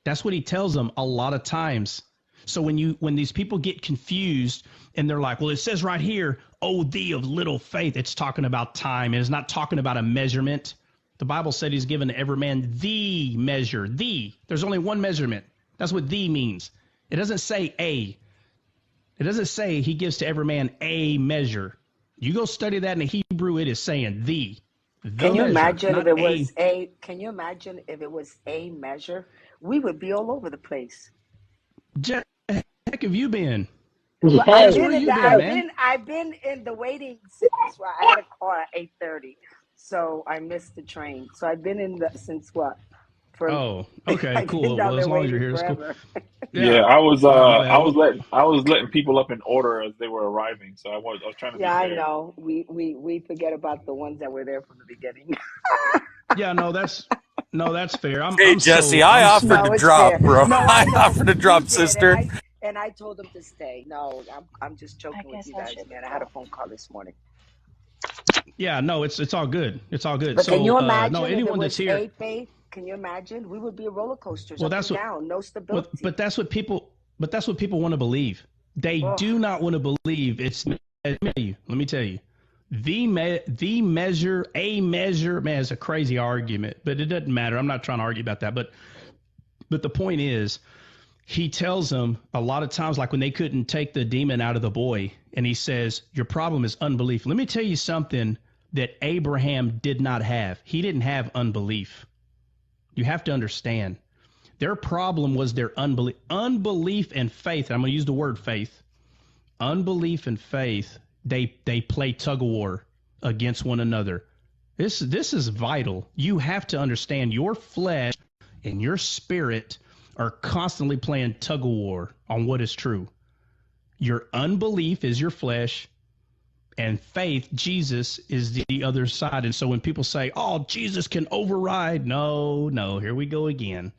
That's what he tells them a lot of times. So when these people get confused and they're like, well, it says right here, "Oh, thee of little faith," it's talking about time. It's not talking about a measurement. The Bible said he's given to every man the measure. The. There's only one measurement. That's what "the" means. It doesn't say a. It doesn't say he gives to every man a measure. You go study that in the Hebrew, it is saying the Can you measure, imagine if not it a. was a? Can you imagine if it was a measure? We would be all over the place. Jack, heck have you been? Well, I've Yes, Jess, where been in you the been, yes. man? I've been in the waiting since I had a call at 8:30, so I missed the train. So I've been in the since what? For Oh, okay, I've been cool. down Well, as there long as you're waiting here, it's cool. forever. Yeah, Yeah. All right, my bad. Well, I was letting people up in order as they were arriving, so I was trying to be Yeah, I fair. know. We forget about the ones that were there from the beginning. yeah, no, that's fair. I'm Hey, I'm Jesse, so I I'm offered so to No, it's drop, fair. bro. No, I I know offered to he drop, did, sister. and I told him to stay. No, I'm just I joking with guess you I guys, should man. I had a drop. phone call this morning. yeah, no, it's all good. It's all good. But can So you no, imagine if it anyone that's was here, a faith? Can you imagine? We would be roller coasters well, up that's and what down, no well, stability. but that's what people want to believe. They Oh, do not want to believe it's. Let me tell you, the measure, a measure, man, it's a crazy argument, but it doesn't matter. I'm not trying to argue about that, but the point is, he tells them a lot of times, like when they couldn't take the demon out of the boy, and he says, "Your problem is unbelief." Let me tell you something that Abraham did not have. He didn't have unbelief. You have to understand. Their problem was their unbelief. Unbelief and faith, and I'm going to use the word faith. Unbelief and faith, they play tug of war against one another. This is vital. You have to understand your flesh and your spirit are constantly playing tug of war on what is true. Your unbelief is your flesh, and faith, Jesus, is the other side. And so when people say, "Oh, Jesus can override," no, here we go again.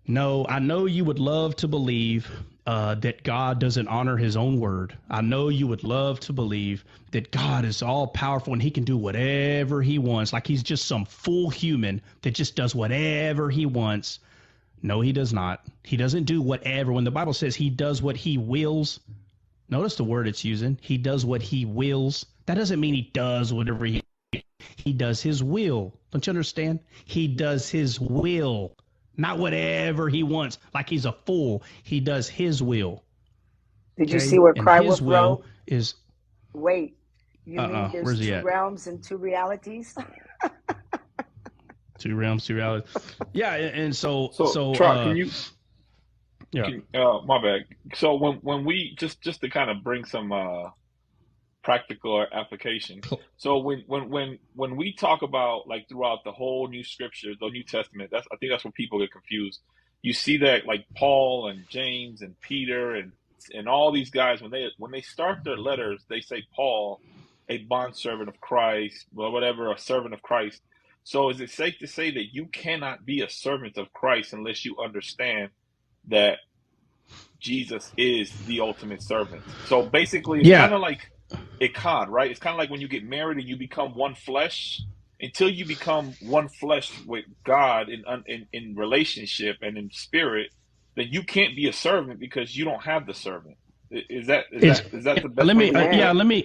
No, I know you would love to believe that God doesn't honor his own word. I know you would love to believe that God is all powerful and he can do whatever he wants, like he's just some full human that just does whatever he wants. No, he does not. He doesn't do whatever. When the Bible says he does what he wills, notice the word it's using. He does what he wills. That doesn't mean he does whatever he does his will. Don't you understand? He does his will, not whatever he wants, like he's a fool. He does his will. did you see Okay? what And his Cryworth will wrote? is Wait, you mean there's where's he two at? realms and two realities? Two realms, two realities. Yeah, and so So, so Trot, yeah. can my bad. So when we just to kind of bring some practical application. So when we talk about like throughout the whole New Scripture, the New Testament, that's I think that's where people get confused. You see that like Paul and James and Peter and all these guys when they start their letters, they say Paul, a bondservant of Christ, or whatever, a servant of Christ. So is it safe to say that you cannot be a servant of Christ unless you understand that Jesus is the ultimate servant? So basically, it's Yeah, kind of like Echad, right? It's kind of like when you get married and you become one flesh. Until you become one flesh with God in relationship and in spirit, then you can't be a servant because you don't have the servant. Is that is it's that is that the best let way me to look at Amen. yeah, it? let me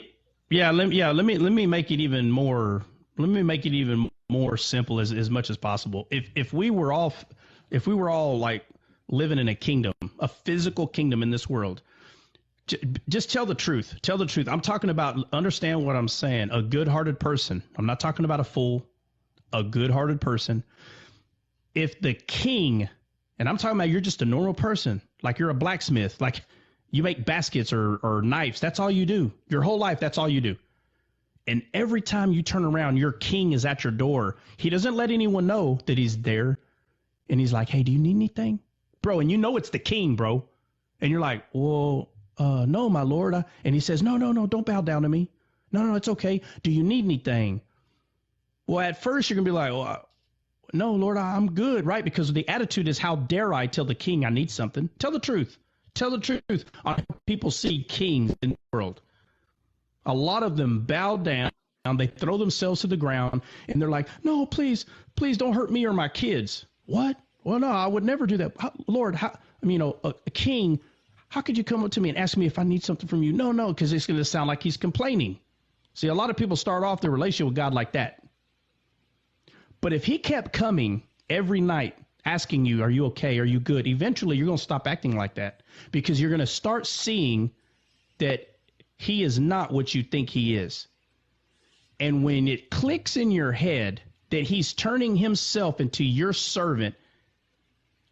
Let me make it even more. Let me make it even more simple as much as possible. If we were all like living in a kingdom, a physical kingdom in this world, just tell the truth. Tell the truth. I'm talking about, understand what I'm saying. A good-hearted person. I'm not talking about a fool. A good-hearted person. If the king, and I'm talking about you're just a normal person, like you're a blacksmith, like you make baskets or knives. That's all you do. Your whole life, that's all you do. And every time you turn around, your king is at your door. He doesn't let anyone know that he's there. And he's like, hey, do you need anything? Bro, and you know it's the king, bro. And you're like, well, no, my lord. And he says, no, don't bow down to me. No, it's okay. Do you need anything? Well, at first you're going to be like, well, no, Lord, I'm good, right? Because the attitude is, how dare I tell the king I need something? Tell the truth. Tell the truth. People see kings in the world. A lot of them bow down. They throw themselves to the ground, and they're like, no, please don't hurt me or my kids. What? Well, no, I would never do that. Lord, a king, how could you come up to me and ask me if I need something from you? No, because it's going to sound like he's complaining. See, a lot of people start off their relationship with God like that. But if he kept coming every night asking you, are you okay? Are you good? Eventually, you're going to stop acting like that, because you're going to start seeing that he is not what you think he is. And when it clicks in your head that he's turning himself into your servant,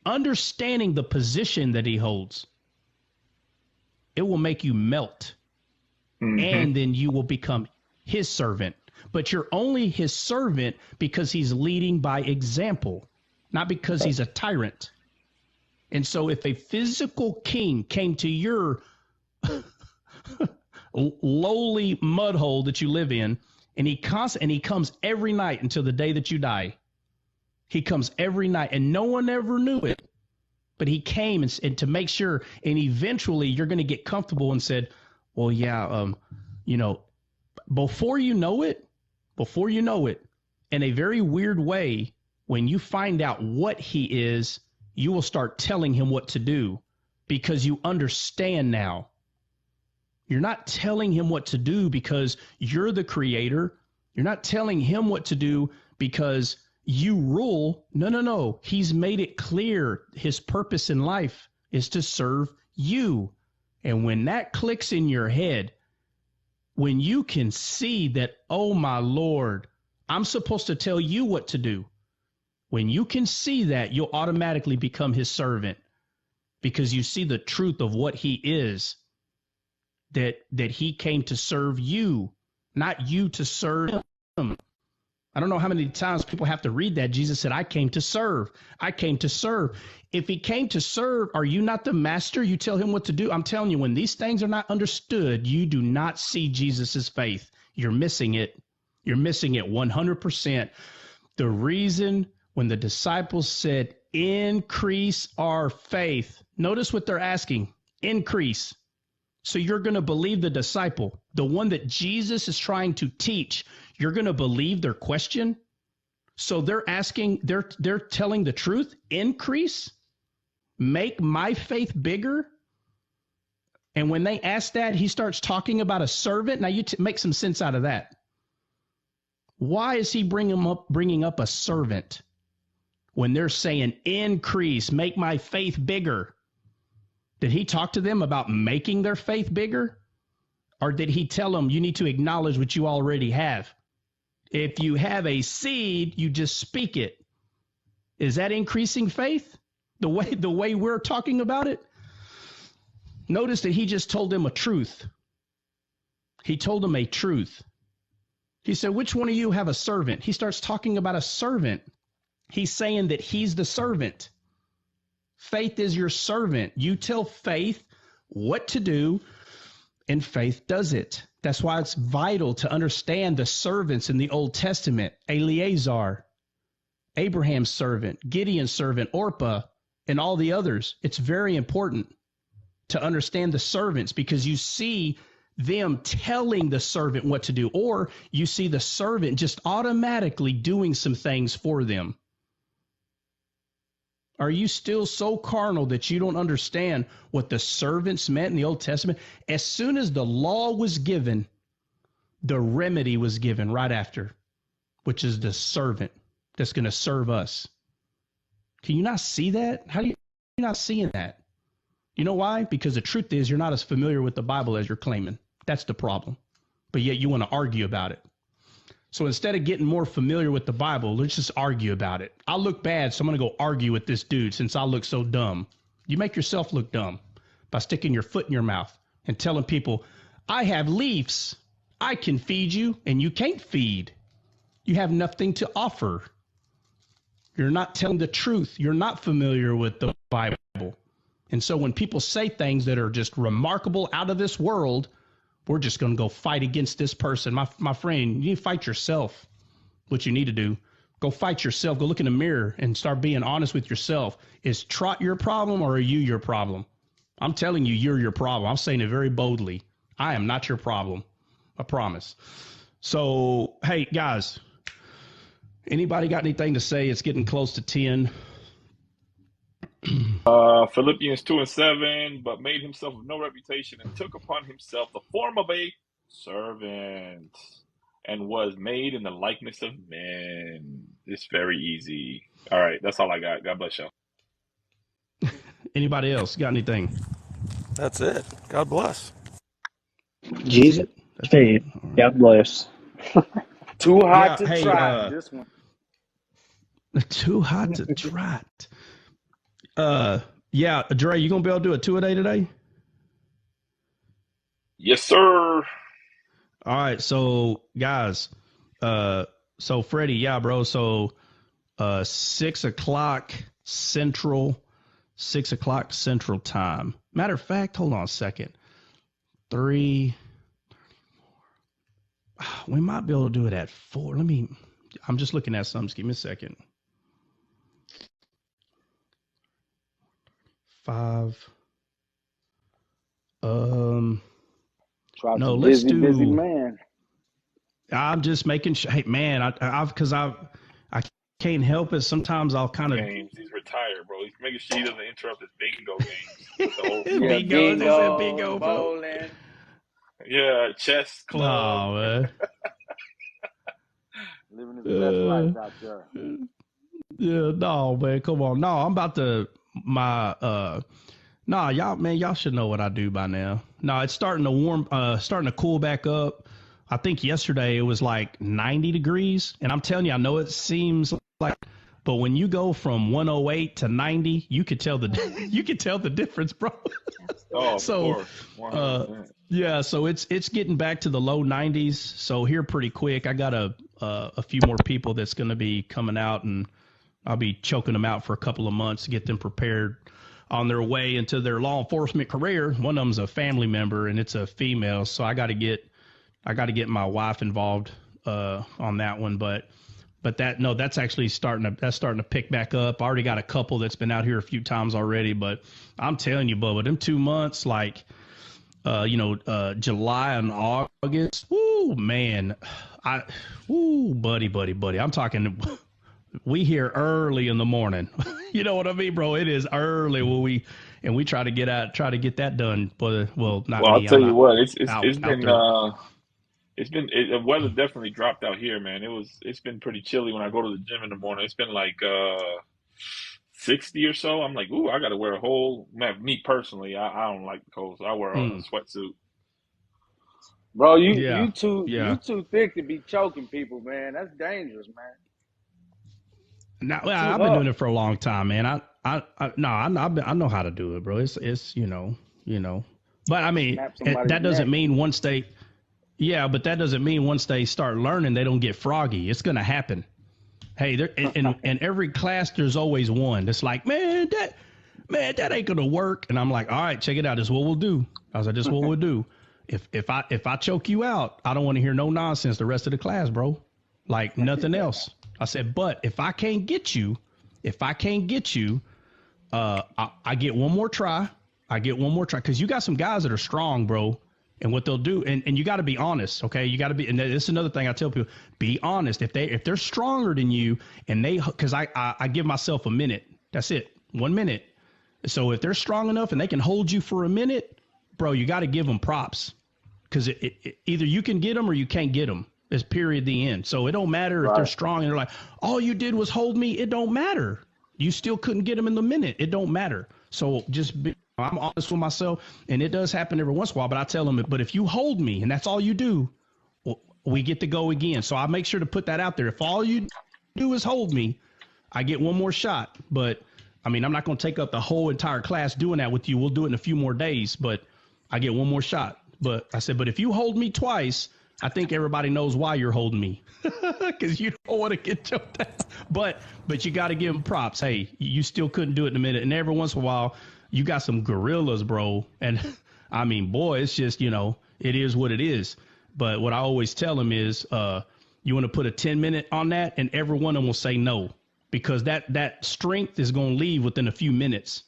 understanding the position that he holds, it will make you melt. Mm-hmm. And then you will become his servant. But you're only his servant because he's leading by example, not because he's a tyrant. And so if a physical king came to your lowly mud hole that you live in, and he comes every night until the day that you die. He comes every night, and no one ever knew it. But he came and to make sure, and eventually you're going to get comfortable and said, well, yeah, before you know it, in a very weird way, when you find out what he is, you will start telling him what to do, because you understand now. You're not telling him what to do because you're the creator. You're not telling him what to do because you rule. No. He's made it clear his purpose in life is to serve you. And when that clicks in your head, when you can see that, oh, my Lord, I'm supposed to tell you what to do. When you can see that, you'll automatically become his servant, because you see the truth of what he is, that he came to serve you, not you to serve him. I don't know how many times people have to read that. Jesus said, I came to serve. I came to serve. If he came to serve, are you not the master? You tell him what to do. I'm telling you, when these things are not understood, you do not see Jesus's faith. You're missing it. You're missing it 100%. The reason when the disciples said, increase our faith, notice what they're asking, increase. So you're going to believe the disciple, the one that Jesus is trying to teach. You're going to believe their question. So they're asking, they're telling the truth. Increase, make my faith bigger. And when they ask that, he starts talking about a servant. Now you make some sense out of that. Why is he bringing up a servant when they're saying increase, make my faith bigger? Did he talk to them about making their faith bigger? Or did he tell them you need to acknowledge what you already have? If you have a seed, you just speak it. Is that increasing faith? The way we're talking about it? Notice that he just told them a truth. He told them a truth. He said, which one of you have a servant? He starts talking about a servant. He's saying that he's the servant. Faith is your servant. You tell faith what to do, and faith does it. That's why it's vital to understand the servants in the Old Testament. Eleazar, Abraham's servant, Gideon's servant, Orpah, and all the others. It's very important to understand the servants, because you see them telling the servant what to do, or you see the servant just automatically doing some things for them. Are you still so carnal that you don't understand what the servants meant in the Old Testament? As soon as the law was given, the remedy was given right after, which is the servant that's going to serve us. Can you not see that? How do you not seeing that? You know why? Because the truth is you're not as familiar with the Bible as you're claiming. That's the problem. But yet you want to argue about it. So instead of getting more familiar with the Bible, let's just argue about it. I look bad, so I'm going to go argue with this dude since I look so dumb. You make yourself look dumb by sticking your foot in your mouth and telling people, I have leaves. I can feed you, and you can't feed. You have nothing to offer. You're not telling the truth. You're not familiar with the Bible. And so when people say things that are just remarkable, out of this world, we're just going to go fight against this person. My friend, you need to fight yourself. What you need to do, go fight yourself. Go look in the mirror and start being honest with yourself. Is Trot your problem or are you your problem? I'm telling you, you're your problem. I'm saying it very boldly. I am not your problem. I promise. So, hey, guys, anybody got anything to say? It's getting close to 10. Philippians 2:7, but made himself of no reputation and took upon himself the form of a servant and was made in the likeness of men. It's very easy. All right, that's all I got. God bless y'all. Anybody else got anything? That's it. God bless. Jesus. That's Hey, it. All right. God bless. Too hot Yeah, to hey, try this one. Too hot to trot. Yeah, Dre, you gonna be able to do a 2-a-day today? Yes, sir. All right, so guys, so Freddie, yeah, bro. So 6 o'clock Central, 6 o'clock Central time. Matter of fact, hold on a second. 3. We might be able to do it at 4. I'm just looking at something. Just give me a second. 5. Try's No, a let's busy do. man. I'm just making sure. Hey, man, I can't help it. Sometimes I'll kind of. Games. He's retired, bro. He's making sure he doesn't interrupt his bingo games with the old Yeah, folks. Bingo, as I said, bingo, bingo, bro. bowling. Yeah, chess club. No, man. Living his best life out there. Yeah, no, man. Come on. No, I'm about to nah, y'all, man, y'all should know what I do by now. No, it's starting to cool back up. I think yesterday it was like 90 degrees, and I'm telling you, I know it seems like, but when you go from 108 to 90, you could tell the difference, bro. Oh, of So, course. 100%. yeah, so it's getting back to the low 90s. So here pretty quick. I got a few more people that's going to be coming out, and I'll be choking them out for a couple of months to get them prepared on their way into their law enforcement career. One of them's a family member, and it's a female, so I got to get my wife involved on that one. But that's actually starting to pick back up. I already got a couple that's been out here a few times already, but I'm telling you, Bubba, them 2 months, like, July and August, woo, man, buddy, I'm talking, we here early in the morning. You know what I mean, bro? It is early when we try to get that done. But well, not Well, I'll me. tell I'm you not what, it's out been there. the weather definitely dropped out here, man. It's been pretty chilly when I go to the gym in the morning. It's been like 60 or so. I'm like, ooh, I got to wear a whole. Man, me personally, I don't like the cold, so I wear a sweatsuit. Bro, Yeah, you yeah. too thick to be choking people, man. That's dangerous, man. Now, Too I've been doing hot. it for a long time, man. I know how to do it, bro. It's But I mean, Snap somebody's that doesn't neck. mean once they. Yeah, but that doesn't mean once they start learning, they don't get froggy. It's gonna happen. Hey, there in every class, there's always one that's like, man, that ain't gonna work. And I'm like, all right, check it out. This is what we'll do. I was like, this is what we'll do. If I choke you out, I don't want to hear no nonsense the rest of the class, bro. Like nothing else. I said, but if I can't get you, I get one more try. Because you got some guys that are strong, bro. And what they'll do, and you got to be honest, okay? You got to be, and this is another thing I tell people: be honest. If they're stronger than you, and because I give myself a minute. That's it, 1 minute. So if they're strong enough and they can hold you for a minute, bro, you got to give them props. because either you can get them or you can't get them. It's period the end. So it don't matter if they're strong and they're like, all you did was hold me. It don't matter. You still couldn't get them in the minute. It don't matter. So I'm honest with myself, and it does happen every once in a while. But I tell them, but if you hold me and that's all you do, we get to go again. So I make sure to put that out there. If all you do is hold me, I get one more shot. But I mean, I'm not going to take up the whole entire class doing that with you. We'll do it in a few more days, but I get one more shot. But I said, but if you hold me twice, I think everybody knows why you're holding me, because you don't want to get choked out. But you got to give them props. Hey, you still couldn't do it in a minute. And every once in a while, you got some gorillas, bro. And I mean, boy, it's just, it is what it is. But what I always tell them is, you want to put a 10-minute on that, and every one of them will say no, because that strength is going to leave within a few minutes.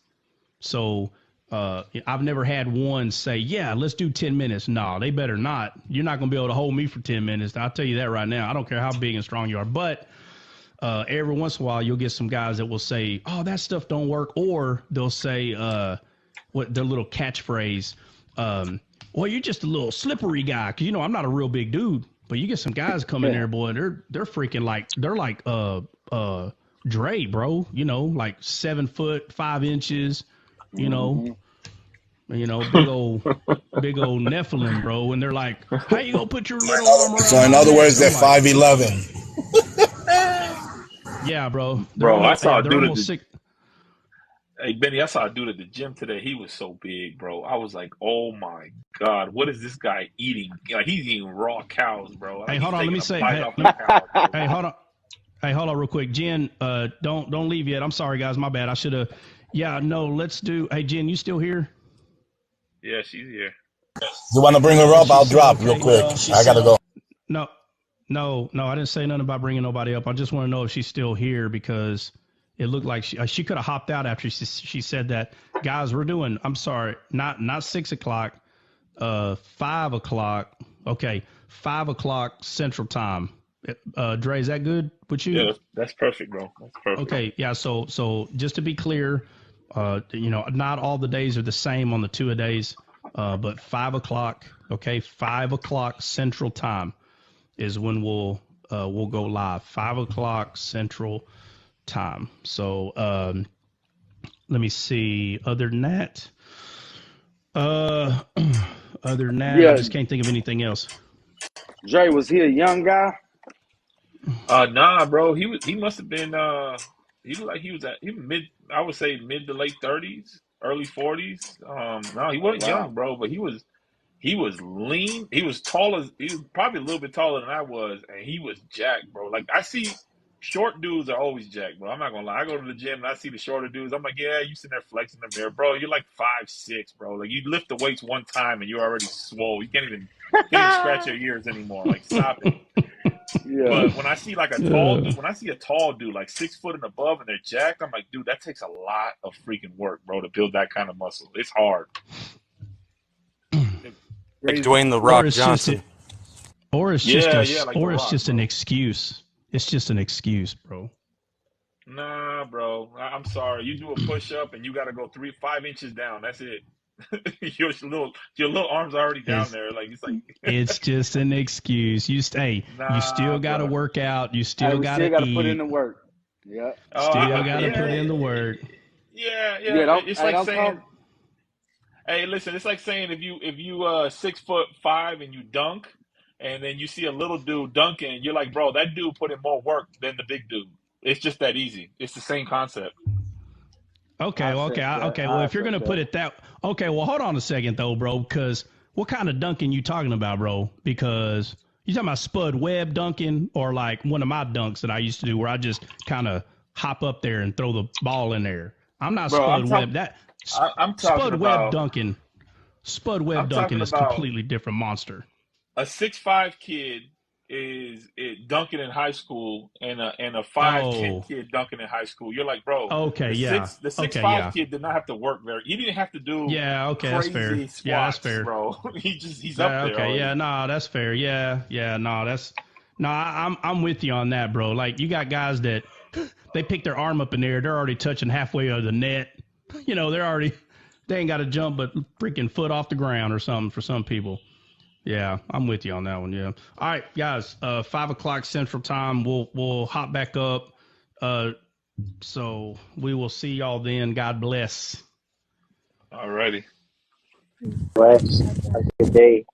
So I've never had one say, yeah, let's do 10 minutes. No, they better not. You're not going to be able to hold me for 10 minutes. I'll tell you that right now. I don't care how big and strong you are. But every once in a while, you'll get some guys that will say, oh, that stuff don't work. Or they'll say what their little catchphrase, well, you're just a little slippery guy. Because, I'm not a real big dude. But you get some guys come in there, boy, they're freaking like, they're like Dre, bro. Like 7 foot, 5 inches, big old Nephilim, bro. And they're like, how you gonna put your little arm around? So in other words, they're 5'11". Yeah, bro. Bro, I saw a they're dude almost sick. Hey, Benny, I saw a dude at the gym today. He was so big, bro. I was like, oh my God, what is this guy eating? Like, he's eating raw cows, bro. Like, hey, hold on. Let me say, hey, hold on. Hey, hold on real quick. Jen, don't leave yet. I'm sorry, guys. My bad. I should have. Yeah, no, let's do. Hey, Jen, you still here? Yeah, she's here. You want to bring her up? I'll drop real quick. I got to go. No, I didn't say nothing about bringing nobody up. I just want to know if she's still here, because it looked like she could have hopped out after she said that. Guys, we're doing, I'm sorry, not 6 o'clock, 5 o'clock. Okay, 5 o'clock Central Time. Dre, is that good with you? Yeah, that's perfect, bro. That's perfect. Okay, yeah, so just to be clear, not all the days are the same on the 2-a-days, but 5 o'clock, okay, 5 o'clock Central Time is when we'll go live. 5 o'clock Central Time. So let me see. Other than that, I just can't think of anything else. Dre, was he a young guy? Nah, bro. He must have been he looked like he was mid, I would say mid to late 30s, early 40s. No, he wasn't young, bro, but he was lean. He was probably a little bit taller than I was, and he was jacked, bro. Like, I see short dudes are always jacked, bro. I'm not gonna lie. I go to the gym and I see the shorter dudes. I'm like, yeah, you sitting there flexing the mirror, bro. You're like 5'6", bro. Like, you lift the weights one time and you're already swole. You can't even scratch your ears anymore. Like, stop it. Yeah. But when I see like a tall dude, like 6 foot and above, and they're jacked, I'm like, dude, that takes a lot of freaking work, bro, to build that kind of muscle. It's hard. Like Dwayne the Rock Johnson. It's just an excuse. It's just an excuse, bro. Nah, bro. I'm sorry. You do a push up and you got to go 5 inches down. That's it. your little arms are already down there. Like, it's like it's just an excuse. You still got to work out. You still got to put in the work. Yeah. Still got to put in the work. Yeah. It's like saying, hey, listen. It's like saying if you 6'5" and you dunk, and then you see a little dude dunking, you're like, bro, that dude put in more work than the big dude. It's just that easy. It's the same concept. Okay. Well, if you're gonna put it that, okay. Well, hold on a second though, bro. Because what kind of dunking you talking about, bro? Because you talking about Spud Webb dunking, or like one of my dunks that I used to do, where I just kind of hop up there and throw the ball in there. I'm not Spud Webb. I'm talking Spud about Webb dunking. Spud Webb dunking is a completely different monster. A 6'5" kid is dunking in high school, and a 5'10" kid dunking in high school. You're like, bro. Okay, the 6'5" kid did not have to work very. He didn't have to do. Yeah, okay, crazy that's fair. Squats, yeah, that's fair, bro. He's up there. Okay, yeah, no, that's fair. I'm with you on that, bro. Like, you got guys that they pick their arm up in there, they're already touching halfway of the net. They ain't got to jump but freaking foot off the ground or something for some people. Yeah, I'm with you on that one. Yeah. All right, guys. 5 o'clock Central Time. We'll hop back up. So we will see y'all then. God bless. Alrighty. Bless. Have a good day.